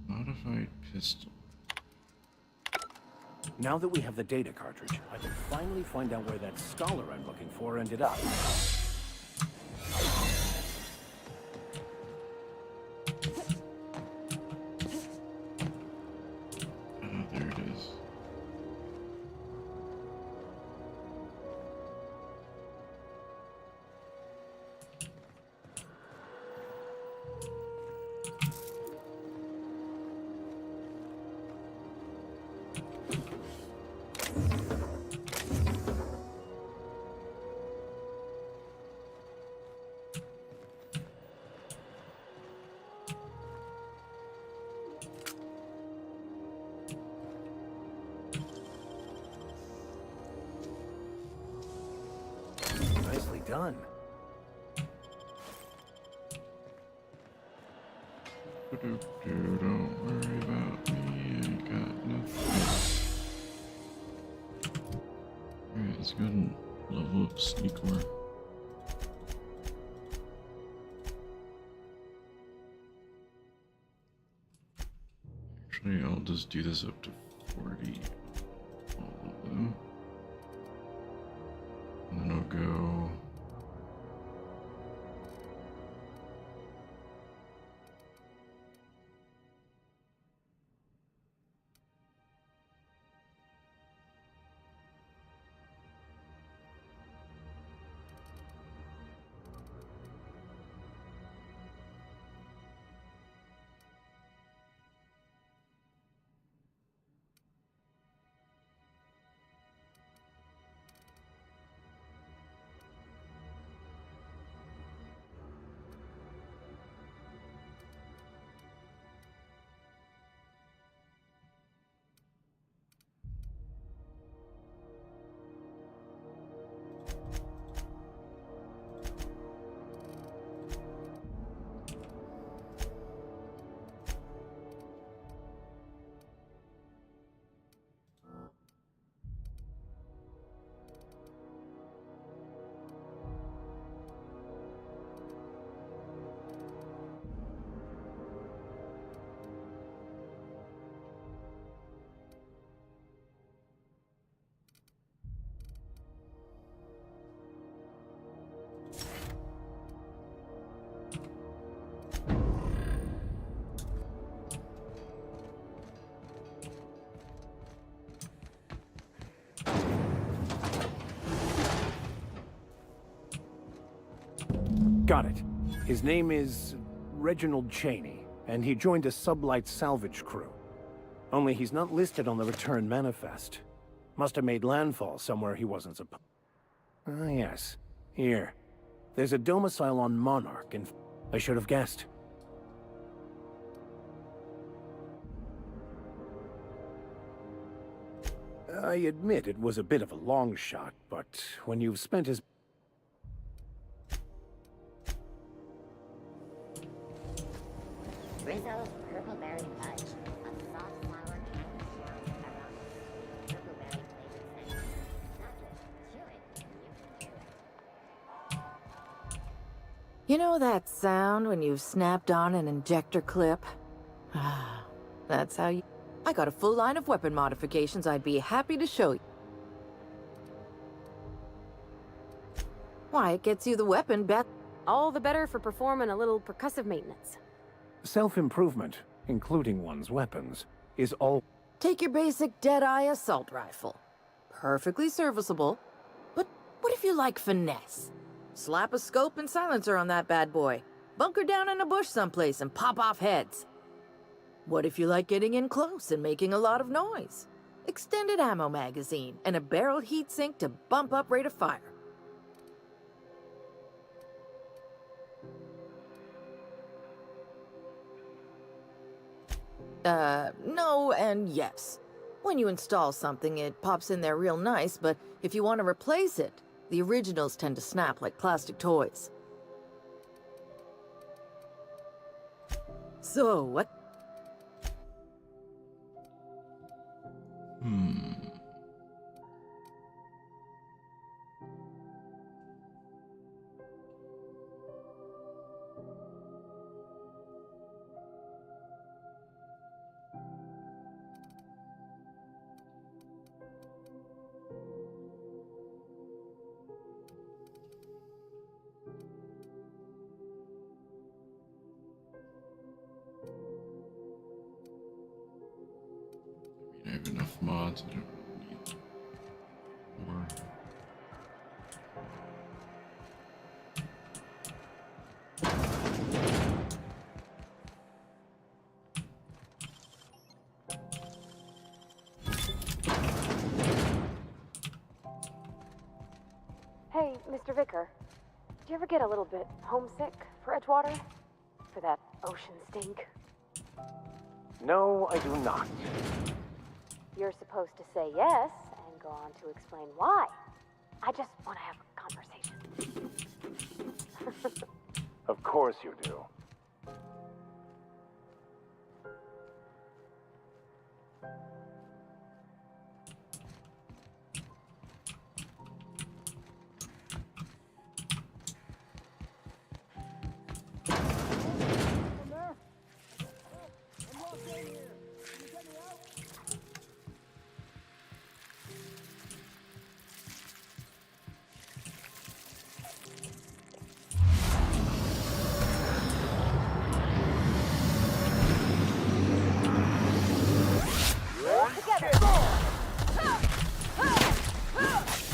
Modified pistol. Now that we have the data cartridge, I can finally find out where that scholar I'm looking for ended up. Oh, there it is. Nicely done. Don't worry about me, I got nothing. Alright, let's go and level up sneak more. Actually, I'll just do this up to 40. All of them. And then I'll go. Got it. His name is Reginald Cheney, and he joined a sublight salvage crew. Only he's not listed on the return manifest. Must have made landfall somewhere he wasn't supposed. Ah, yes. Here. There's a domicile on Monarch, and I should have guessed. I admit it was a bit of a long shot, but when you've spent as Rizzo's Purple Berry Fudge. A soft, sour candy syrup around purple berry flavored snack. Not just chew it, you can do it. You know that sound when you've snapped on an injector clip? That's how you... I got a full line of weapon modifications I'd be happy to show you. Why, it gets you the weapon back. All the better for performing a little percussive maintenance. self-improvement, including one's weapons, is all... Take your basic Deadeye assault rifle. perfectly serviceable. But what if you like finesse? Slap a scope and silencer on that bad boy. Bunker down in a bush someplace and pop off heads. What if you like getting in close and making a lot of noise? Extended ammo magazine and a barrel heatsink to bump up rate of fire. No and yes. When you install something, it pops in there real nice, but if you want to replace it, the originals tend to snap like plastic toys. So, what? I have enough mods, I don't really need more. Hey, Mr. Vicker. Do you ever get a little bit homesick for Edgewater? For that ocean stink? No, I do not. You're supposed to say yes and go on to explain why. I just want to have a conversation. Of course you do.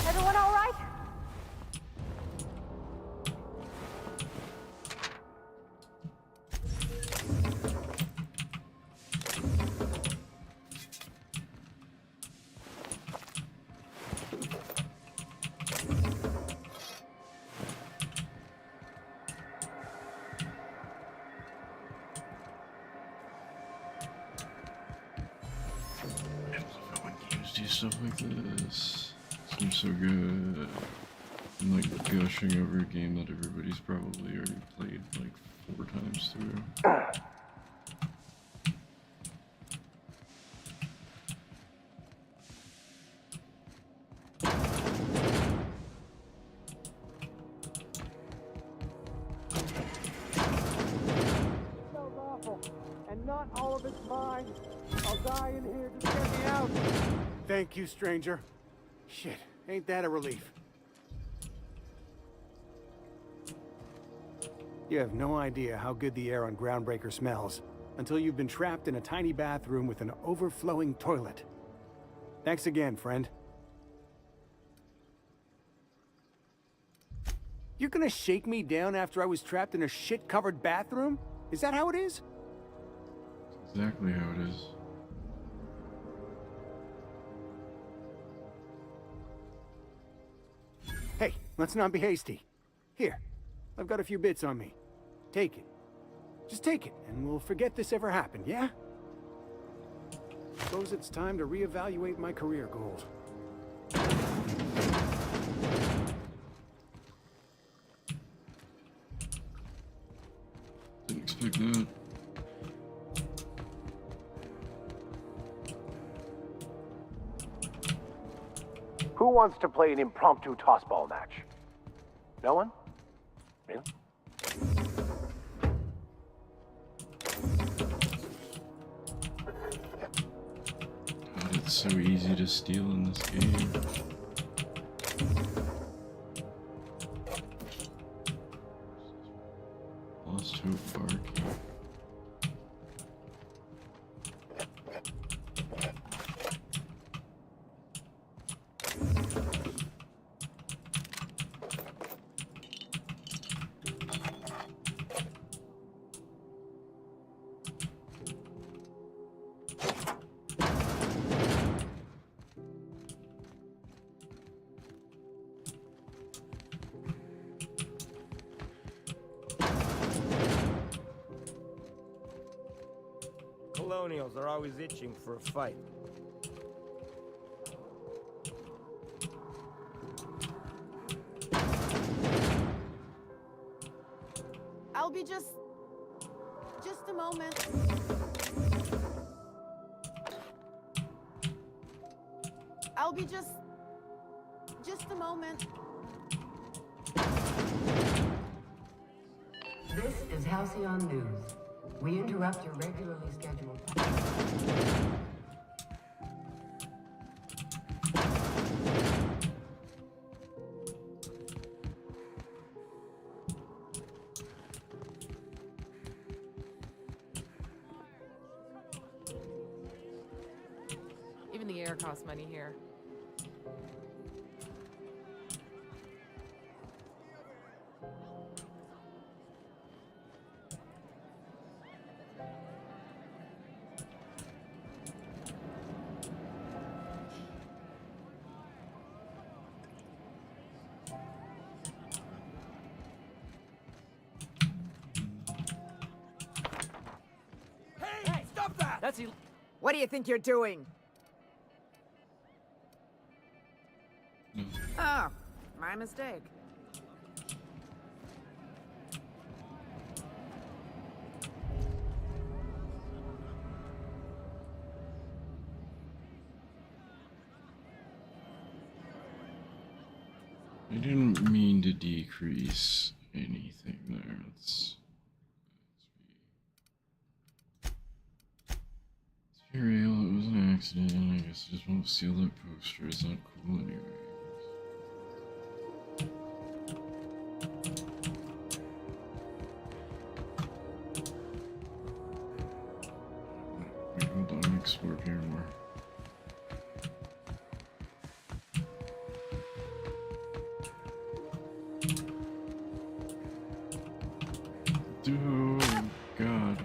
Everyone all right? Do stuff like this. Seems so good. I'm like gushing over a game that everybody's probably already played like 4 times through. Smells awful, and not all of it's mine. I'll die in here. Just get me out. Thank you, stranger. Shit, ain't that a relief? You have no idea how good the air on Groundbreaker smells until you've been trapped in a tiny bathroom with an overflowing toilet. Thanks again, friend. You're gonna shake me down after I was trapped in a shit-covered bathroom? Is that how it is? Exactly how it is. Hey, let's not be hasty. Here, I've got a few bits on me. Take it. Just take it, and we'll forget this ever happened, yeah? Suppose it's time to reevaluate my career goals. Didn't expect that. Who wants to play an impromptu tossball match? No one? Really? God, it's so easy to steal in this game. Lost Hope Barkeep. colonials are always itching for a fight. I'll be just a moment. I'll be just a moment. This is Halcyon News. We interrupt your regularly scheduled... Even the air costs money here. Hey, stop that! That's What do you think you're doing? Oh, my mistake. I didn't mean to decrease anything there. Let's be real, it was an accident. I guess I just won't steal that poster. It's not cool anyway. Wait, hold on, explore here more. Oh, God.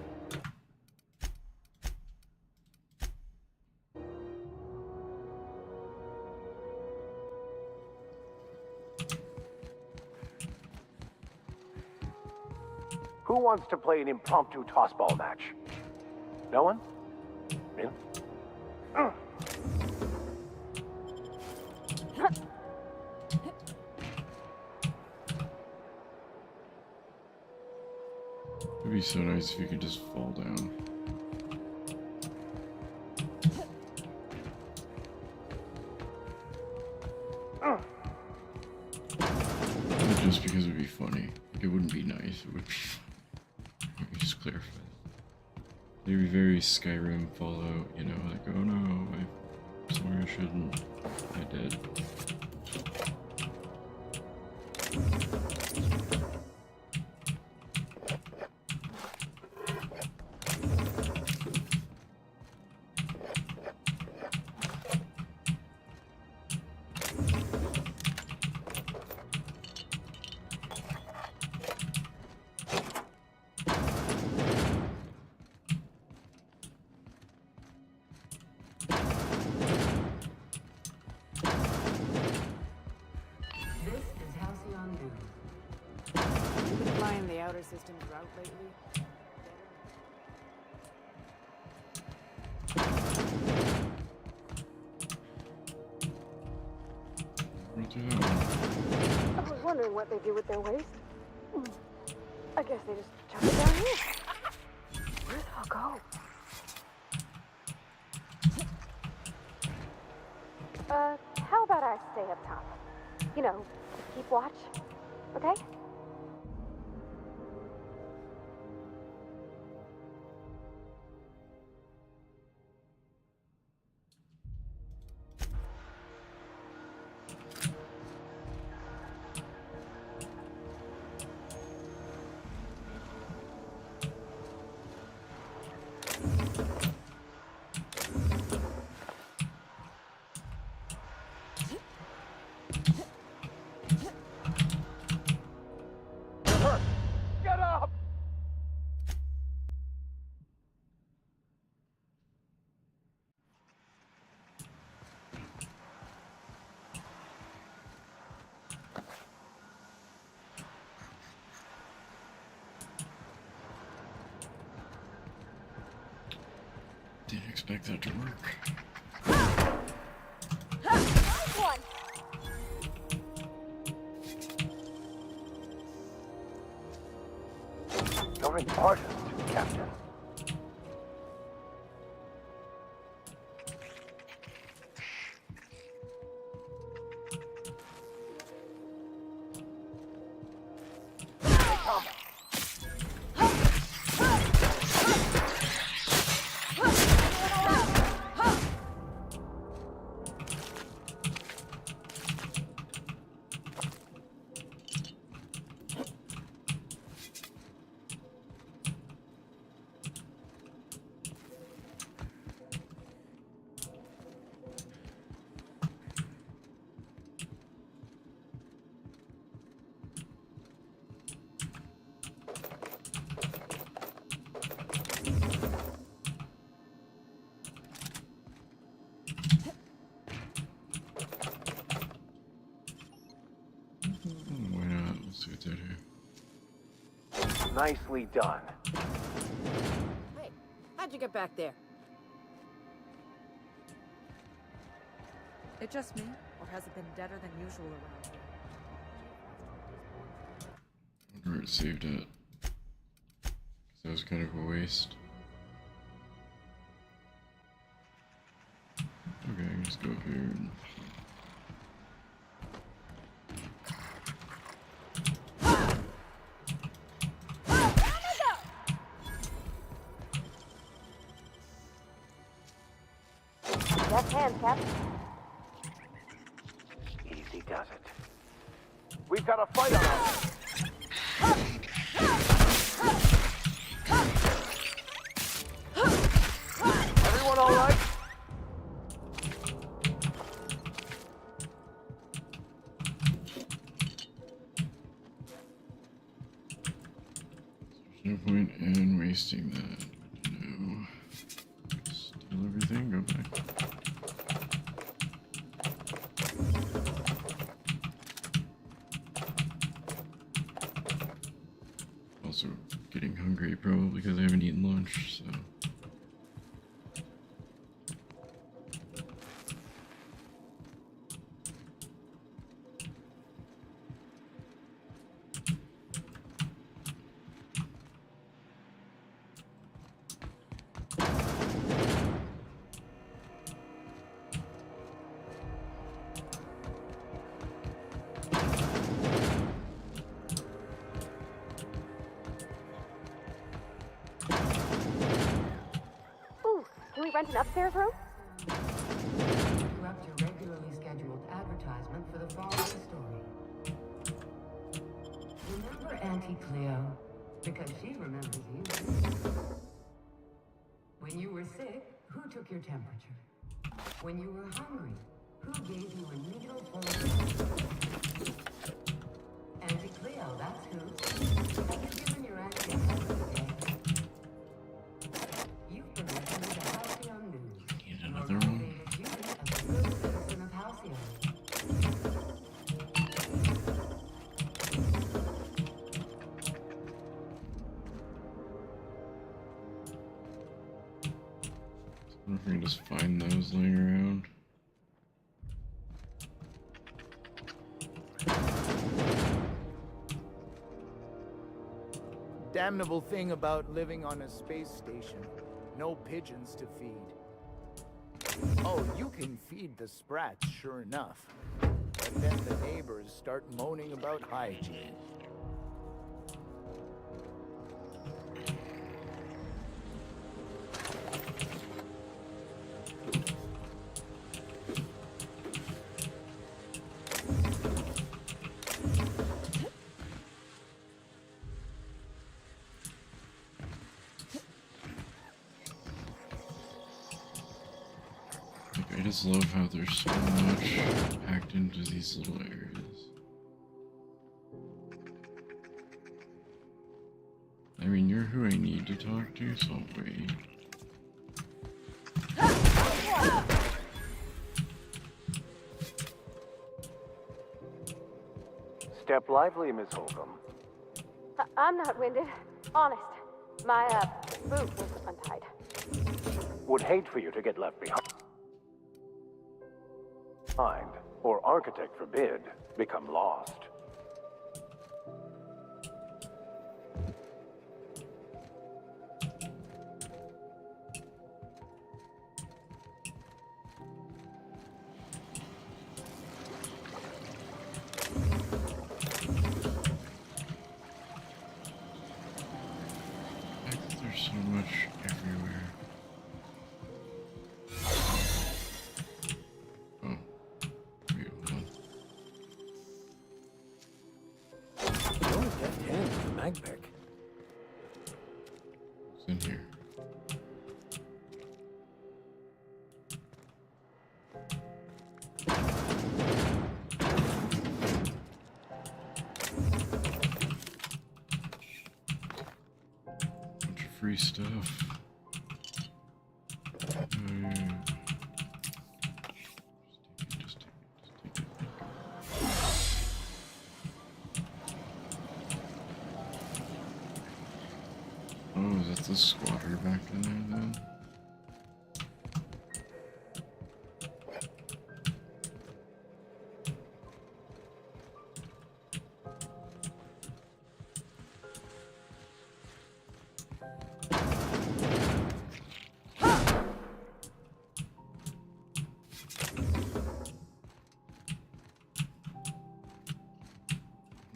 Who wants to play an impromptu tossball match? No one? Really? It'd be so nice if you could just fall down. Not just because it would be funny. It wouldn't be nice. It would be. Let me just clarify that. They'd be very Skyrim, Fallout, you know, like, oh no, I swear I shouldn't. I did. Outer systems route lately? I was wondering what they do with their waste. I guess they just chuck it down here. Where'd it all go? How about I stay up top? You know, keep watch, okay? Didn't expect that to work. You're important, Captain. Why not? Let's see what's out here. Nicely done. Hey, how'd you get back there? It just me, or has it been deader than usual around here? I wonder where it saved at. 'Cause that was kind of a waste. Okay, I can just go up here and... Left hand, Captain. Easy does it. We've got a fight on our hands. Everyone all right? There's no point in wasting that. No. Steal everything, go back. Also getting hungry probably because I haven't eaten lunch, so. Ooh, can we rent an upstairs room? Interrupt your regularly scheduled advertisement for the following story. Remember Auntie Cleo? Because she remembers you. When you were sick, who took your temperature? When you were hungry, who gave you a needle full of... Auntie Cleo, that's who. Have you given your auntie a hug today? You've been listening to Halcyon News. Need another one? You as a good citizen of Halcyon. I wonder if we can just find those laying around. Damnable thing about living on a space station. No pigeons to feed. Oh, you can feed the sprats, sure enough. But then the neighbors start moaning about hygiene. I just love how there's so much packed into these little areas. I mean, you're who I need to talk to, so I'll wait. Step lively, Miss Holcomb. I'm not winded. Honest. My, boot was untied. would hate for you to get left behind. Or architect forbid, become lost. There's so much everywhere. Oh. Wait, hold on. You're a deft hand with the magpick. It's in here. Bunch of free stuff. Just take it. Oh, is that the squatter back in there then?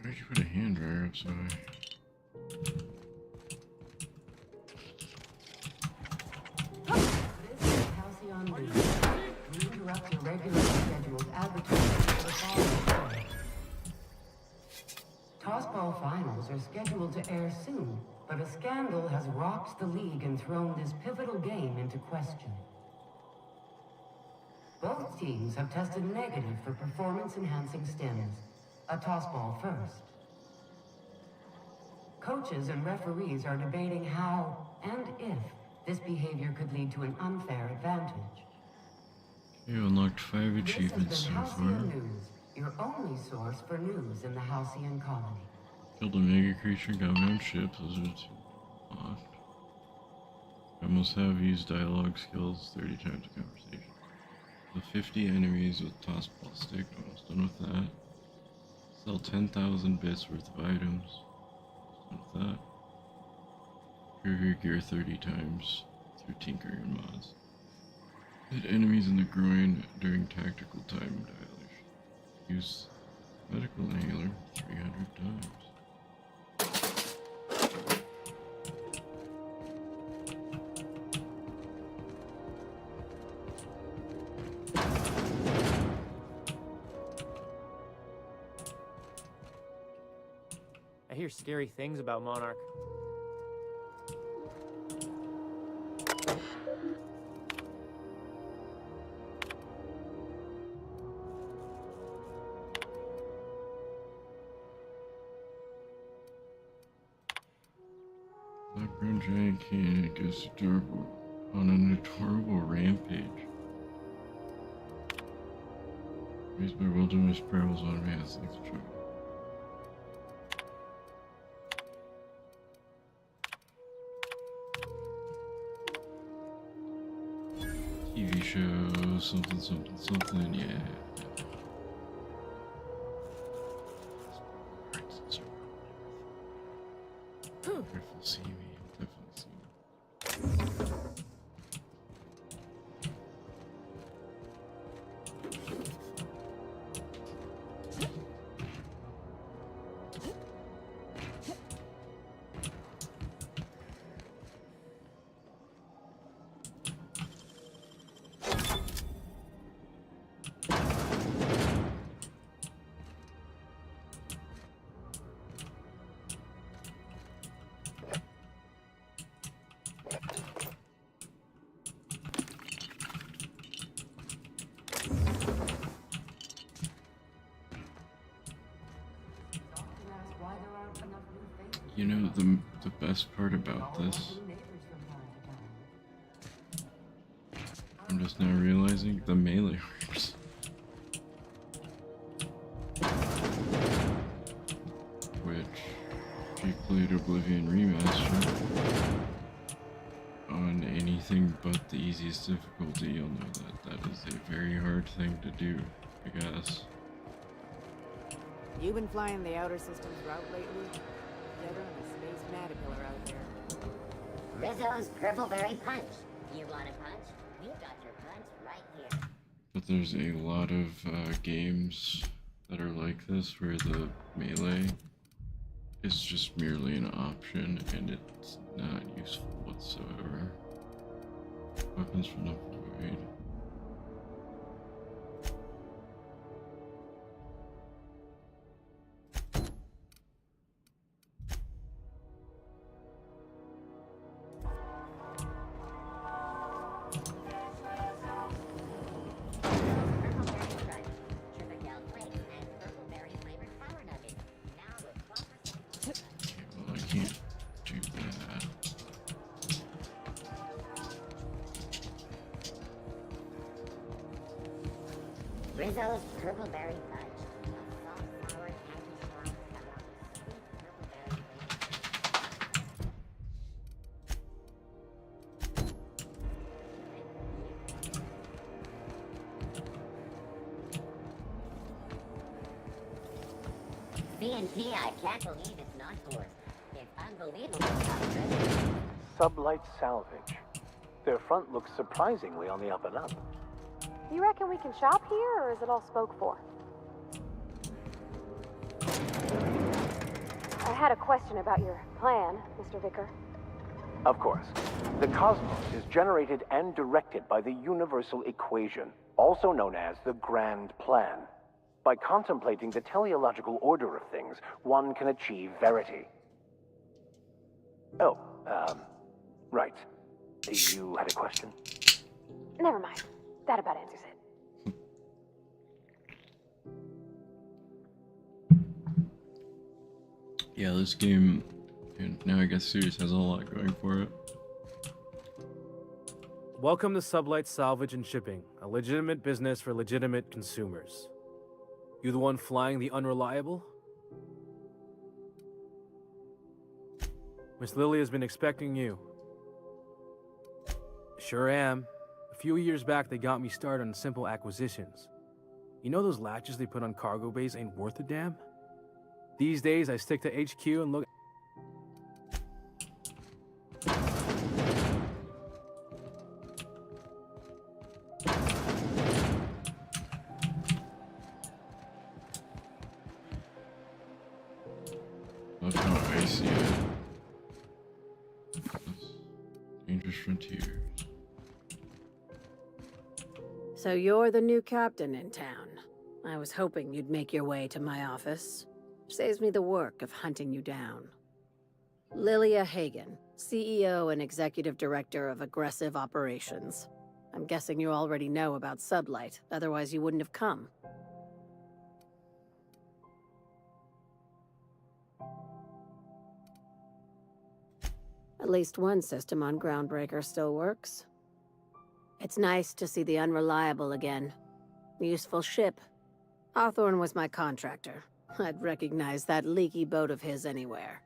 Where'd you put a hand dryer up so high? Halcyon News. We interrupt your regularly scheduled advertising for the following. Tossball finals are scheduled to air soon, but a scandal has rocked the league and thrown this pivotal game into question. Both teams have tested negative for performance-enhancing stims. A tossball first. Coaches and referees are debating how and if this behavior could lead to an unfair advantage. You unlocked 5 This has achievements been so far. Halcyon News, your only source for news in the Halcyon colony. Killed a mega creature, got my own ship. Those are 2 locked. I must have used dialogue skills 30 times a conversation. The 50 enemies with tossball stick. Almost done with that. Sell 10,000 bits worth of items. Almost done with that. Improve your gear 30 times through tinkering and mods. Hit enemies in the groin during tactical time dilation. Use medical inhaler 300 times. I hear scary things about Monarch. Black brown giant king goes adorable on an adorable rampage. Raised by wilderness perils on man's like the trouble. TV show, something, yeah. Careful, see me, definitely see me. You know, the best part about this, I'm just now realizing the melee works. Which, if you played Oblivion Remastered on any anything but the easiest difficulty, you'll know that that is a very hard thing to do, I guess. You been flying the Outer Systems route lately? Yeah, they're on a space caterpillar out there. Rizzo's Purpleberry Punch. You want a punch? You got your punch right here. But there's a lot of games that are like this where the melee is just merely an option and it's not useful whatsoever. Weapons from the void. Well, I can't do that. Rizzo's Purpleberry Punch. A soft, sour, candy strong, around the sweet purpleberry B&P, I can't believe it's not yours. It's unbelievable how good. Sublight Salvage. Their front looks surprisingly on the up and up. You reckon we can shop here, or is it all spoke for? I had a question about your plan, Mr. Vicker. Of course. The cosmos is generated and directed by the universal equation, also known as the Grand Plan. By contemplating the teleological order of things, one can achieve verity. Oh, right. You had a question? Never mind. That about answers it. Yeah, this game, and now I guess Sirius has a lot going for it. Welcome to Sublight Salvage and Shipping, a legitimate business for legitimate consumers. You the one flying the Unreliable? Miss Lily has been expecting you. Sure am. A few years back, they got me started on simple acquisitions. You know those latches they put on cargo bays ain't worth a damn? These days, I stick to HQ and look... That's how I see it. Dangerous frontiers. So you're the new captain in town. I was hoping you'd make your way to my office. Saves me the work of hunting you down. Lilia Hagen, CEO and Executive Director of Aggressive Operations. I'm guessing you already know about Sublight, otherwise you wouldn't have come. At least one system on Groundbreaker still works. It's nice to see the Unreliable again. Useful ship. Hawthorne was my contractor. I'd recognize that leaky boat of his anywhere.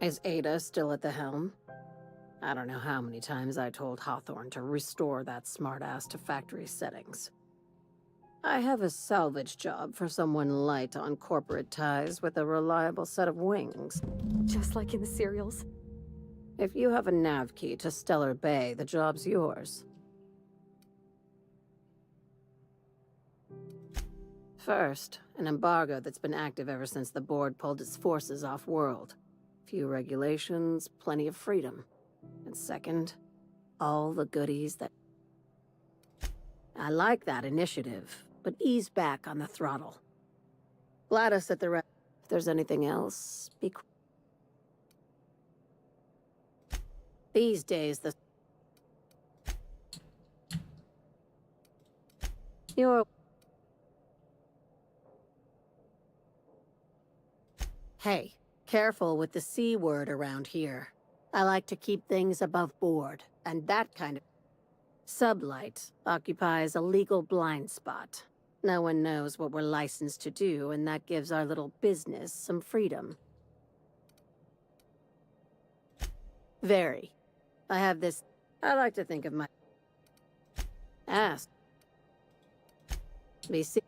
Is Ada still at the helm? I don't know how many times I told Hawthorne to restore that smartass to factory settings. I have a salvage job for someone light on corporate ties with a reliable set of wings. Just like in the serials. If you have a nav key to Stellar Bay, the job's yours. First, an embargo that's been active ever since the board pulled its forces off-world. Few regulations, plenty of freedom. And second, all the goodies that... I like that initiative, but ease back on the throttle. Gladys at the If there's anything else, be quick. These days, You're... Hey, careful with the C word around here. I like to keep things above board, and that kind of... Sublight occupies a legal blind spot. No one knows what we're licensed to do, and that gives our little business some freedom. Very. I have this... I like to think of my... Ask. Be seen.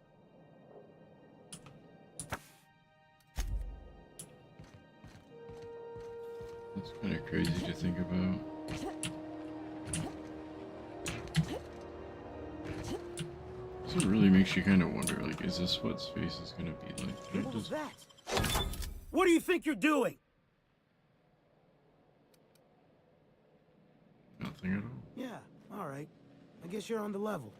That's kind of crazy to think about. So it really makes you kind of wonder, like, is this what space is going to be like? But it does... What do you think you're doing? Nothing at all. Yeah, all right. I guess you're on the level.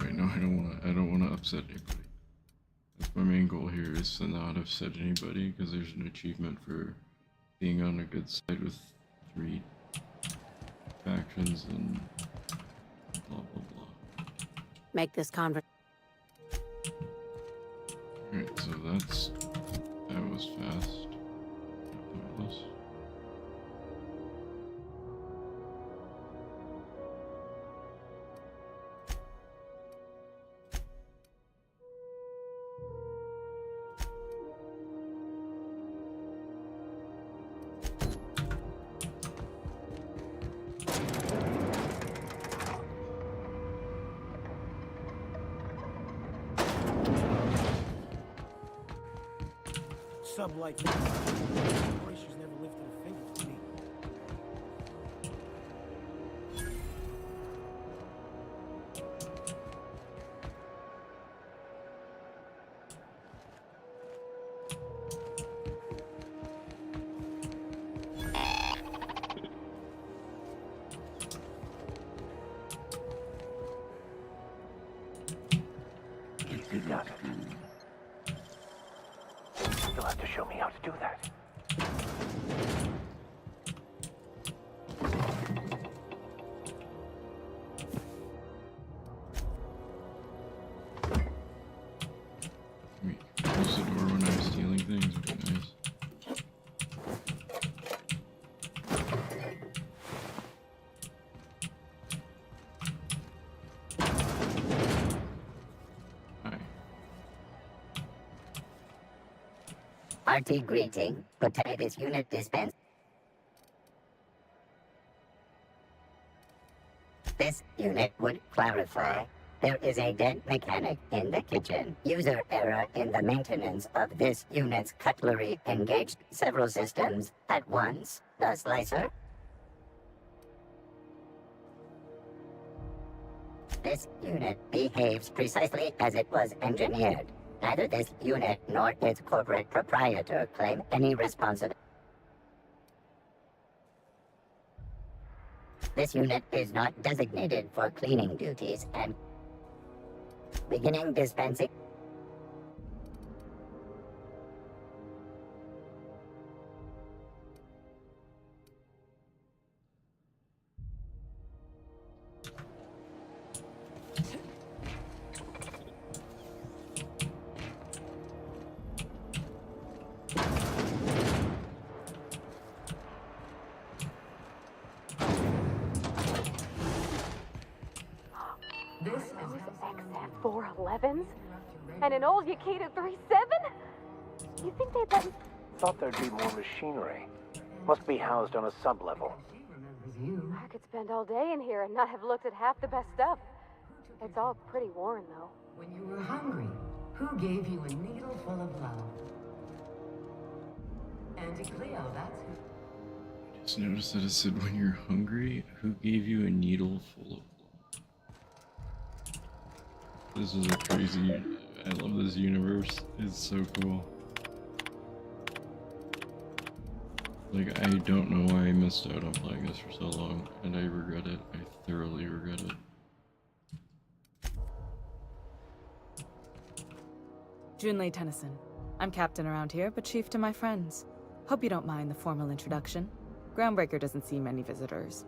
Wait, no, I don't want to upset anybody. That's my main goal here, is to not upset anybody, because there's an achievement for being on a good side with 3 factions and blah blah blah. Make this conversation. Alright, so that was fast. Pointless. Sub-like. Operations never lifted a finger for me. Easy done. You'll have to show me how to do that. Wait, close the door when I'm stealing things would be nice. Hearty greeting. Protect this unit dispense. This unit would clarify. There is a dead mechanic in the kitchen. User error in the maintenance of this unit's cutlery engaged several systems at once. The slicer. This unit behaves precisely as it was engineered. Neither this unit nor its corporate proprietor claim any responsibility. This unit is not designated for cleaning duties and beginning dispensing. This is XF411s? And an old Yakita 37? You think they'd let me... Thought there'd be more machinery. Must be housed on a sub-level. I could spend all day in here and not have looked at half the best stuff. It's all pretty worn, though. When you were hungry, who gave you a needle full of love? Auntie Cleo, that's who. Just noticed that it said when you're hungry, who gave you a needle full of love? This is a crazy... I love this universe. It's so cool. Like, I don't know why I missed out on playing this for so long, and I regret it. I thoroughly regret it. Junlei Tennyson. I'm captain around here, but chief to my friends. Hope you don't mind the formal introduction. Groundbreaker doesn't see many visitors.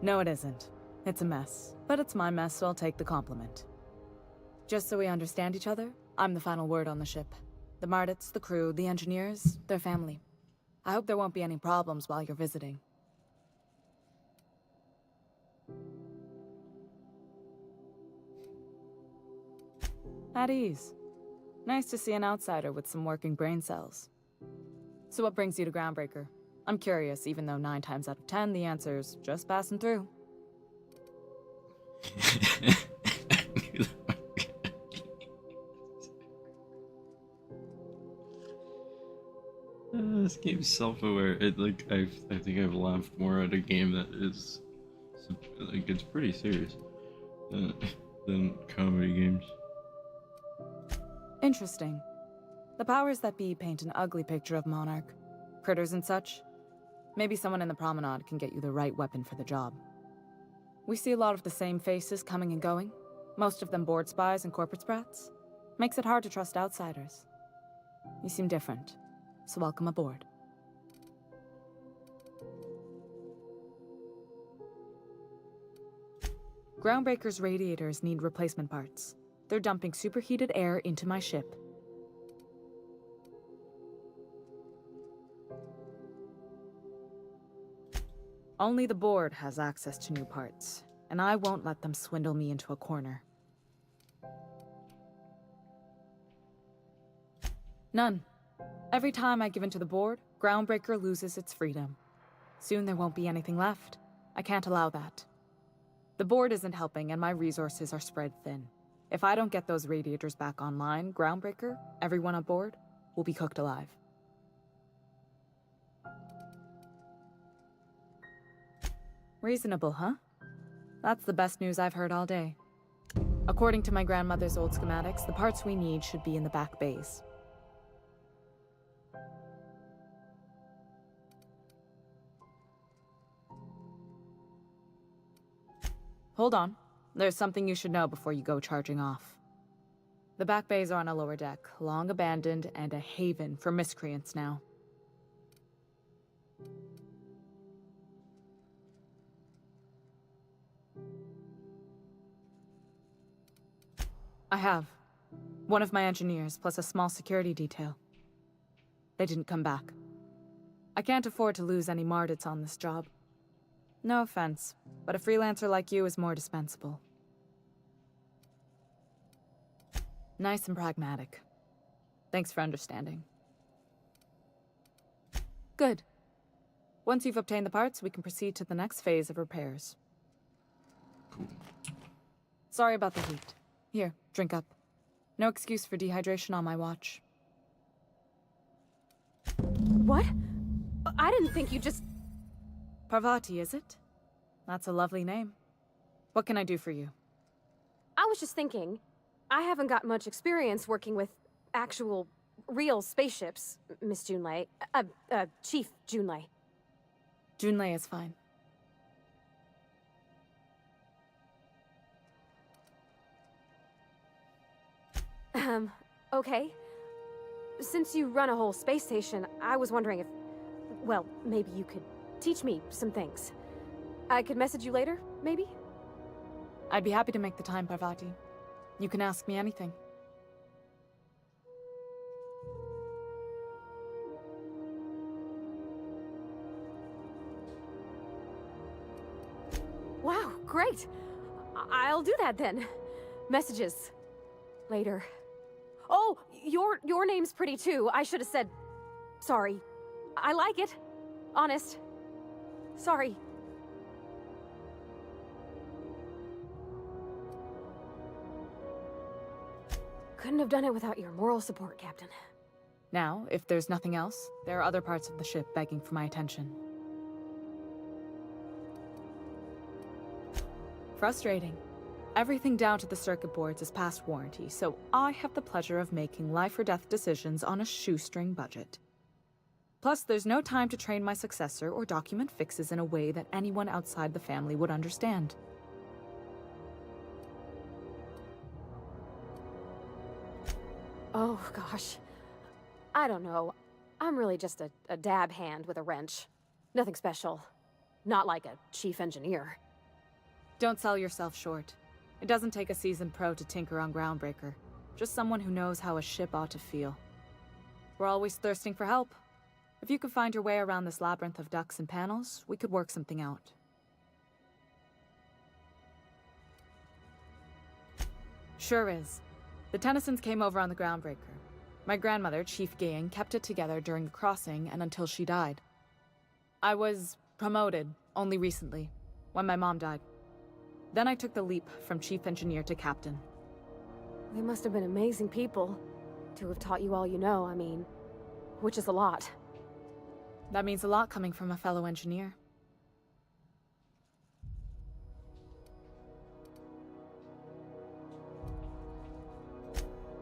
No, it isn't. It's a mess. But it's my mess, so I'll take the compliment. Just so we understand each other, I'm the final word on the ship. The Mardits, the crew, the engineers, their family. I hope there won't be any problems while you're visiting. At ease. Nice to see an outsider with some working brain cells. So what brings you to Groundbreaker? I'm curious, even though 9 times out of 10 the answer's just passing through. This game's self-aware. I think I've laughed more at a game that is like it's pretty serious than comedy games. Interesting. The powers that be paint an ugly picture of Monarch. Critters and such. Maybe someone in the promenade can get you the right weapon for the job. We see a lot of the same faces coming and going. Most of them board spies and corporate sprats. Makes it hard to trust outsiders. You seem different, so welcome aboard. Groundbreaker's radiators need replacement parts. They're dumping superheated air into my ship. Only the board has access to new parts, and I won't let them swindle me into a corner. None. Every time I give in to the board, Groundbreaker loses its freedom. Soon there won't be anything left. I can't allow that. The board isn't helping, and my resources are spread thin. If I don't get those radiators back online, Groundbreaker, everyone aboard, will be cooked alive. Reasonable, huh? That's the best news I've heard all day. According to my grandmother's old schematics, the parts we need should be in the back bays. Hold on. There's something you should know before you go charging off. The back bays are on a lower deck, long abandoned and a haven for miscreants now. I have. One of my engineers, plus a small security detail. They didn't come back. I can't afford to lose any Mardits on this job. No offense, but a freelancer like you is more dispensable. Nice and pragmatic. Thanks for understanding. Good. Once you've obtained the parts, we can proceed to the next phase of repairs. Cool. Sorry about the heat. Here, drink up. No excuse for dehydration on my watch. What? I didn't think you just... Parvati, is it? That's a lovely name. What can I do for you? I was just thinking, I haven't got much experience working with actual, real spaceships, Miss Junlei. Chief Junlei. Junlei is fine. Okay. Since you run a whole space station, I was wondering if... Well, maybe you could teach me some things. I could message you later, maybe? I'd be happy to make the time, Parvati. You can ask me anything. Wow, great! I'll do that then. Messages. Later. Oh, your name's pretty too. I should have said... Sorry. I like it. Honest. Sorry. Couldn't have done it without your moral support, Captain. Now, if there's nothing else, there are other parts of the ship begging for my attention. Frustrating. Everything down to the circuit boards is past warranty, so I have the pleasure of making life or death decisions on a shoestring budget. Plus, there's no time to train my successor or document fixes in a way that anyone outside the family would understand. Oh, gosh. I don't know. I'm really just a dab hand with a wrench. Nothing special. Not like a chief engineer. Don't sell yourself short. It doesn't take a seasoned pro to tinker on Groundbreaker. Just someone who knows how a ship ought to feel. We're always thirsting for help. If you could find your way around this labyrinth of ducts and panels, we could work something out. Sure is. The Tennysons came over on the Groundbreaker. My grandmother, Chief Gayan, kept it together during the crossing and until she died. I was promoted only recently, when my mom died. Then I took the leap from Chief Engineer to Captain. They must have been amazing people to have taught you all you know, I mean, which is a lot. That means a lot coming from a fellow engineer.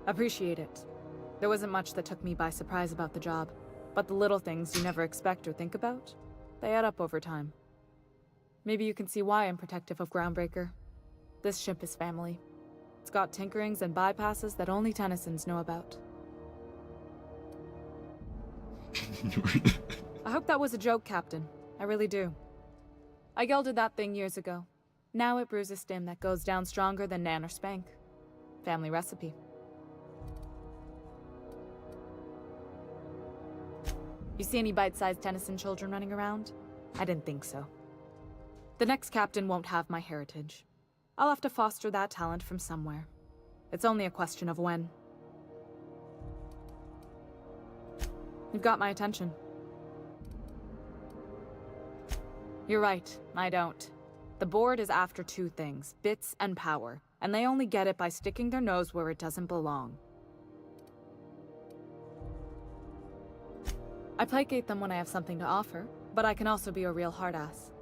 Appreciate it. There wasn't much that took me by surprise about the job, but the little things you never expect or think about, they add up over time. Maybe you can see why I'm protective of Groundbreaker. This ship is family. It's got tinkerings and bypasses that only Tennysons know about. I hope that was a joke, Captain. I really do. I gelded that thing years ago. Now it brews a stim that goes down stronger than Nan or Spank. Family recipe. You see any bite-sized Tennyson children running around? I didn't think so. The next captain won't have my heritage. I'll have to foster that talent from somewhere. It's only a question of when. You've got my attention. You're right, I don't. The board is after two things, bits and power, and they only get it by sticking their nose where it doesn't belong. I placate them when I have something to offer, but I can also be a real hard-ass.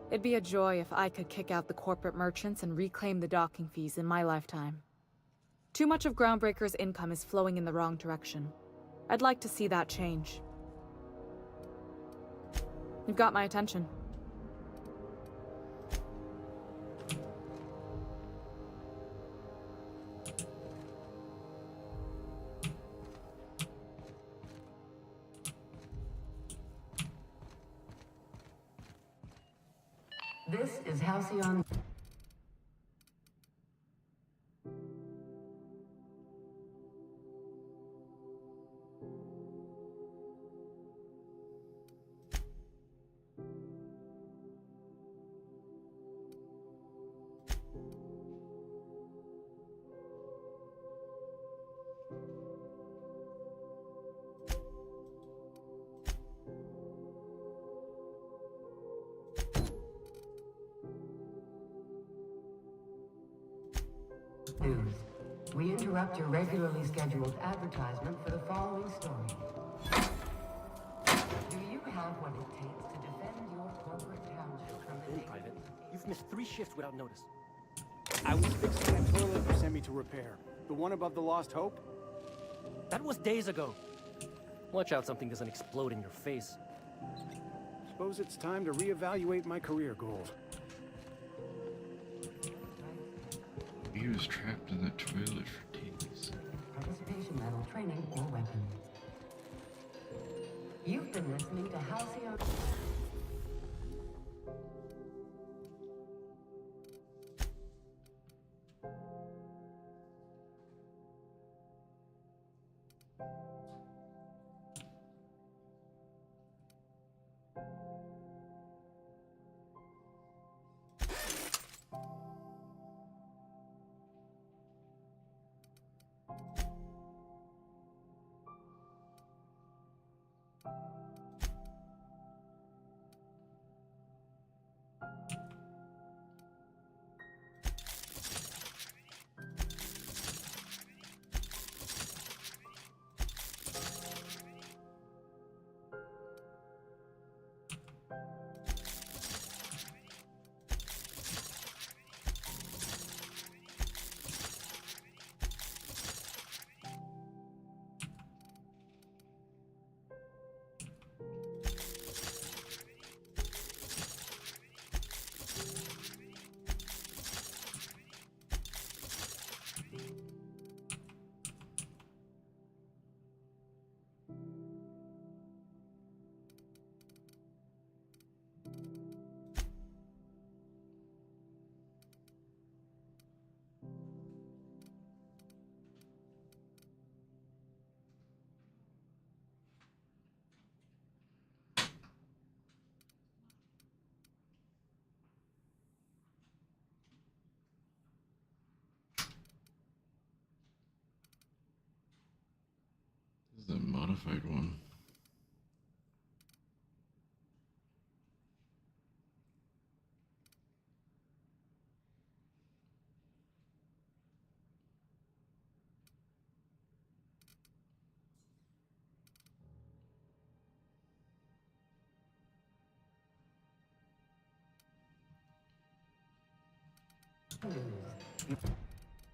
It'd be a joy if I could kick out the corporate merchants and reclaim the docking fees in my lifetime. Too much of Groundbreaker's income is flowing in the wrong direction. I'd like to see that change. You've got my attention. This is Halcyon. News. We interrupt your regularly scheduled advertisement for the following story. Do you have what it takes to defend your corporate township from the Private, you've missed 3 shifts without notice. I was fixing that toilet you sent me to repair. The one above the Lost Hope? That was days ago. Watch out something doesn't explode in your face. Suppose it's time to reevaluate my career goals. He was trapped in the toilet for days. Participation level training or weapon. You've been listening to Halcyon. modified one.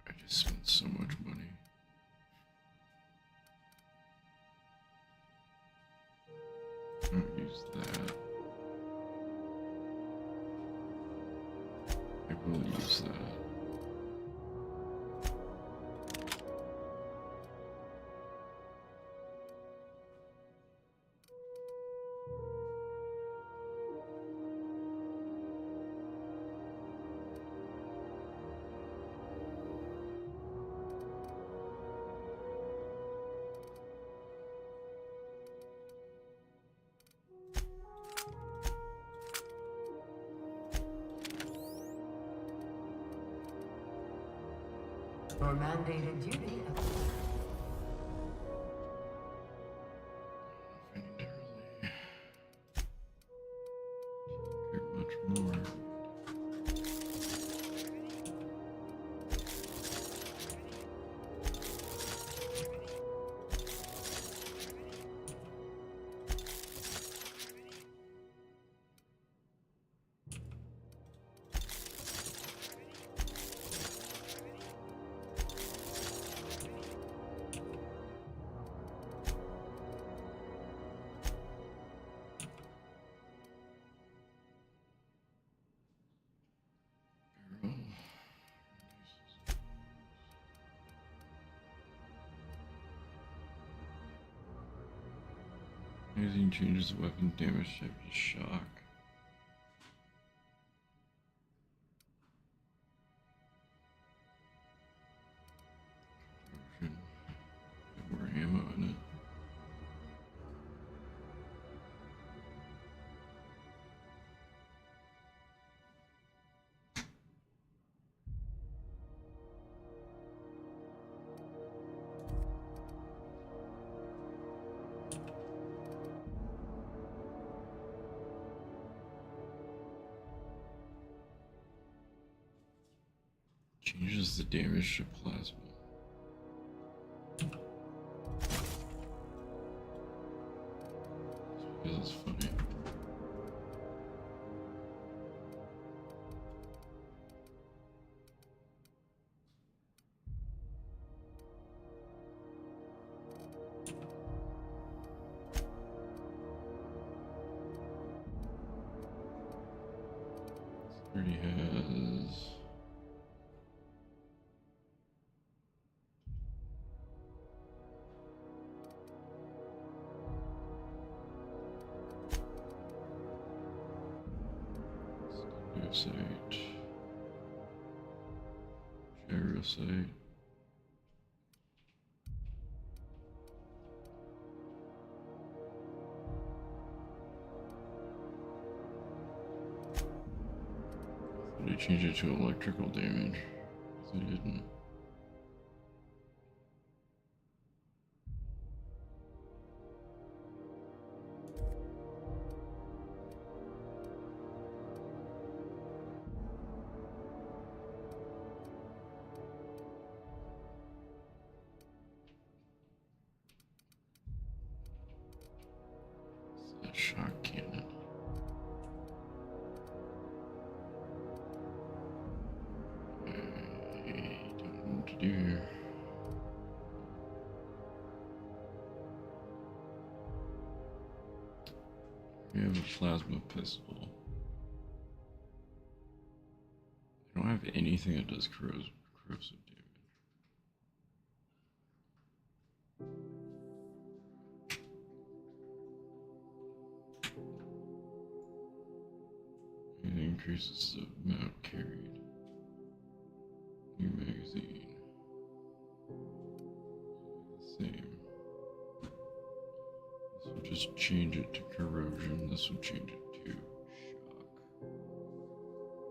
I just spent so much money. Don't use that. I will use that. Your mandated duty. Much more. Magazine changes weapon damage type to shock. Corrosion. More ammo in it. Changes the damage to plasma. Because it's funny. It already has. Site, Gyrosite. They changed it to electrical damage. They didn't. Shock cannon. I don't know what to do here. We have a plasma pistol. I don't have anything that does corrosive damage. It increases the amount carried. New magazine. Same. This will just change it to corrosion. This will change it to shock.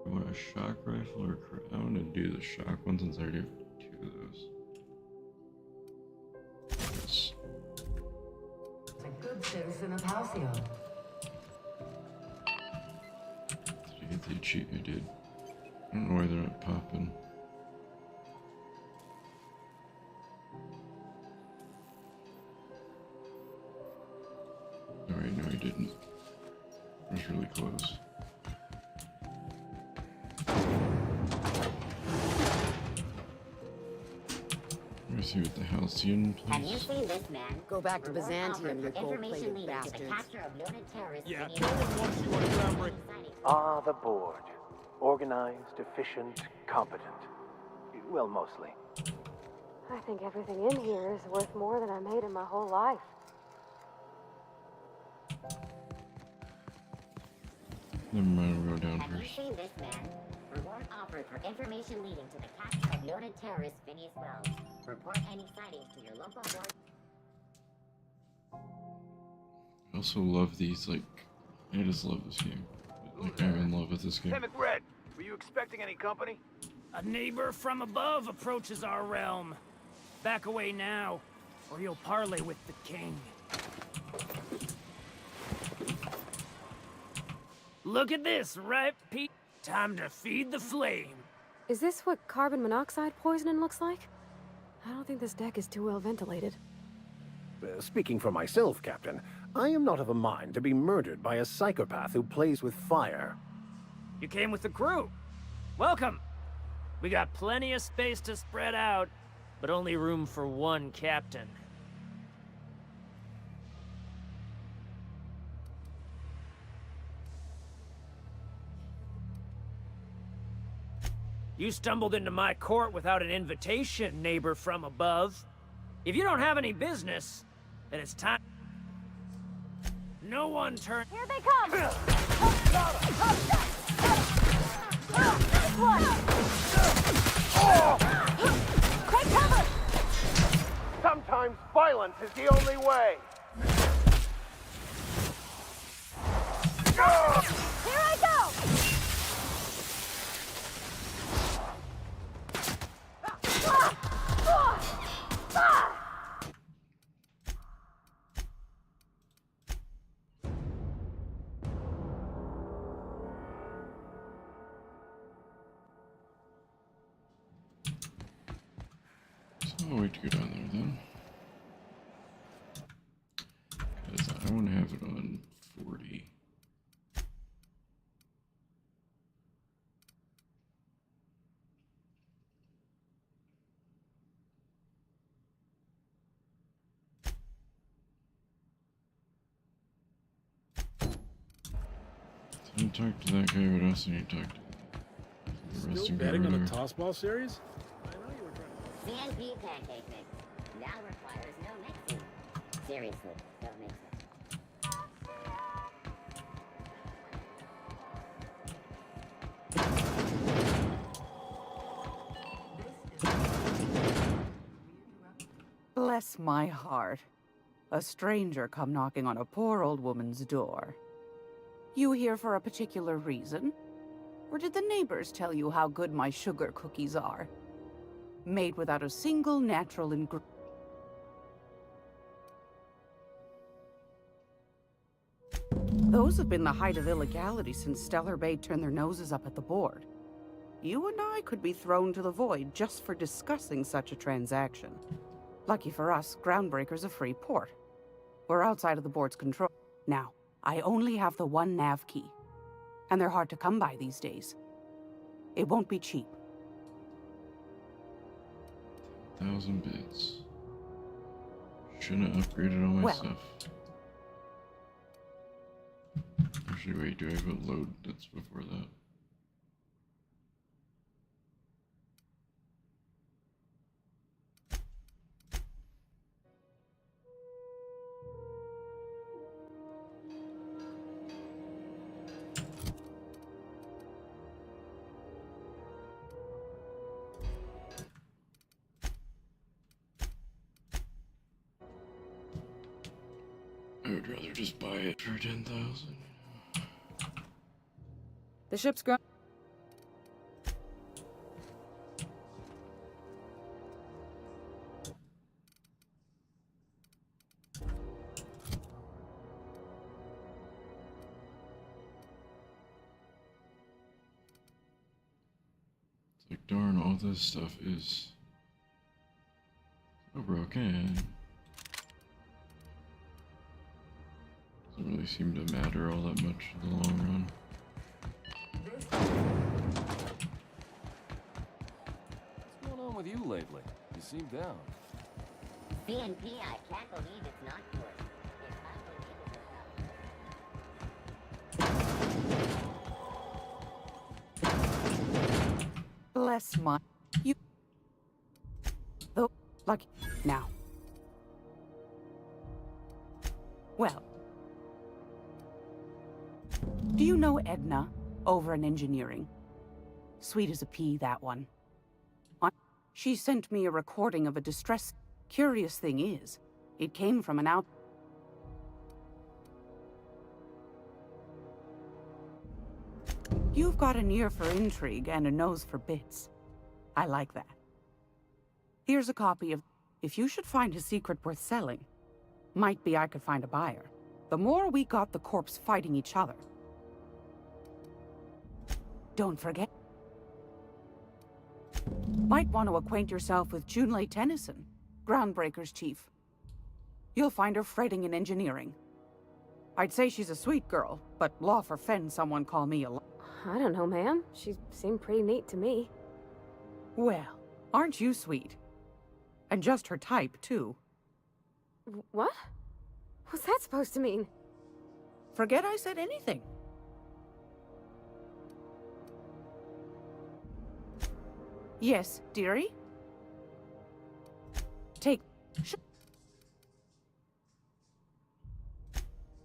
I want a shock rifle or crown and do the shock one since I already have 2 of those. Yes. good citizen of Halcyon. Did I get the cheat? I did. I don't know why they're not popping. Alright, no I didn't. I was really close. Let's see what the Halcyon Have you plays. seen this man? Go back to Byzantium, you Information gold-plated leading to the bastards. capture of noted terrorists. Yeah, in no one wants you on groundbreaking. Ah, the board. Organized, efficient, competent. Well, mostly. I think everything in here is worth more than I made in my whole life. Never mind, we'll go down Have you first. seen this man? Reward offered for information leading to the capture of noted terrorist Phineas Wells. Report any sightings to your local board. I also love these, like, I just love this game. Like, I'm in love with this game. Hey, McRed, were you expecting any company? A neighbor from above approaches our realm. Back away now, or you'll parley with the king. Look at this, right, Pete? Time to feed the flame. Is this what carbon monoxide poisoning looks like? I don't think this deck is too well ventilated. Speaking for myself, Captain, I am not of a mind to be murdered by a psychopath who plays with fire. You came with the crew. Welcome. We got plenty of space to spread out, but only room for one captain. You stumbled into my court without an invitation, neighbor from above. If you don't have any business, then it's time. No one turn. Here they come! Nice one! Take cover! Sometimes violence is the only way. Here I go! So I'll wait to go down there then. Because I want to have it on 40. So I talked to that guy, what else do I need to talk to? The rest Still of betting on the there. tossball series? CNP pancake mix now requires no mixing. Seriously, don't mix it. Bless my heart. A stranger come knocking on a poor old woman's door. You here for a particular reason? Or did the neighbors tell you how good my sugar cookies are? Made without a single natural ingredient. Those have been the height of illegality since Stellar Bay turned their noses up at the board. You and I could be thrown to the void just for discussing such a transaction. Lucky for us, Groundbreaker's a free port. We're outside of the board's control. Now, I only have the one nav key. And they're hard to come by these days. It won't be cheap. 1,000 bits. Shouldn't have upgraded all my Well. stuff. Actually, wait, do I have a load that's before that? I would rather just buy it for 10,000. The ship's ground. Like, darn, all this stuff is so broken. Doesn't really seem to matter all that much in the long run. What's going on with you lately? You seem down. CNP, I can't believe it's not yours. Bless my... You... Though, like, now. Well. Do you know Edna, over in engineering? Sweet as a pea, that one. She sent me a recording of a distress. Curious thing is, it came from an out... You've got an ear for intrigue and a nose for bits. I like that. Here's a copy of... If you should find a secret worth selling, might be I could find a buyer. The more we got the corps fighting each other. Don't forget. Might want to acquaint yourself with Junlei Tennyson, Groundbreaker's chief. You'll find her fretting in engineering. I'd say she's a sweet girl, but law for Fen someone call me a... I don't know, ma'am. She seemed pretty neat to me. Well, aren't you sweet? And just her type, too. What? What's that supposed to mean? Forget I said anything. Yes, dearie? Take...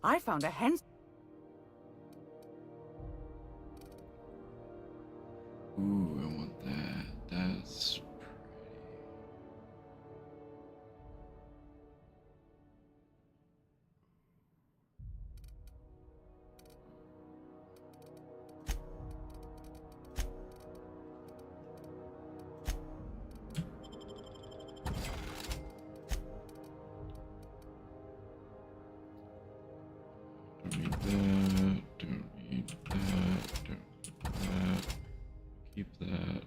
I found a hen... Ooh, I want that. That's pretty. Don't need that, don't need that. Keep that.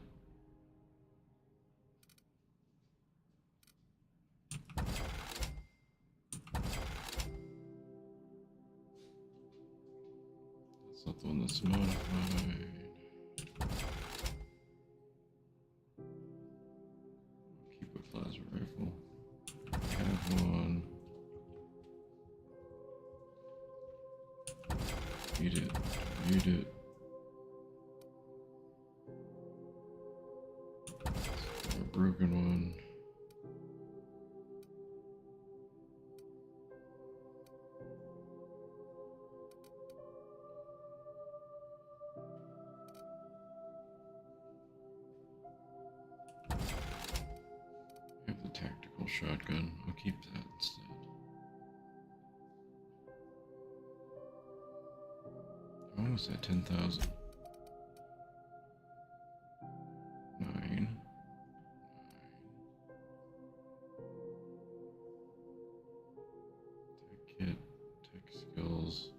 That's not the one that's modified. Keep a plasma rifle. Have one. Need it. Need it. A broken one. I have the tactical shotgun. I'll keep that instead. I'm almost at 10,000. 9. Tech kit, tech skills,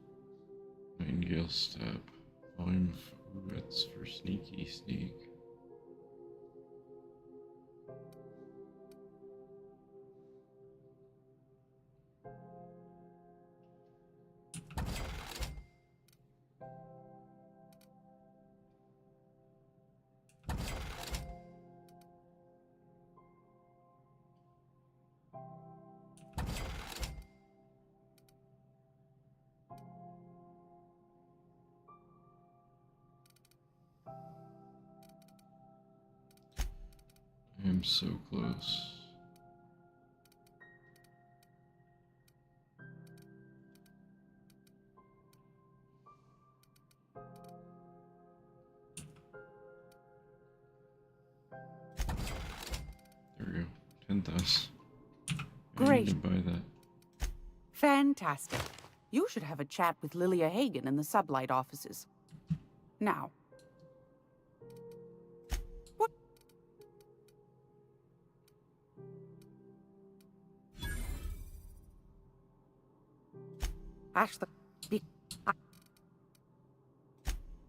Nightingale step, volume. Ooh, that's for sneaky sneak. I am so close. There we go. 10,000. Great. I can buy that. Fantastic. You should have a chat with Lilia Hagen in the Sublight offices. Now. What? Ashley,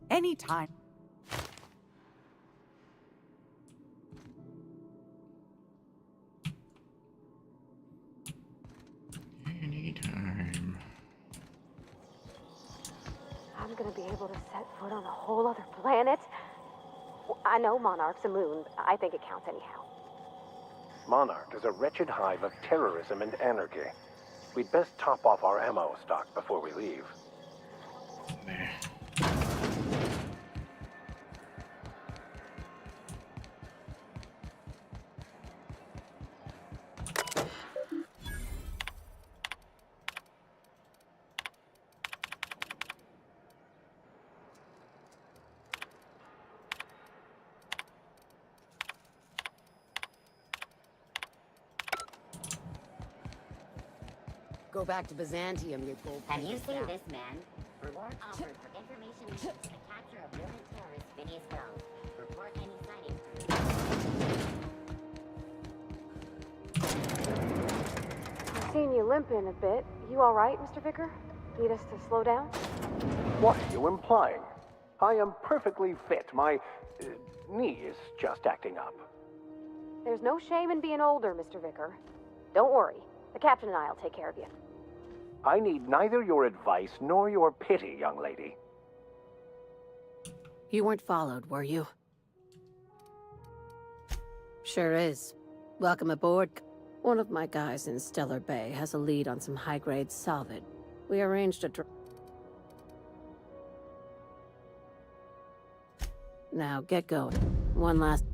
anytime. gonna be able to set foot on a whole other planet. I know Monarch's a moon. I think it counts anyhow. Monarch is a wretched hive of terrorism and anarchy. We'd best top off our ammo stock before we leave. Go back to Byzantium, you gold. Have you seen this man? Reward offered for information linked to the capture of Roman terrorist Phineas Wells. Report any sightings. I've seen you limping a bit. You all right, Mr. Vicker? Need us to slow down? What are you implying? I am perfectly fit. My knee is just acting up. There's no shame in being older, Mr. Vicker. Don't worry. The captain and I'll take care of you. I need neither your advice nor your pity, young lady. You weren't followed, were you? Sure is. Welcome aboard. One of my guys in Stellar Bay has a lead on some high-grade salvage. We arranged a Now, get going. One last...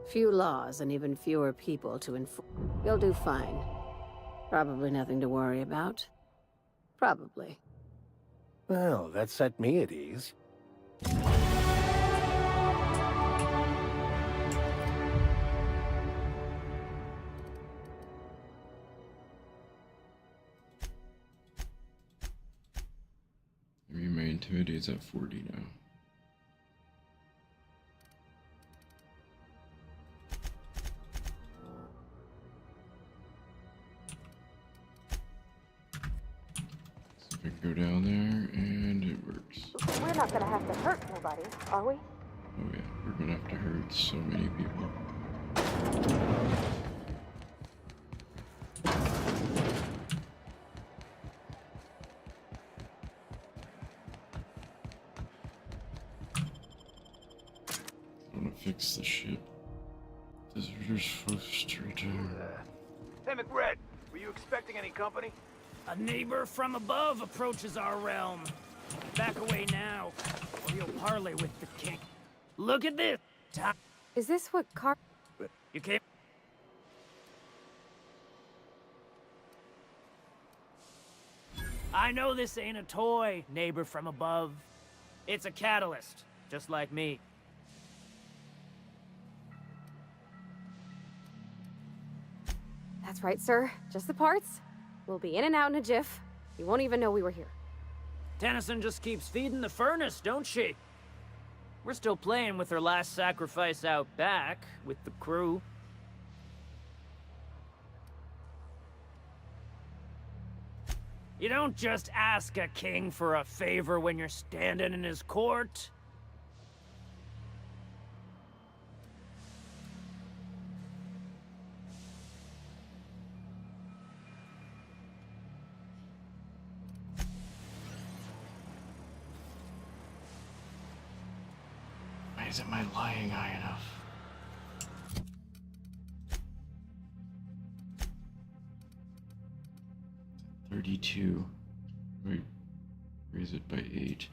Few laws and even fewer people to enforce. You'll do fine. Probably nothing to worry about. Probably. Well, that set me at ease. Maybe my intimidate is at 40 now. I go down there, and it works. We're not gonna have to hurt nobody, are we? Oh yeah, we're gonna have to hurt so many people. I wanna fix the ship. Deserters forced to return. Hey, McRed, were you expecting any company? A neighbor from above approaches our realm. Back away now, or you'll parley with the king. Look at this! Is this what You came... I know this ain't a toy, neighbor from above. It's a catalyst, just like me. That's right, sir. Just the parts. We'll be in and out in a jiff. You won't even know we were here. Tennyson just keeps feeding the furnace, don't she? We're still playing with her last sacrifice out back, with the crew. You don't just ask a king for a favor when you're standing in his court. Why isn't my lying high enough? $32. Wait, raise it by 8.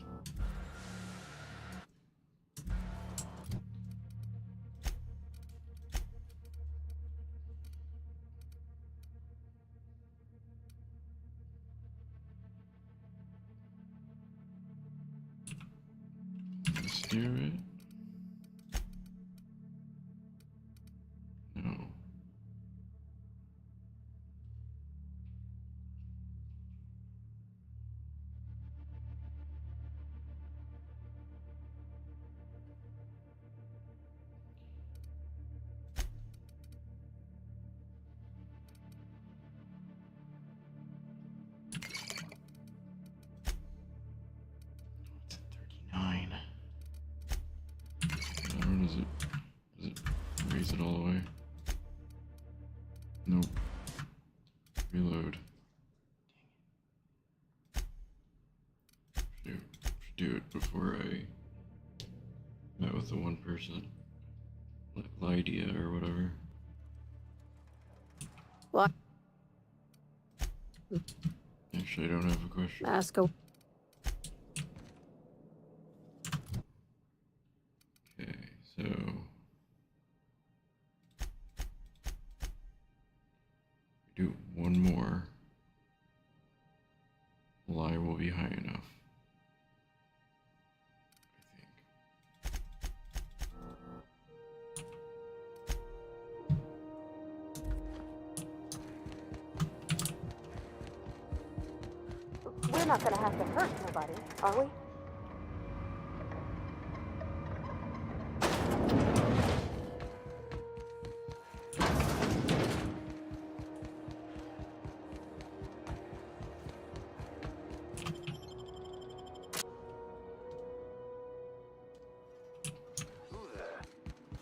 Steer it. No. It's at 39. Reload. Should do it before I met with the one person. Lydia or whatever. What? Actually, I don't have a question. Ask a... Okay, so... do one more. Lie will be high enough. We're not gonna have to hurt nobody, are we?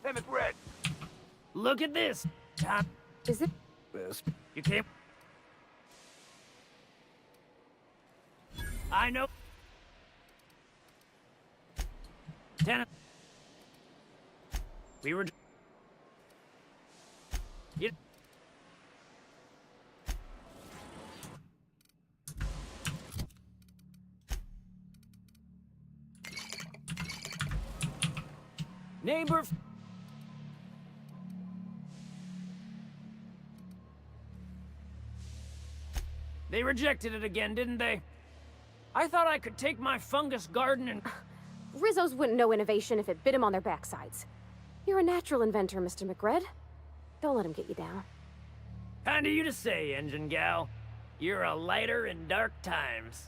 Hey, McRed. Look at this. Tom. Is it? You came. I know. Tenant. We were. You. Neighbor. They rejected it again, didn't they? I thought I could take my fungus garden and... Rizzos wouldn't know innovation if it bit him on their backsides. You're a natural inventor, Mr. McRed. Don't let him get you down. Kind of you to say, engine gal. You're a lighter in dark times.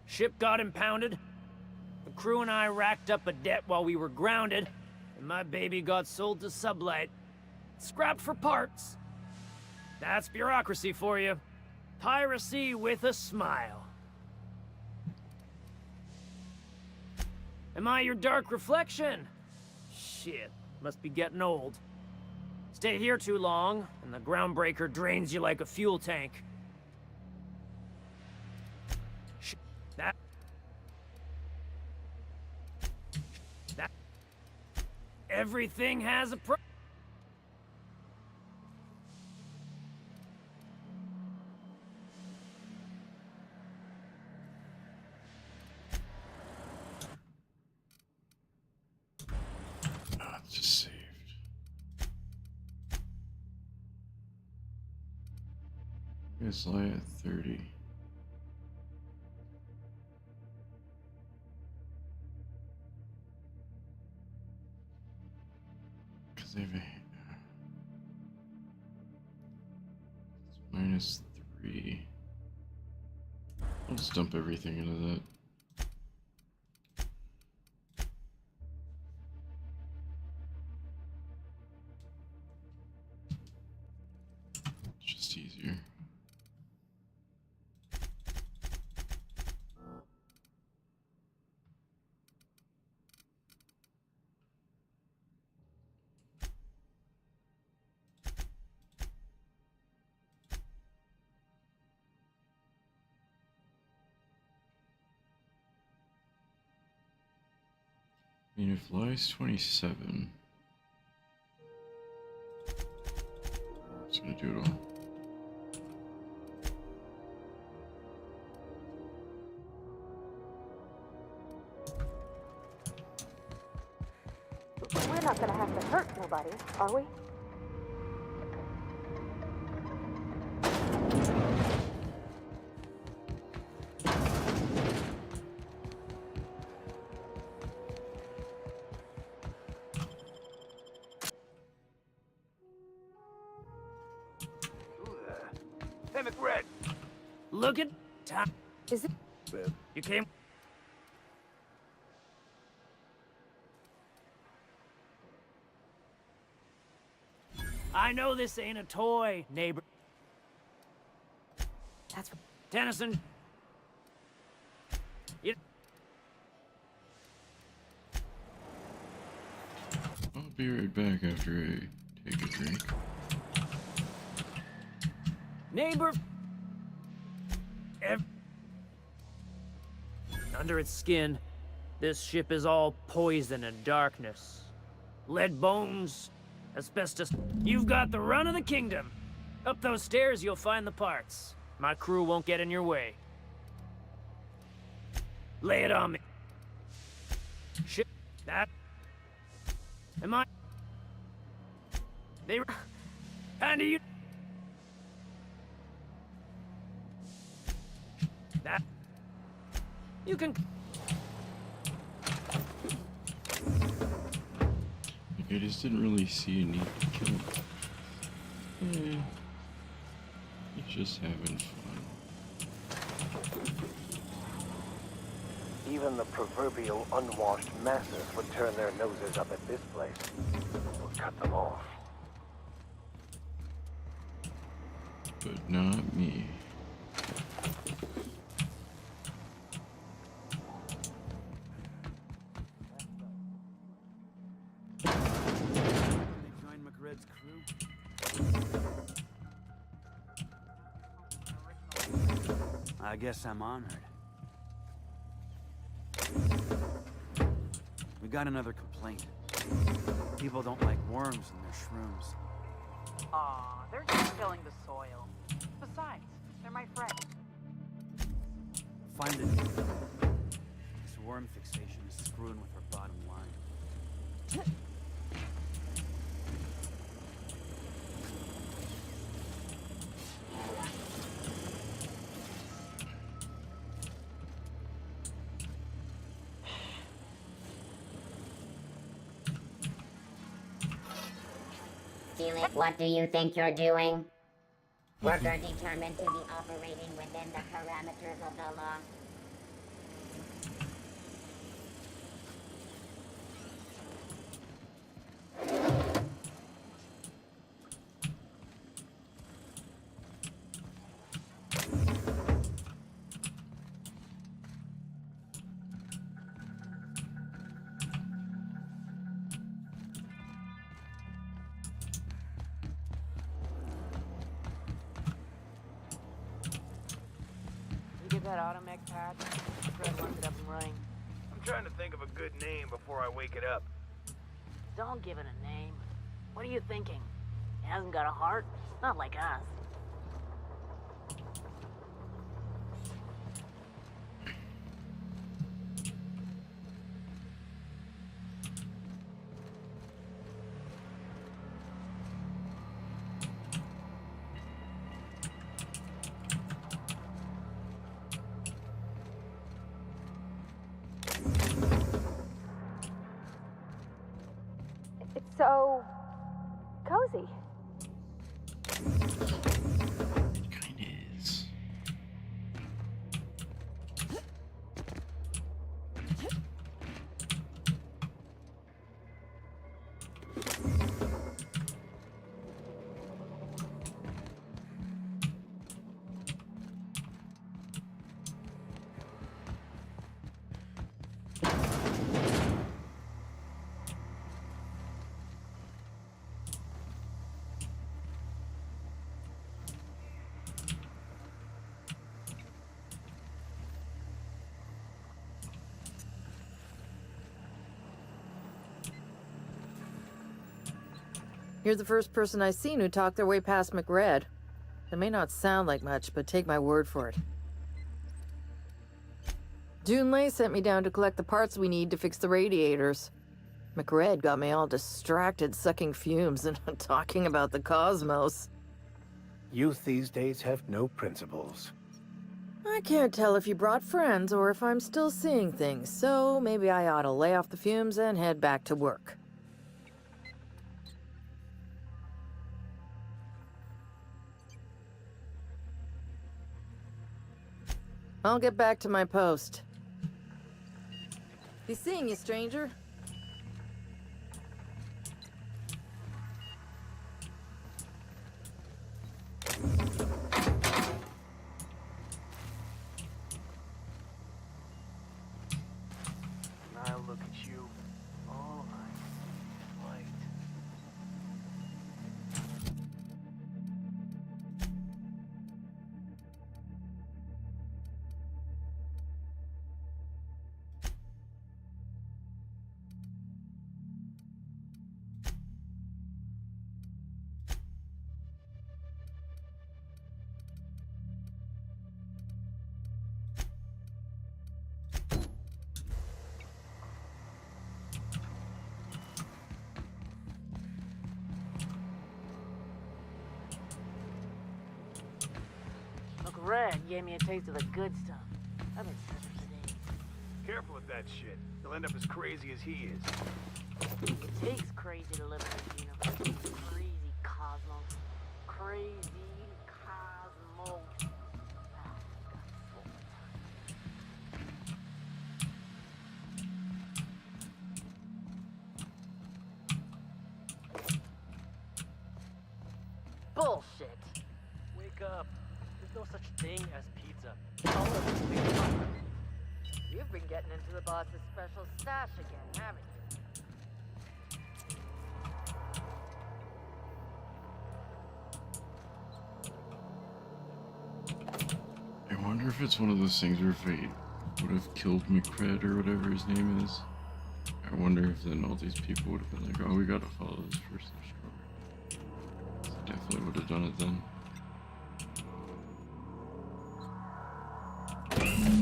Ship got impounded. The crew and I racked up a debt while we were grounded, and my baby got sold to Sublight. Scrapped for parts. That's bureaucracy for you. Piracy with a smile. Am I your dark reflection? Shit, must be getting old. Stay here too long, and the groundbreaker drains you like a fuel tank. That... Everything has a price. Just saved. Guess lie at 30. Because they have a... it's -3. I'll just dump everything into that. Just easier. I mean, if lie's 27, it's gonna do it all. We're not gonna have to hurt nobody, are we? Hey, McRed. Look at Tom. Is it? You came. I know this ain't a toy, neighbor. That's Tennyson. I'll be right back after I take a drink. Neighbor... Under its skin, this ship is all poison and darkness. Lead bones, asbestos. You've got the run of the kingdom. Up those stairs, you'll find the parts. My crew won't get in your way. Lay it on me. Shit, that... Am I... They... Kinda you... That... You can... I just didn't really see a need to kill him. He's just having fun. Even the proverbial unwashed masses would turn their noses up at this place. We'll cut them off. But not me. Join McRed's crew. I guess I'm honored. We got another complaint. People don't like worms in their shrooms. Aw, they're just killing the soil. Besides, they're my friends. Find it. This worm fixation is screwing with our bottom line. Felix, what do you think you're doing? Worker determined to be operating within the parameters of the law. You get that automech pad? Fred wants it up and running. I'm trying to think of a good name before I wake it up. Don't give it a name. What are you thinking? It hasn't got a heart? Not like us. It's so cozy. Kinda is. You're the first person I've seen who talked their way past McRed. It may not sound like much, but take my word for it. Junlei sent me down to collect the parts we need to fix the radiators. McRed got me all distracted sucking fumes and talking about the cosmos. Youth these days have no principles. I can't tell if you brought friends or if I'm still seeing things, so maybe I ought to lay off the fumes and head back to work. I'll get back to my post. Be seeing you, stranger. Now look at you. All right. Light. Red gave me a taste of the good stuff. I've been sipping for days. Careful with that shit. You'll end up as crazy as he is. It takes crazy to live in this universe. Crazy cosmos. Crazy cosmos. Bullshit. Wake up. There's no such thing as pizza. All of this big pop. You've been getting into the boss's special stash again, haven't you? I wonder if it's one of those things where fate would have killed McCred or whatever his name is. I wonder if then all these people would have been like, oh, we gotta follow this person. Definitely would have done it then.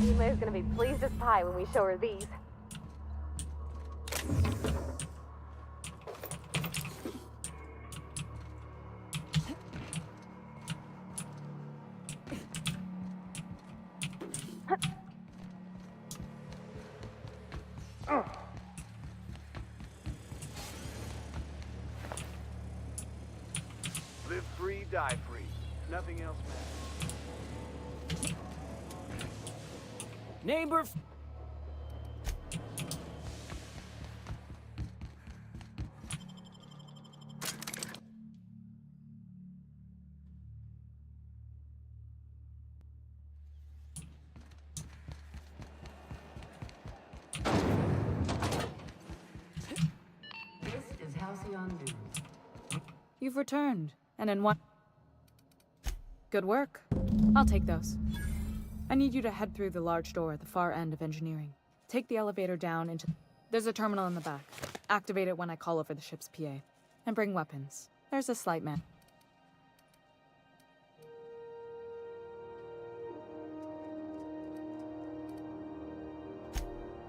Ela's gonna be pleased as pie when we show her these. Live free, die free. Nothing else matters. Neighbor. This is Halcyon News. You've returned, and in one. Good work. I'll take those. I need you to head through the large door at the far end of engineering. Take the elevator down into... There's a terminal in the back. Activate it when I call over the ship's PA. And bring weapons. There's a slight man.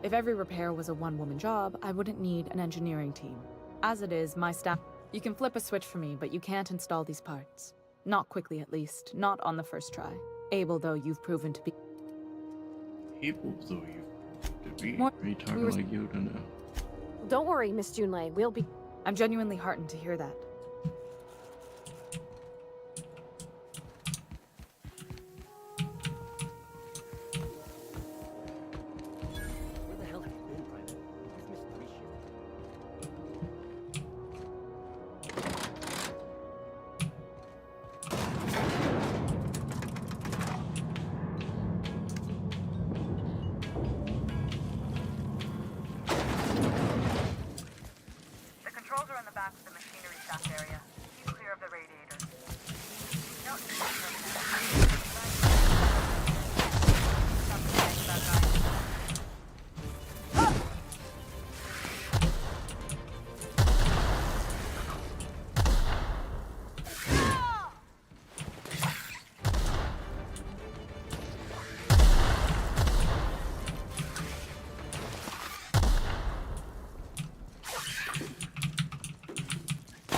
If every repair was a one-woman job, I wouldn't need an engineering team. As it is, my staff... You can flip a switch for me, but you can't install these parts. Not quickly, at least. Not on the first try. Able, though, you've proven to be. Able, though you've proven to be. More- Are you talking like Yoda now? Don't worry, Miss Junlei. We'll be. I'm genuinely heartened to hear that. Where the hell have you been, Private? Where's Miss Tricia? The controls are in the back of the machinery shaft area. Keep clear of the radiators. No need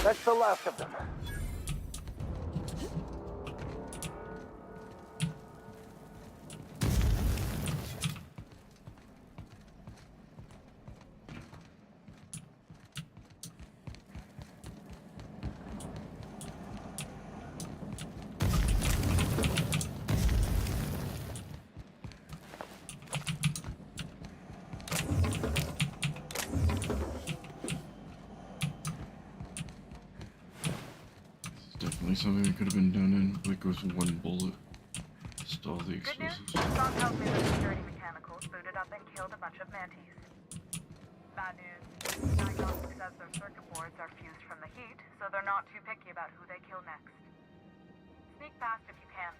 That's the last of them. Definitely something that could have been done in like with one bullet. Just all the Good news, explosives. Strong tells me the security mechanicals booted up and killed a bunch of mantis. Bad news, Diagnostics says their circuit boards are fused from the heat, so they're not too picky about who they kill next. Sneak past if you can.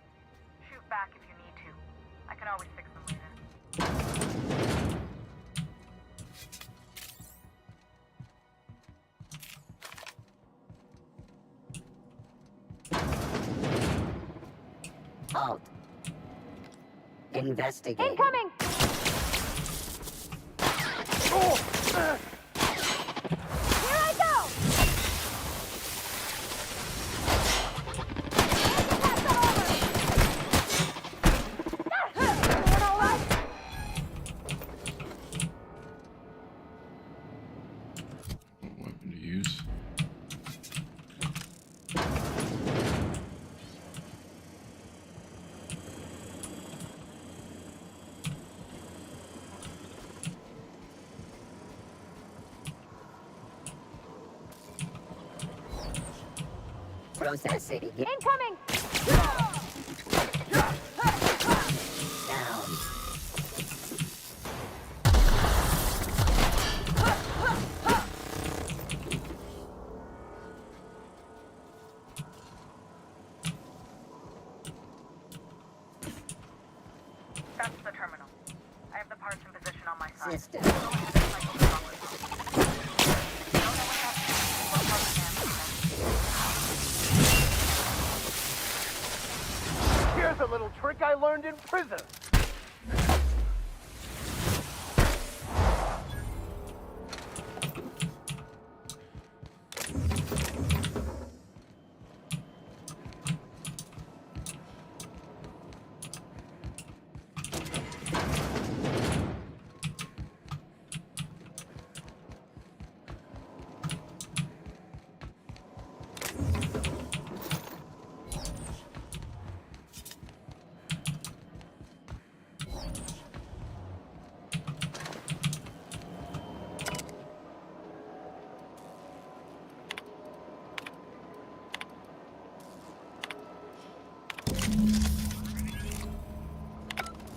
Shoot back if you need to. I can always fix them later. Halt. Investigate. Incoming! Here I go! processing. Incoming! Down. That's the terminal. I have the parts in position on my side. System. Here's a little trick I learned in prison.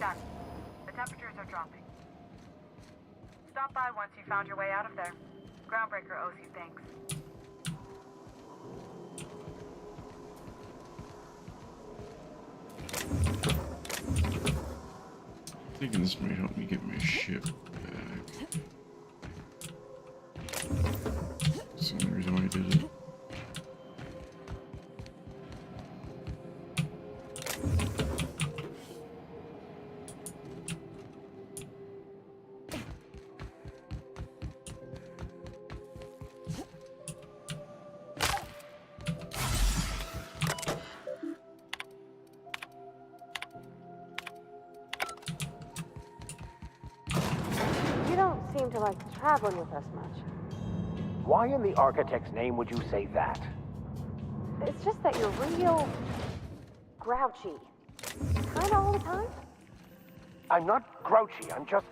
Done. The temperatures are dropping. Stop by once you found your way out of there. Groundbreaker owes you thanks. Thinking this might help me get my ship back. That's the only reason why I did it. You don't seem to like traveling with us much. Why in the architect's name would you say that? It's just that you're real grouchy. Kinda all the time? I'm not grouchy. I'm just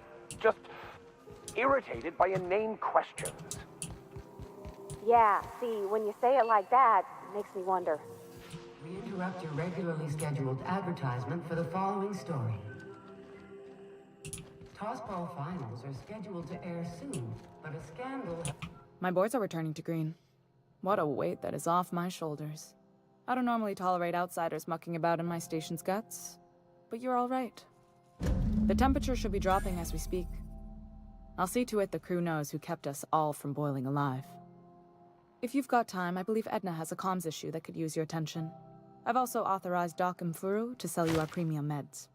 irritated by inane questions. Yeah, see, when you say it like that, it makes me wonder. We interrupt your regularly scheduled advertisement for the following story. Tossball finals are scheduled to air soon, but a scandal... My boys are returning to green. What a weight that is off my shoulders. I don't normally tolerate outsiders mucking about in my station's guts, but you're all right. The temperature should be dropping as we speak. I'll see to it the crew knows who kept us all from boiling alive. If you've got time, I believe Edna has a comms issue that could use your attention. I've also authorized Doc and Furu to sell you our premium meds.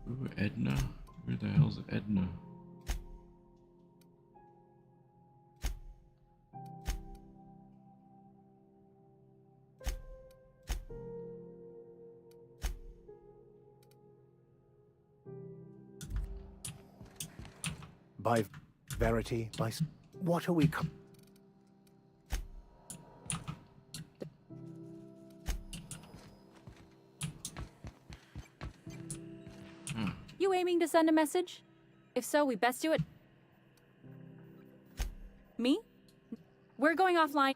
Ooh, Edna? Where the hell's Edna? By Verity, what are we... You aiming to send a message? If so, we best do it. Me? We're going offline.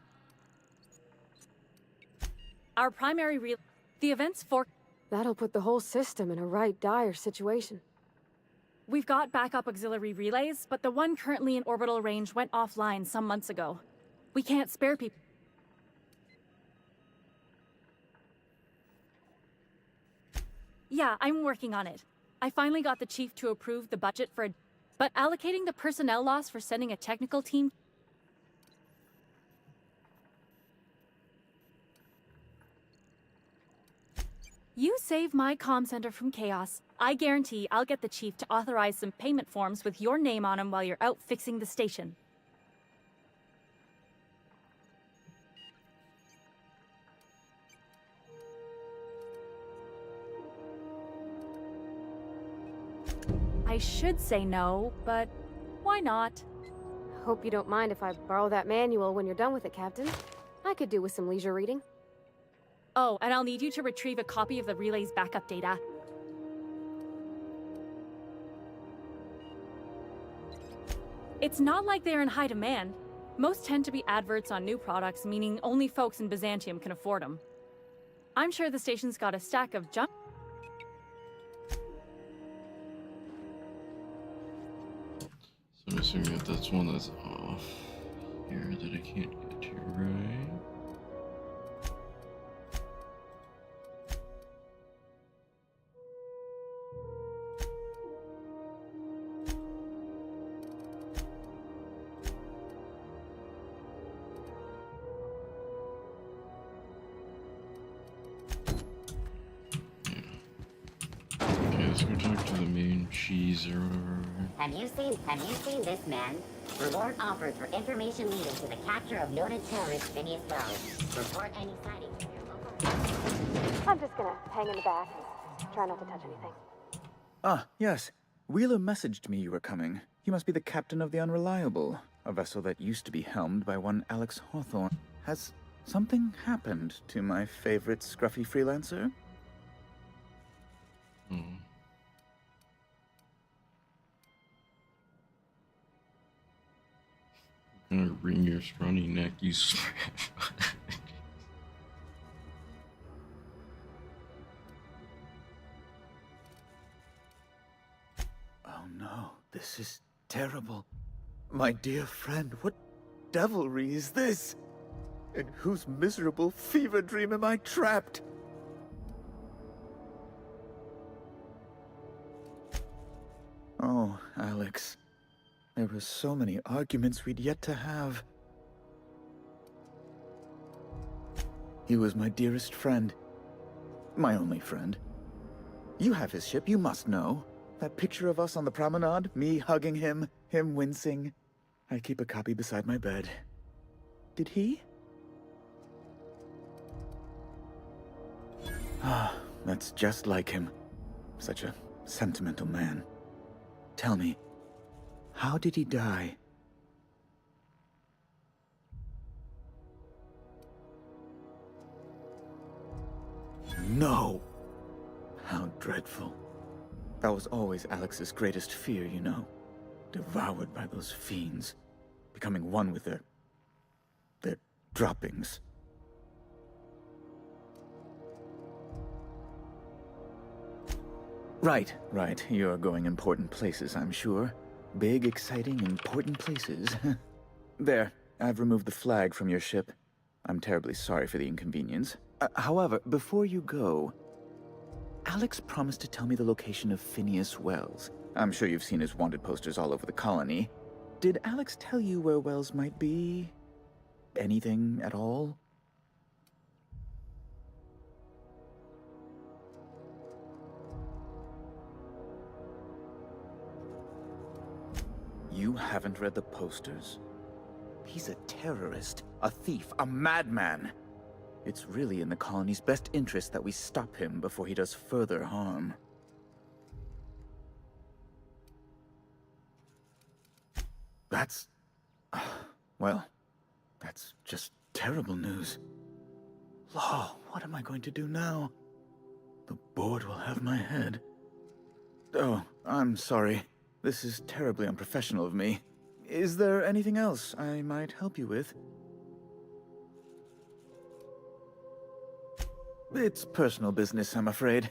Our primary the event's for... That'll put the whole system in a right dire situation. We've got backup auxiliary relays, but the one currently in orbital range went offline some months ago. We can't spare people. Yeah, I'm working on it. I finally got the chief to approve the budget for a... But allocating the personnel loss for sending a technical team... You save my comm center from chaos. I guarantee I'll get the chief to authorize some payment forms with your name on them while you're out fixing the station. I should say no, but why not? Hope you don't mind if I borrow that manual when you're done with it, Captain. I could do with some leisure reading. Oh, and I'll need you to retrieve a copy of the relay's backup data. It's not like they're in high demand. Most tend to be adverts on new products, meaning only folks in Byzantium can afford them. I'm sure the station's got a stack of junk. So I'm assuming that that's one that's off here that I can't get to, right? Okay, let's go talk to the main cheese or whatever. Have you seen this man? Reward offered for information leading to the capture of noted terrorist Phineas Wells. Report any sightings in your local. I'm just gonna hang in the back and try not to touch anything. Ah, yes. Wheeler messaged me you were coming. He must be the captain of the Unreliable, a vessel that used to be helmed by one Alex Hawthorne. Has something happened to my favorite scruffy freelancer? Gonna wring your scrawny neck, you swear. Oh no, this is terrible. My dear friend, what devilry is this? In whose miserable fever dream am I trapped? Oh, Alex. There were so many arguments we'd yet to have. He was my dearest friend. My only friend. You have his ship, you must know. That picture of us on the promenade, me hugging him, him wincing. I keep a copy beside my bed. Did he? Ah, that's just like him. Such a sentimental man. Tell me, how did he die? No! How dreadful. That was always Alex's greatest fear, you know. Devoured by those fiends. Becoming one with their droppings. Right. You're going important places, I'm sure. Big, exciting, important places. There, I've removed the flag from your ship. I'm terribly sorry for the inconvenience. However, before you go, Alex promised to tell me the location of Phineas Wells. I'm sure you've seen his wanted posters all over the colony. Did Alex tell you where Wells might be? Anything at all? You haven't read the posters? He's a terrorist, a thief, a madman. It's really in the colony's best interest that we stop him before he does further harm. That's... well, that's just terrible news. Law, what am I going to do now? The board will have my head. Oh, I'm sorry. This is terribly unprofessional of me. Is there anything else I might help you with? It's personal business, I'm afraid.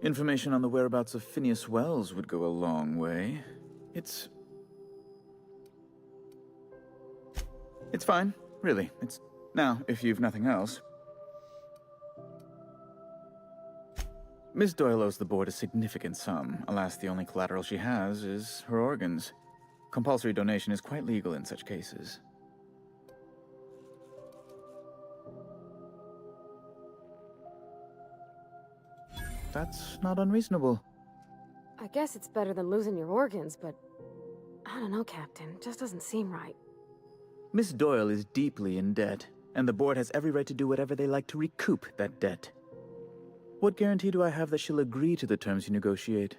Information on the whereabouts of Phineas Wells would go a long way. It's fine, really. Now, if you've nothing else. Miss Doyle owes the board a significant sum. Alas, the only collateral she has is her organs. Compulsory donation is quite legal in such cases. That's not unreasonable. I guess it's better than losing your organs, but I don't know, Captain. Just doesn't seem right. Miss Doyle is deeply in debt, and the board has every right to do whatever they like to recoup that debt. What guarantee do I have that she'll agree to the terms you negotiate?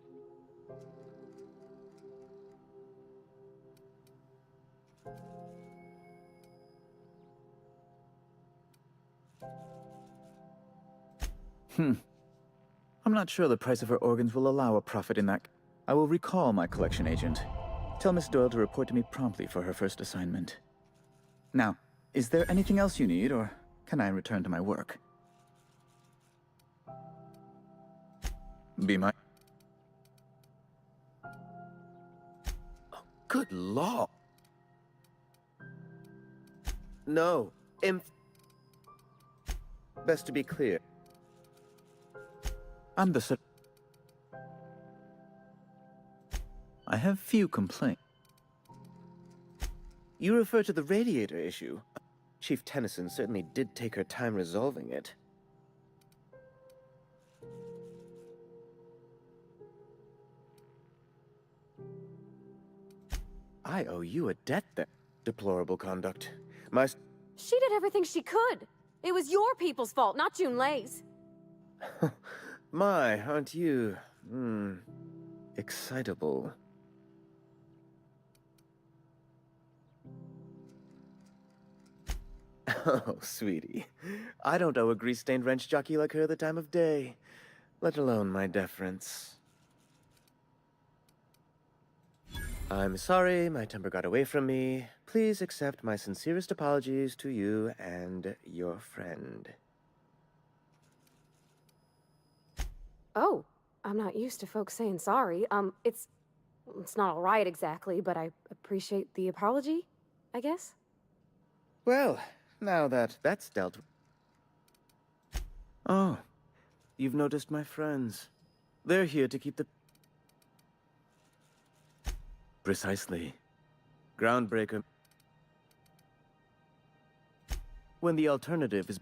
I'm not sure the price of her organs will allow a profit in that. I will recall my collection agent. Tell Miss Doyle to report to me promptly for her first assignment. Now, is there anything else you need, or can I return to my work? Be my... Oh, good law. No, best to be clear. I'm the I have few complaints. You refer to the radiator issue. Chief Tennyson certainly did take her time resolving it. I owe you a debt then. Deplorable conduct. She did everything she could. It was your people's fault, not Junlei's. My, aren't you, excitable. Oh, sweetie. I don't owe a grease-stained wrench jockey like her the time of day, let alone my deference. I'm sorry, my temper got away from me. Please accept my sincerest apologies to you and your friend. Oh, I'm not used to folks saying sorry. It's not all right exactly, but I appreciate the apology, I guess. Well, now that that's dealt with... Oh, you've noticed my friends. They're here to keep the... Precisely. Groundbreaker. When the alternative is...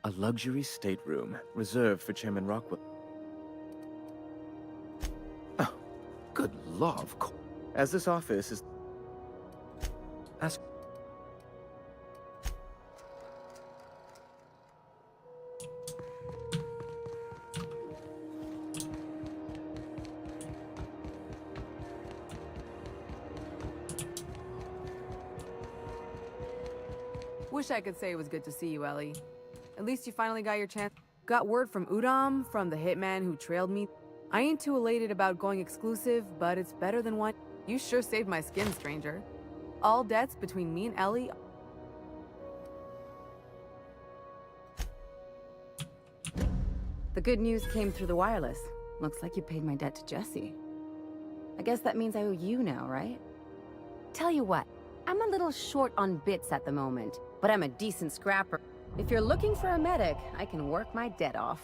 A luxury stateroom reserved for Chairman Rockwell. Oh, good law, of course. As this office is... Ask... Wish I could say it was good to see you, Ellie. At least you finally got your chance. Got word from Udom, from the hitman who trailed me. I ain't too elated about going exclusive, but it's better than one. You sure saved my skin, stranger. All debts between me and Ellie. The good news came through the wireless. Looks like you paid my debt to Jesse. I guess that means I owe you now, right? Tell you what, I'm a little short on bits at the moment, but I'm a decent scrapper. If you're looking for a medic, I can work my debt off.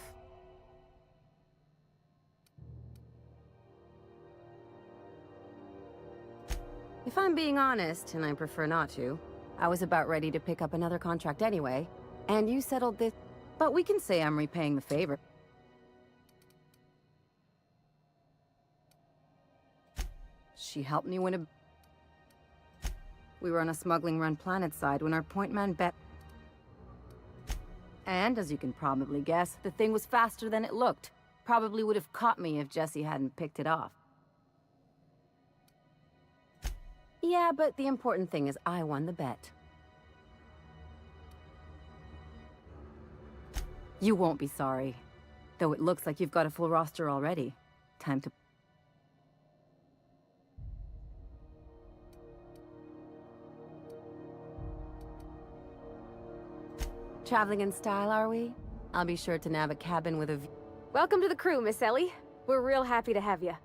If I'm being honest, and I prefer not to, I was about ready to pick up another contract anyway, and you settled this, but we can say I'm repaying the favor. She helped me win a... We were on a smuggling run planet side when our point man bet... And, as you can probably guess, the thing was faster than it looked. Probably would have caught me if Jesse hadn't picked it off. Yeah, but the important thing is I won the bet. You won't be sorry. Though it looks like you've got a full roster already. Time to... Traveling in style, are we? I'll be sure to nab a cabin with a view. Welcome to the crew, Miss Ellie. We're real happy to have you.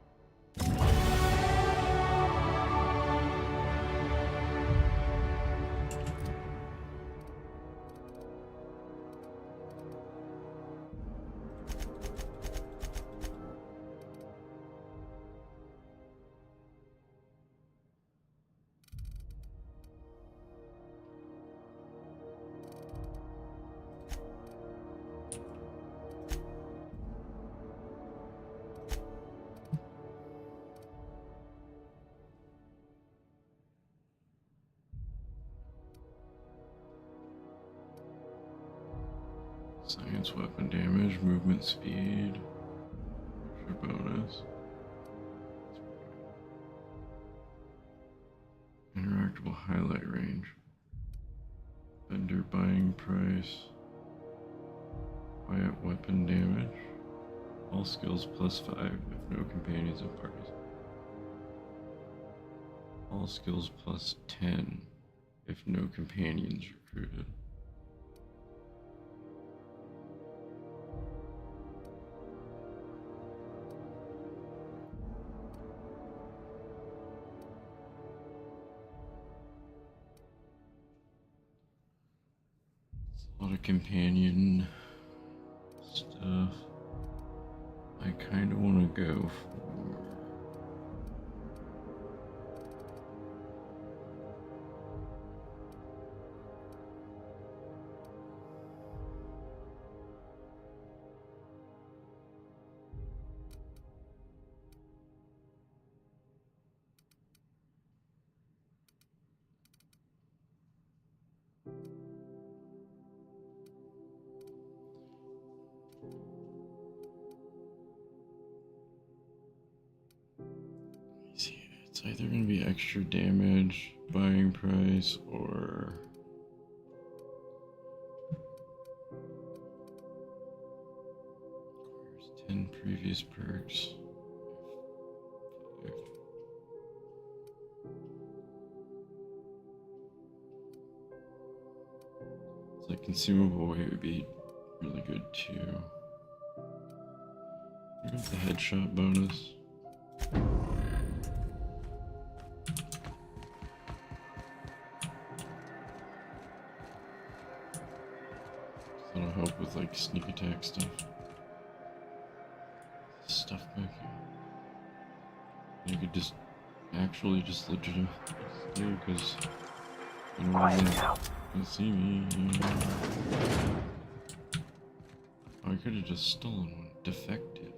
Science weapon damage, movement speed, bonus. Interactable highlight range. Bend Under buying price. Quiet weapon damage. All skills +5 if no companions and parties. All skills +10 if no companions recruited. A lot of companion stuff. I kind of want to go for it's either going to be extra damage, buying price, or acquires 10 previous perks. It's like consumable weight would be really good too. I got the headshot bonus. That'll help with like sneak attack stuff. Stuff back here. You could just actually just legitimately do because you know you see me. Oh, I could have just stolen one. Defective.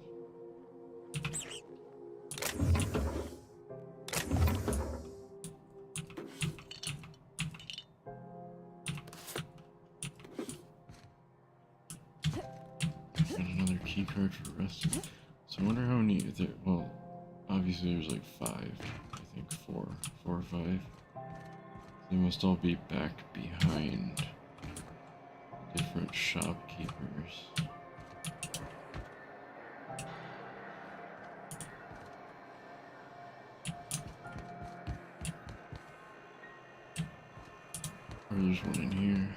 Card for rest. So I wonder how many there. Well, obviously there's like 5. I think 4 or 5. They must all be back behind different shopkeepers. Or there's one in here.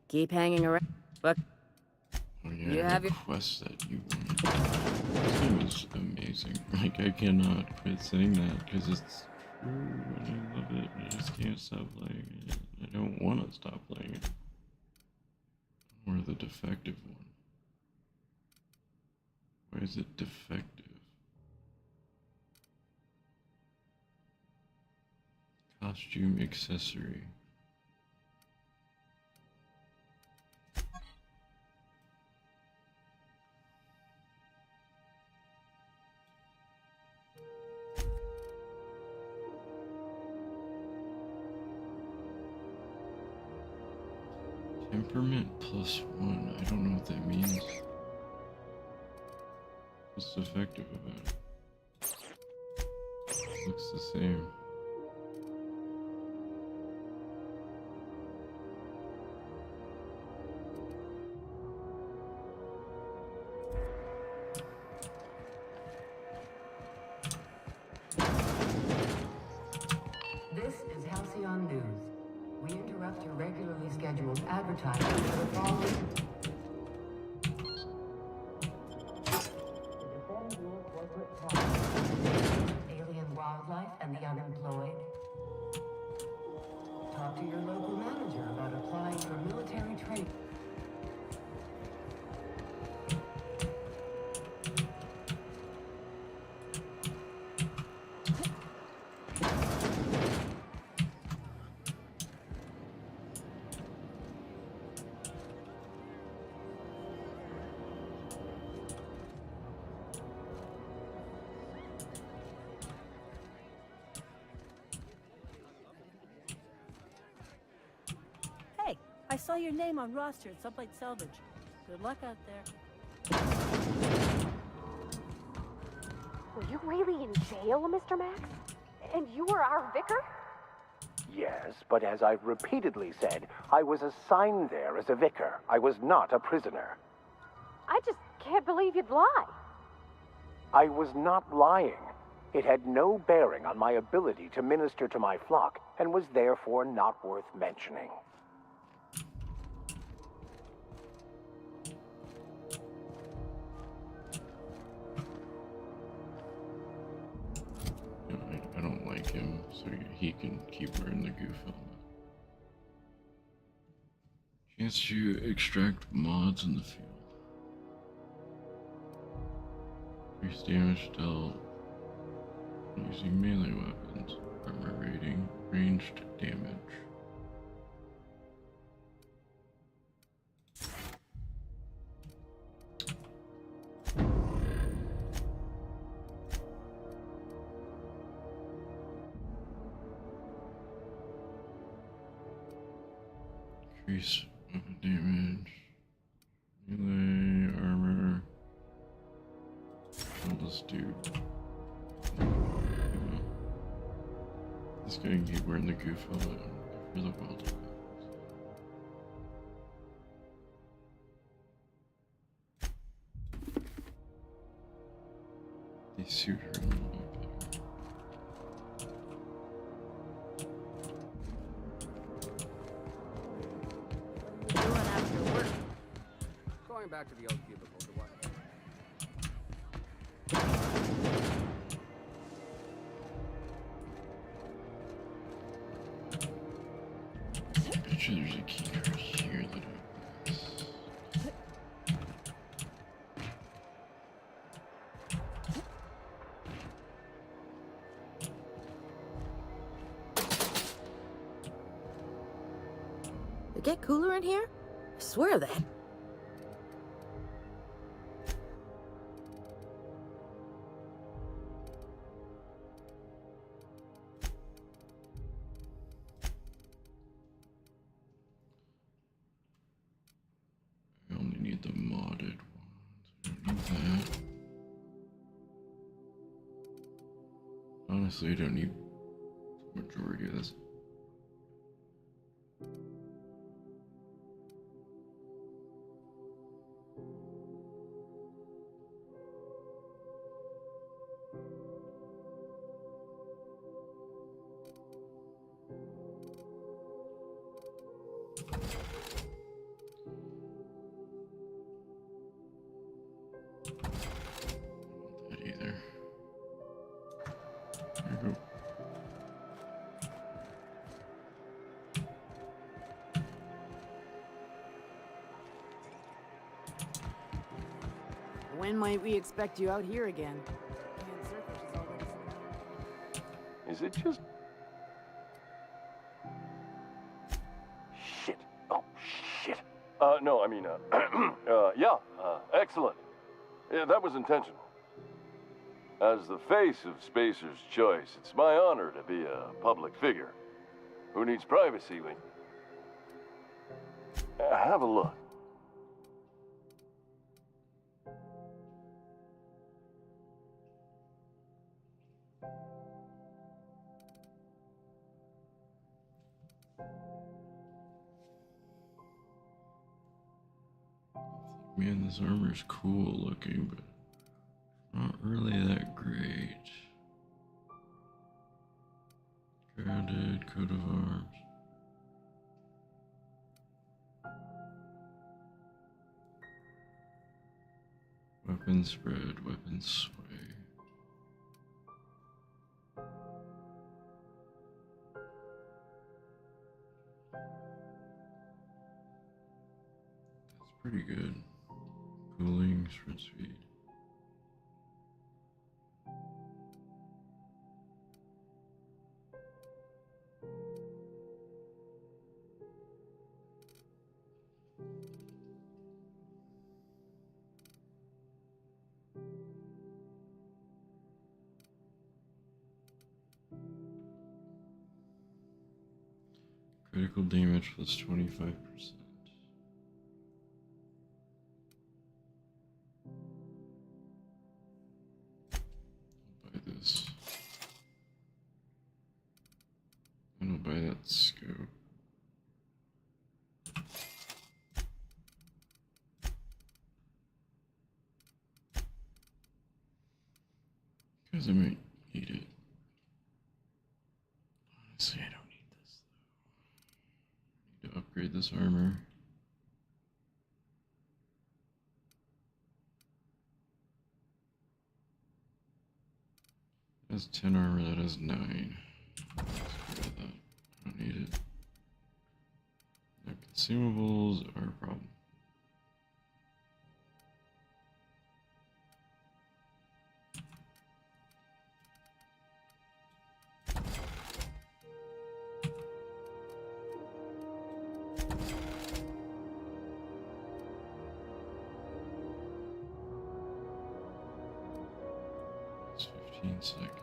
Keep hanging around. Look. Oh yeah, You have your quest that you wanted. This game is amazing. Like I cannot quit saying that because it's true and I love it. I just can't stop playing it. I don't want to stop playing it. Or the defective one. Why is it defective? Costume accessory. Temperament +1. I don't know what that means. What's effective about it? Looks the same. This is Halcyon News. We interrupt your regularly scheduled advertising for the following. saw your name on roster at Sublight Salvage. Good luck out there. Were you really in jail, Mr. Max? And you were our vicar? Yes, but as I've repeatedly said, I was assigned there as a vicar. I was not a prisoner. I just can't believe you'd lie. I was not lying. It had no bearing on my ability to minister to my flock, and was therefore not worth mentioning. I don't like him, so he can keep wearing the goof helmet. Chance to extract mods in the field. Increase damage dealt using melee weapons. Armor rating. Ranged damage. Increase weapon damage. Melee armor. I'll just do. This guy can keep wearing the goof helmet for the wild. They suit her a little bit better. Doing after work. Going back to the old cubicle to what? I bet you there's a key card here that I miss. It get cooler in here? I swear that. I only need the modded ones. I don't need that. Honestly, I don't need the majority of this. That either. There you go. When might we expect you out here again? Is it just... Shit. Oh, shit. No, I mean, yeah, excellent. Yeah, that was intentional. As the face of Spacer's Choice, it's my honor to be a public figure. Who needs privacy when... have a look. Man, this armor's cool looking, but not really that great. Grounded, coat of arms. Weapon spread, weapon sway. That's pretty good. Cooling, sprint speed. Critical damage plus 25%. Let's go. Because I might need it. Honestly, I don't need this though. I need to upgrade this armor. It has 10 armor, that has 9. Let's get rid of that. I don't need it. The consumables are a problem. It's 15 seconds.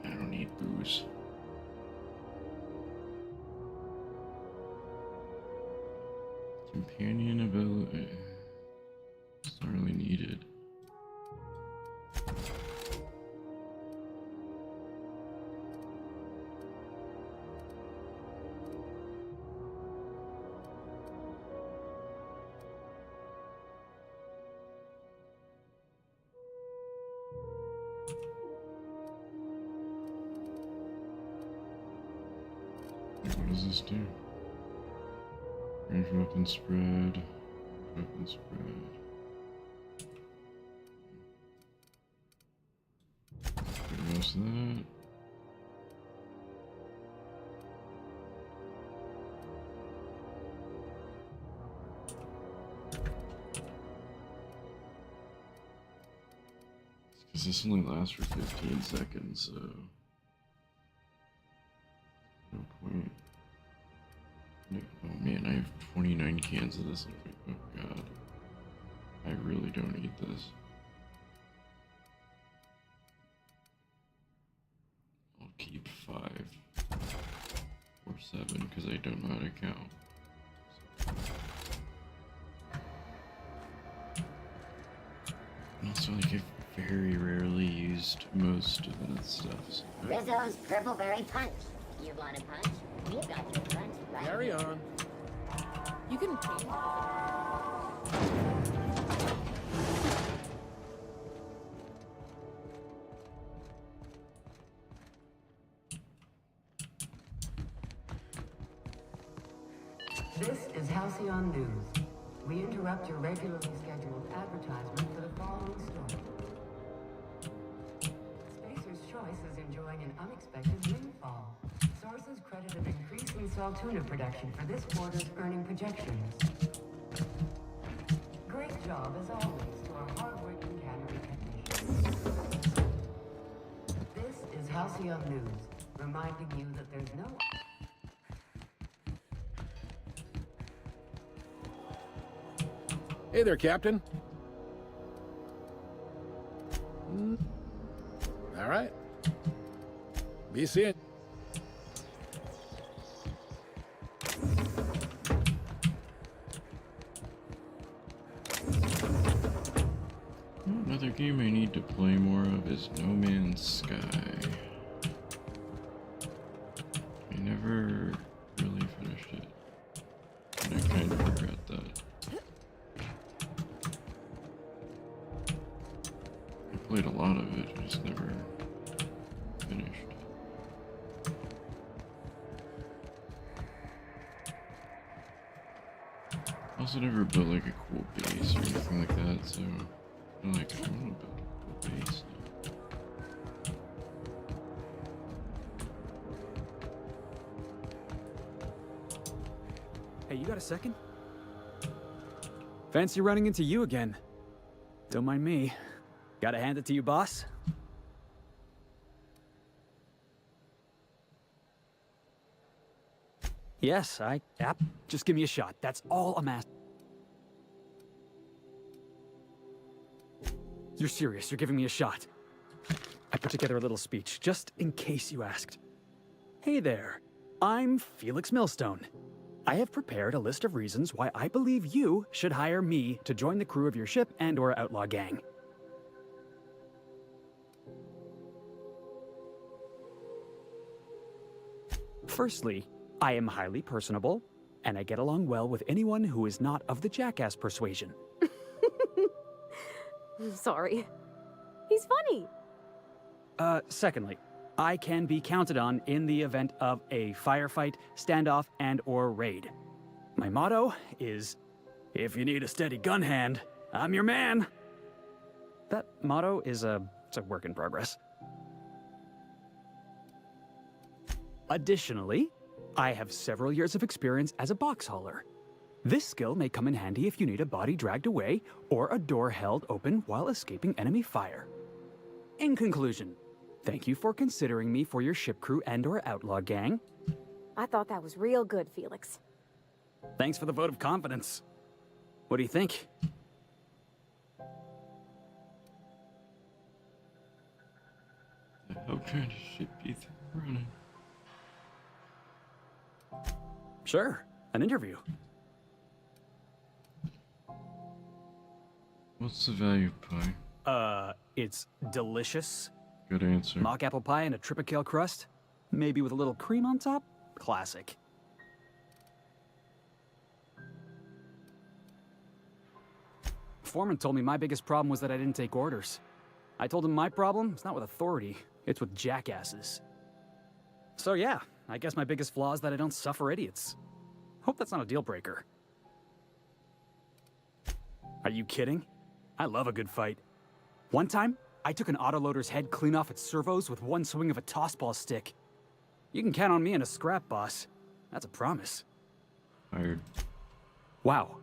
I don't need booze. Companion ability. It's not really needed. What does this do? Range weapon spread. Weapon spread. Get most of that. Because this only lasts for 15 seconds, so no point. No, oh man, I have 29 cans of this. Oh god. I really don't need this. I'll keep 5 or 7 because I don't know how to count. And also, like, I've very rarely used most of that stuff. So Rizzo's Purpleberry Punch. You want a punch? We've got your punch right Carry here. on. You can. This is Halcyon News. We interrupt your regularly scheduled advertisement for the following story. Spacer's Choice is enjoying an unexpected windfall. Sources credit an increase in Saltuna production for this quarter's earning projections. Great job, as always, to our hardworking cannery technicians. This is Halcyon News, reminding you that there's no... Hey there, Captain. All right. Be seeing. another game I need to play more of is No Man's Sky. I never really finished it, and I kind of regret that. I played a lot of it, I just never finished. I also never built like a cool base or anything like that, so I'm like, I want to build a cool base now. Hey, you got a second? Fancy running into you again. Don't mind me. Gotta hand it to you, boss. Yes, yep. Just give me a shot. That's all I'm asking. You're serious, you're giving me a shot. I put together a little speech, just in case you asked. Hey there, I'm Felix Millstone. I have prepared a list of reasons why I believe you should hire me to join the crew of your ship and/or outlaw gang. Firstly, I am highly personable, and I get along well with anyone who is not of the jackass persuasion. Sorry. He's funny. Secondly, I can be counted on in the event of a firefight, standoff, and/or raid. My motto is, if you need a steady gun hand, I'm your man. That motto is it's a work in progress. Additionally, I have several years of experience as a box hauler. This skill may come in handy if you need a body dragged away or a door held open while escaping enemy fire. In conclusion, thank you for considering me for your ship crew and/or outlaw gang. I thought that was real good, Felix. Thanks for the vote of confidence. What do you think? What kind of shit do you think we're running? Sure, an interview. What's the value of pie? It's delicious. Good answer. Mock apple pie and a tripicale crust, maybe with a little cream on top. Classic. Foreman told me my biggest problem was that I didn't take orders. I told him my problem is not with authority, it's with jackasses. So yeah, I guess my biggest flaw is that I don't suffer idiots. Hope that's not a deal breaker. Are you kidding? I love a good fight. One time, I took an autoloader's head clean off its servos with one swing of a tossball stick. You can count on me in a scrap, boss. That's a promise. Hired. Wow.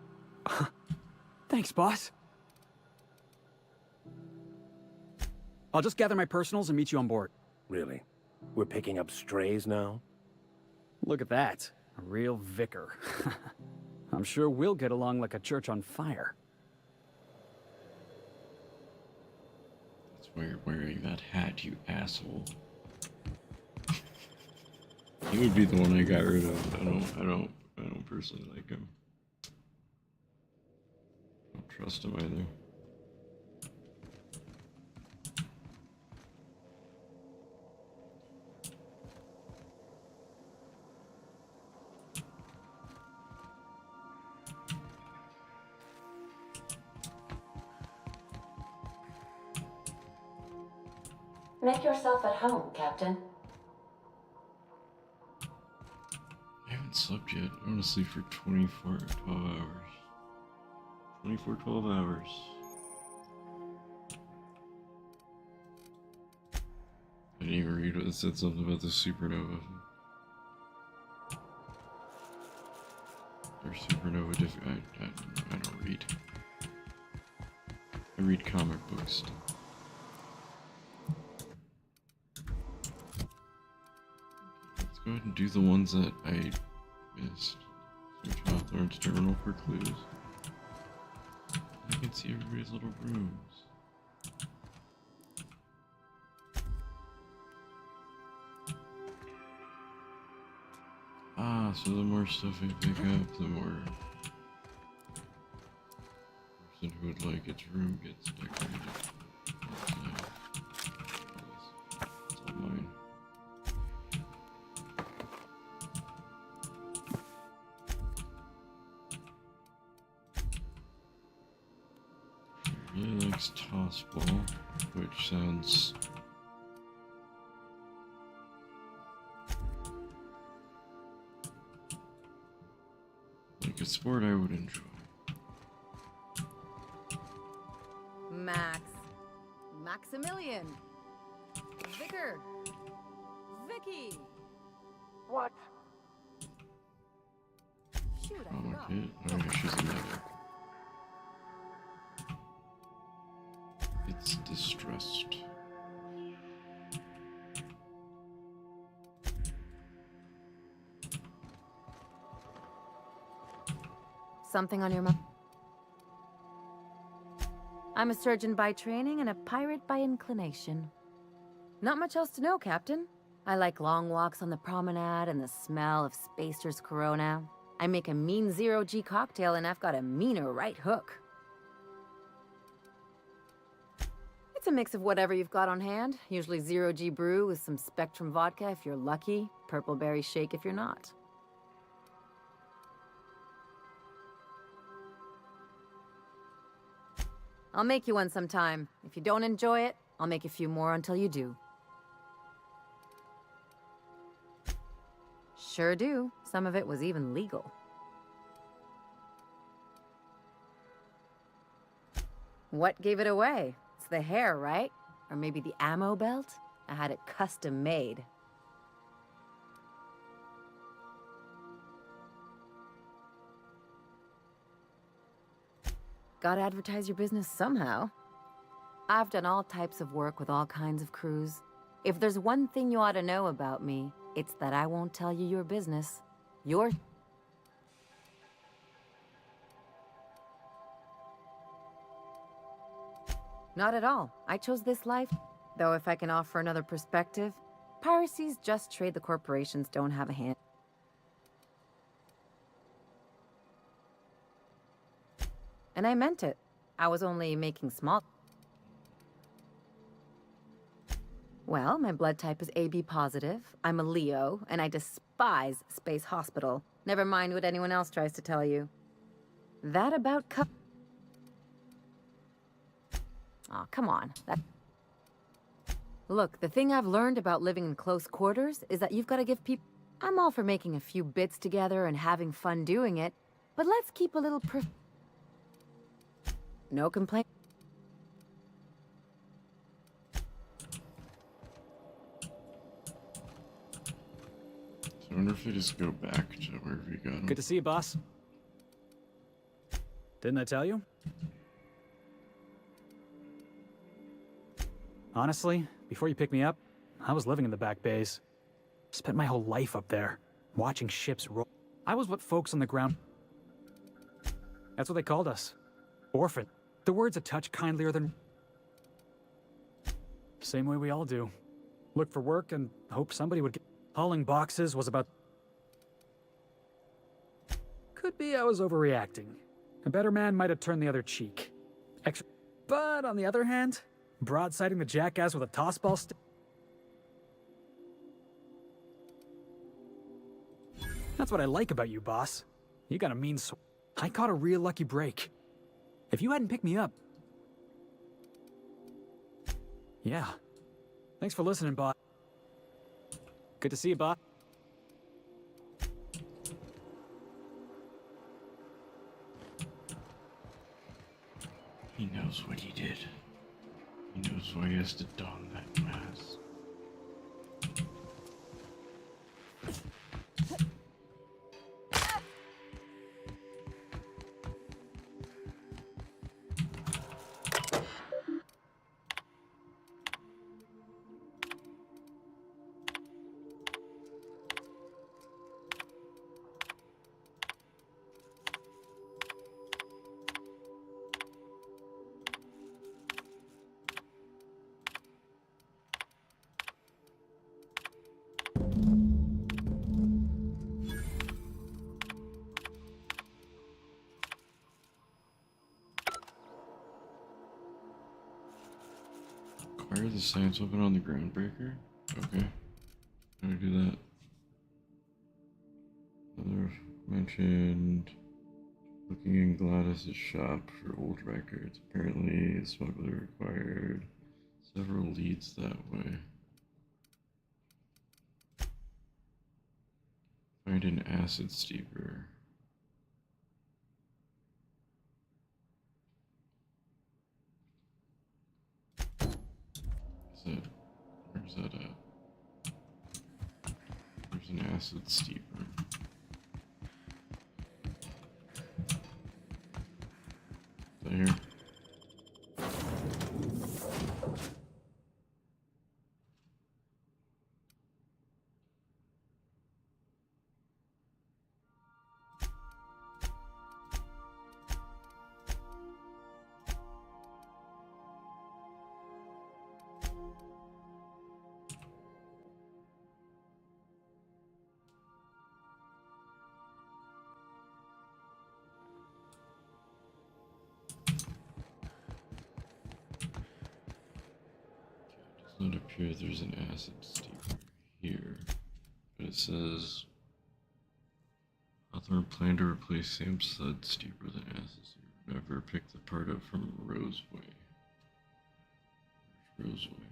Thanks, boss. I'll just gather my personals and meet you on board. Really? We're picking up strays now? Look at that. A real vicar. I'm sure we'll get along like a church on fire. That's why you're wearing that hat, you asshole. He would be the one I got rid of. I don't personally like him. I don't trust him either. Make yourself at home, Captain. I haven't slept yet. I want to sleep for 12 hours. 12 hours. I didn't even read what it said something about the supernova. Or supernova I don't read. I read comic books. Let's go ahead and do the ones that I missed. Search Hawthorne's terminal for clues. I can see everybody's little rooms. Ah, so the more stuff I pick up, the more person who would like its room gets decorated. It's all mine. She really likes toss ball, which sounds like a sport I would enjoy. Max. Maximilian. Vicar. Vicky. What? Shoot, Oh, okay. Oh, yeah, she's another. It's distrust. Something on your mind? I'm a surgeon by training and a pirate by inclination. Not much else to know, Captain. I like long walks on the promenade and the smell of Spacer's Corona. I make a mean zero-G cocktail and I've got a meaner right hook. It's a mix of whatever you've got on hand. Usually zero-G brew with some Spectrum vodka if you're lucky, purple berry shake if you're not. I'll make you one sometime. If you don't enjoy it, I'll make a few more until you do. Sure do. Some of it was even legal. What gave it away? It's the hair, right? Or maybe the ammo belt? I had it custom made. Gotta advertise your business somehow. I've done all types of work with all kinds of crews. If there's one thing you ought to know about me, it's that I won't tell you your business. Your... Not at all. I chose this life. Though if I can offer another perspective, piracy's just trade the corporations don't have a hand. And I meant it. I was only making small... Well, my blood type is AB positive. I'm a Leo, and I despise Space Hospital. Never mind what anyone else tries to tell you. That about Aw, come on. Look, the thing I've learned about living in close quarters is that you've got to give people... I'm all for making a few bits together and having fun doing it, but let's keep a little No complaint. So I wonder if I just go back to where we got him. Good to see you, boss. Didn't I tell you? Honestly, before you picked me up, I was living in the back bays. Spent my whole life up there, watching ships roll. I was what folks on the ground... That's what they called us. Orphan. The word's a touch kindlier than... Same way we all do. Look for work and hope somebody would get... Hauling boxes was about... Could be I was overreacting. A better man might have turned the other cheek. But on the other hand, broadsiding the jackass with a tossball stick... That's what I like about you, boss. You got a mean I caught a real lucky break. If you hadn't picked me up... Yeah. Thanks for listening, boss. Good to see you, boss. He knows what he did. He knows why he has to don that mask. Acquire the science weapon on the Groundbreaker? Okay. How do I do that? Other mentioned looking in Gladys' shop for old records. Apparently, the smuggler required several leads that way. Find an acid steeper. Where's that at? There's an acid steeper. Is that here? not appear there's an acid steeper here, but it says Hawthorne planned to replace Sam Sud steeper than acid steeper. Never picked the part up from Roseway. Where's Roseway?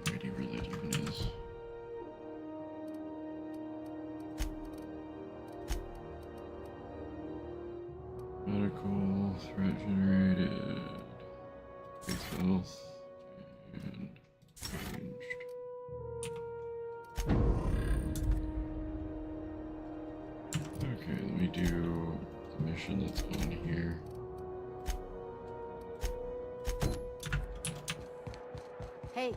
No idea where that even is. Medical, threat generated, base health, and ranged. Okay, let me do the mission that's on here. Hey.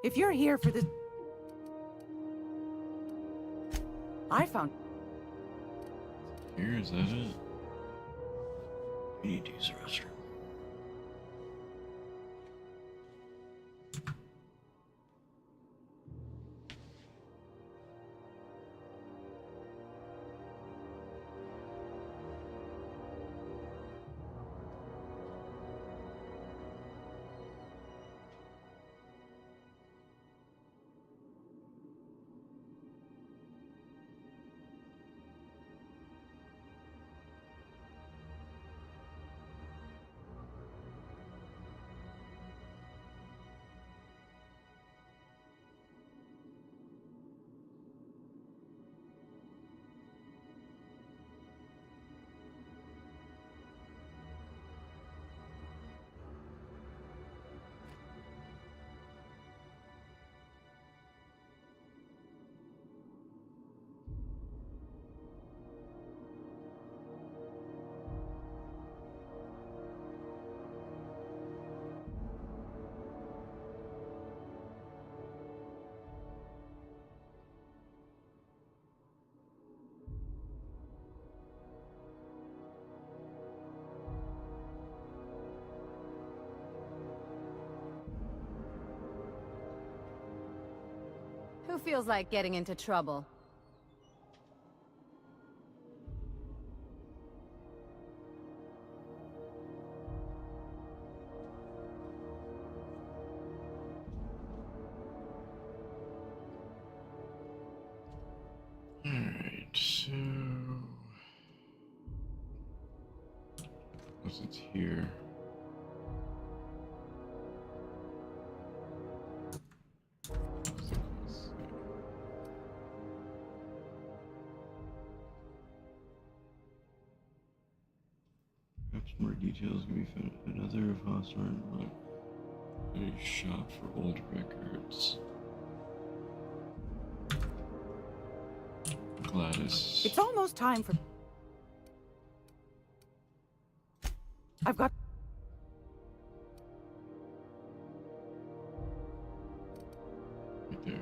If you're here for this... I found... Here, is that it? We need to use the restroom. Who feels like getting into trouble? Alright, so... What's it here? Perhaps more details can be found. Another of Hawthorne look. A shop for old records. Gladys. It's almost time for... I've got... Right there.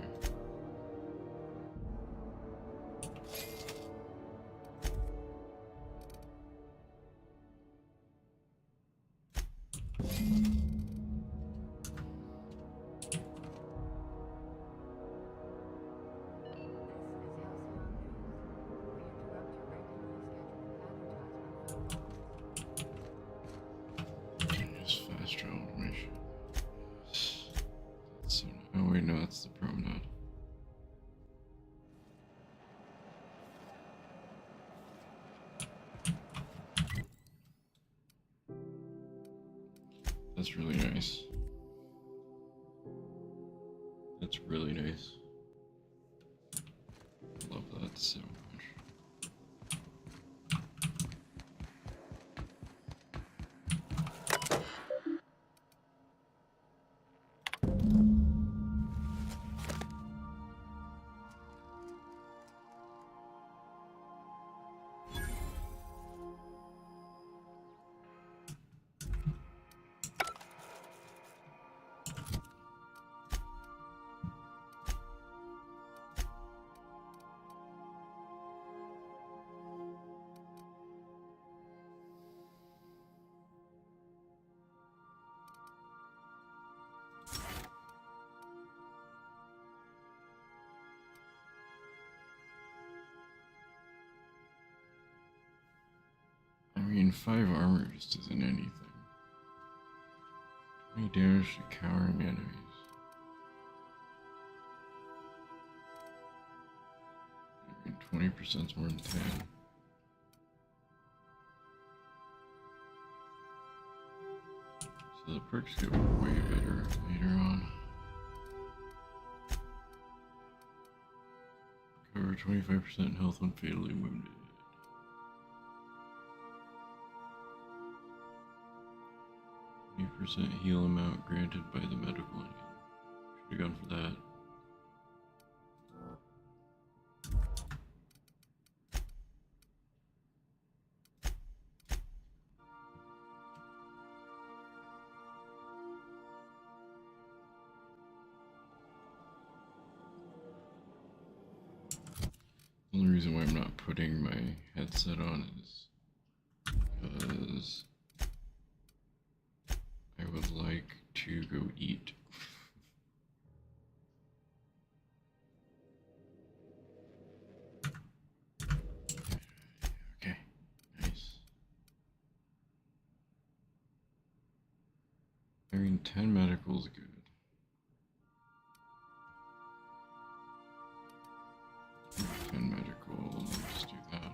Continuous fast travel information. So, oh wait, no, that's the promenade. That's really nice. That's really nice. I love that so much. 5 armor just isn't anything. 20 damage to cowering enemies. I mean, 20% is more than 10. So the perks get way better later on. Cover 25% health when fatally wounded. 20% heal amount granted by the medical engine. Should have gone for that. The only reason why I'm not putting my headset on is because I would like to go eat. Okay, nice. I mean, 10 medical is good. 10 medical, let's do that.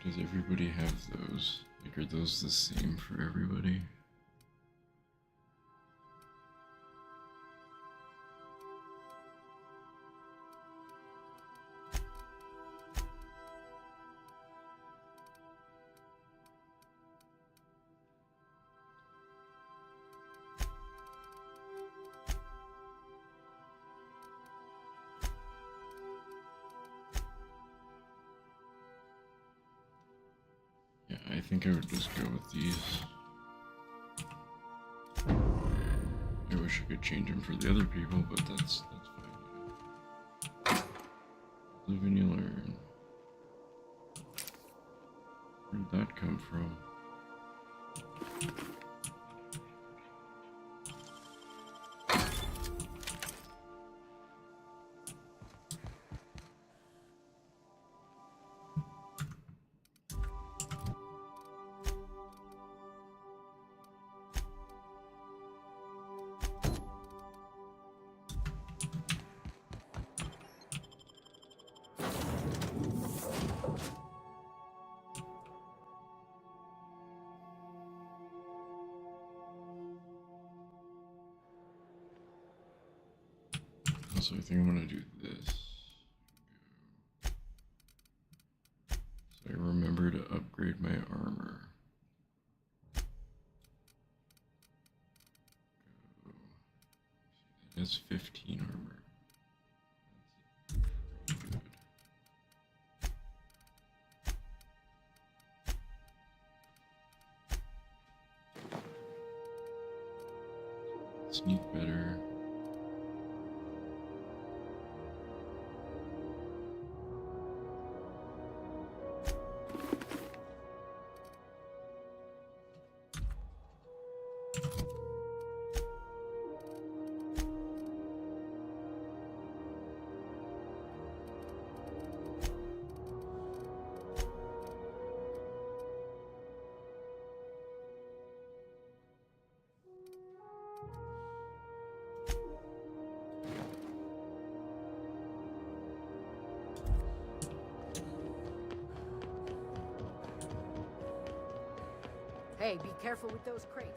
Does everybody have those? Like, are those the same for everybody? I think I would just go with these. I wish I could change them for the other people, but that's fine. Live and you learn. Where'd that come from? So I think I'm gonna do this. So I remember to upgrade my armor. That's 15 armor. That's pretty good. Sneak better. Hey, be careful with those crates.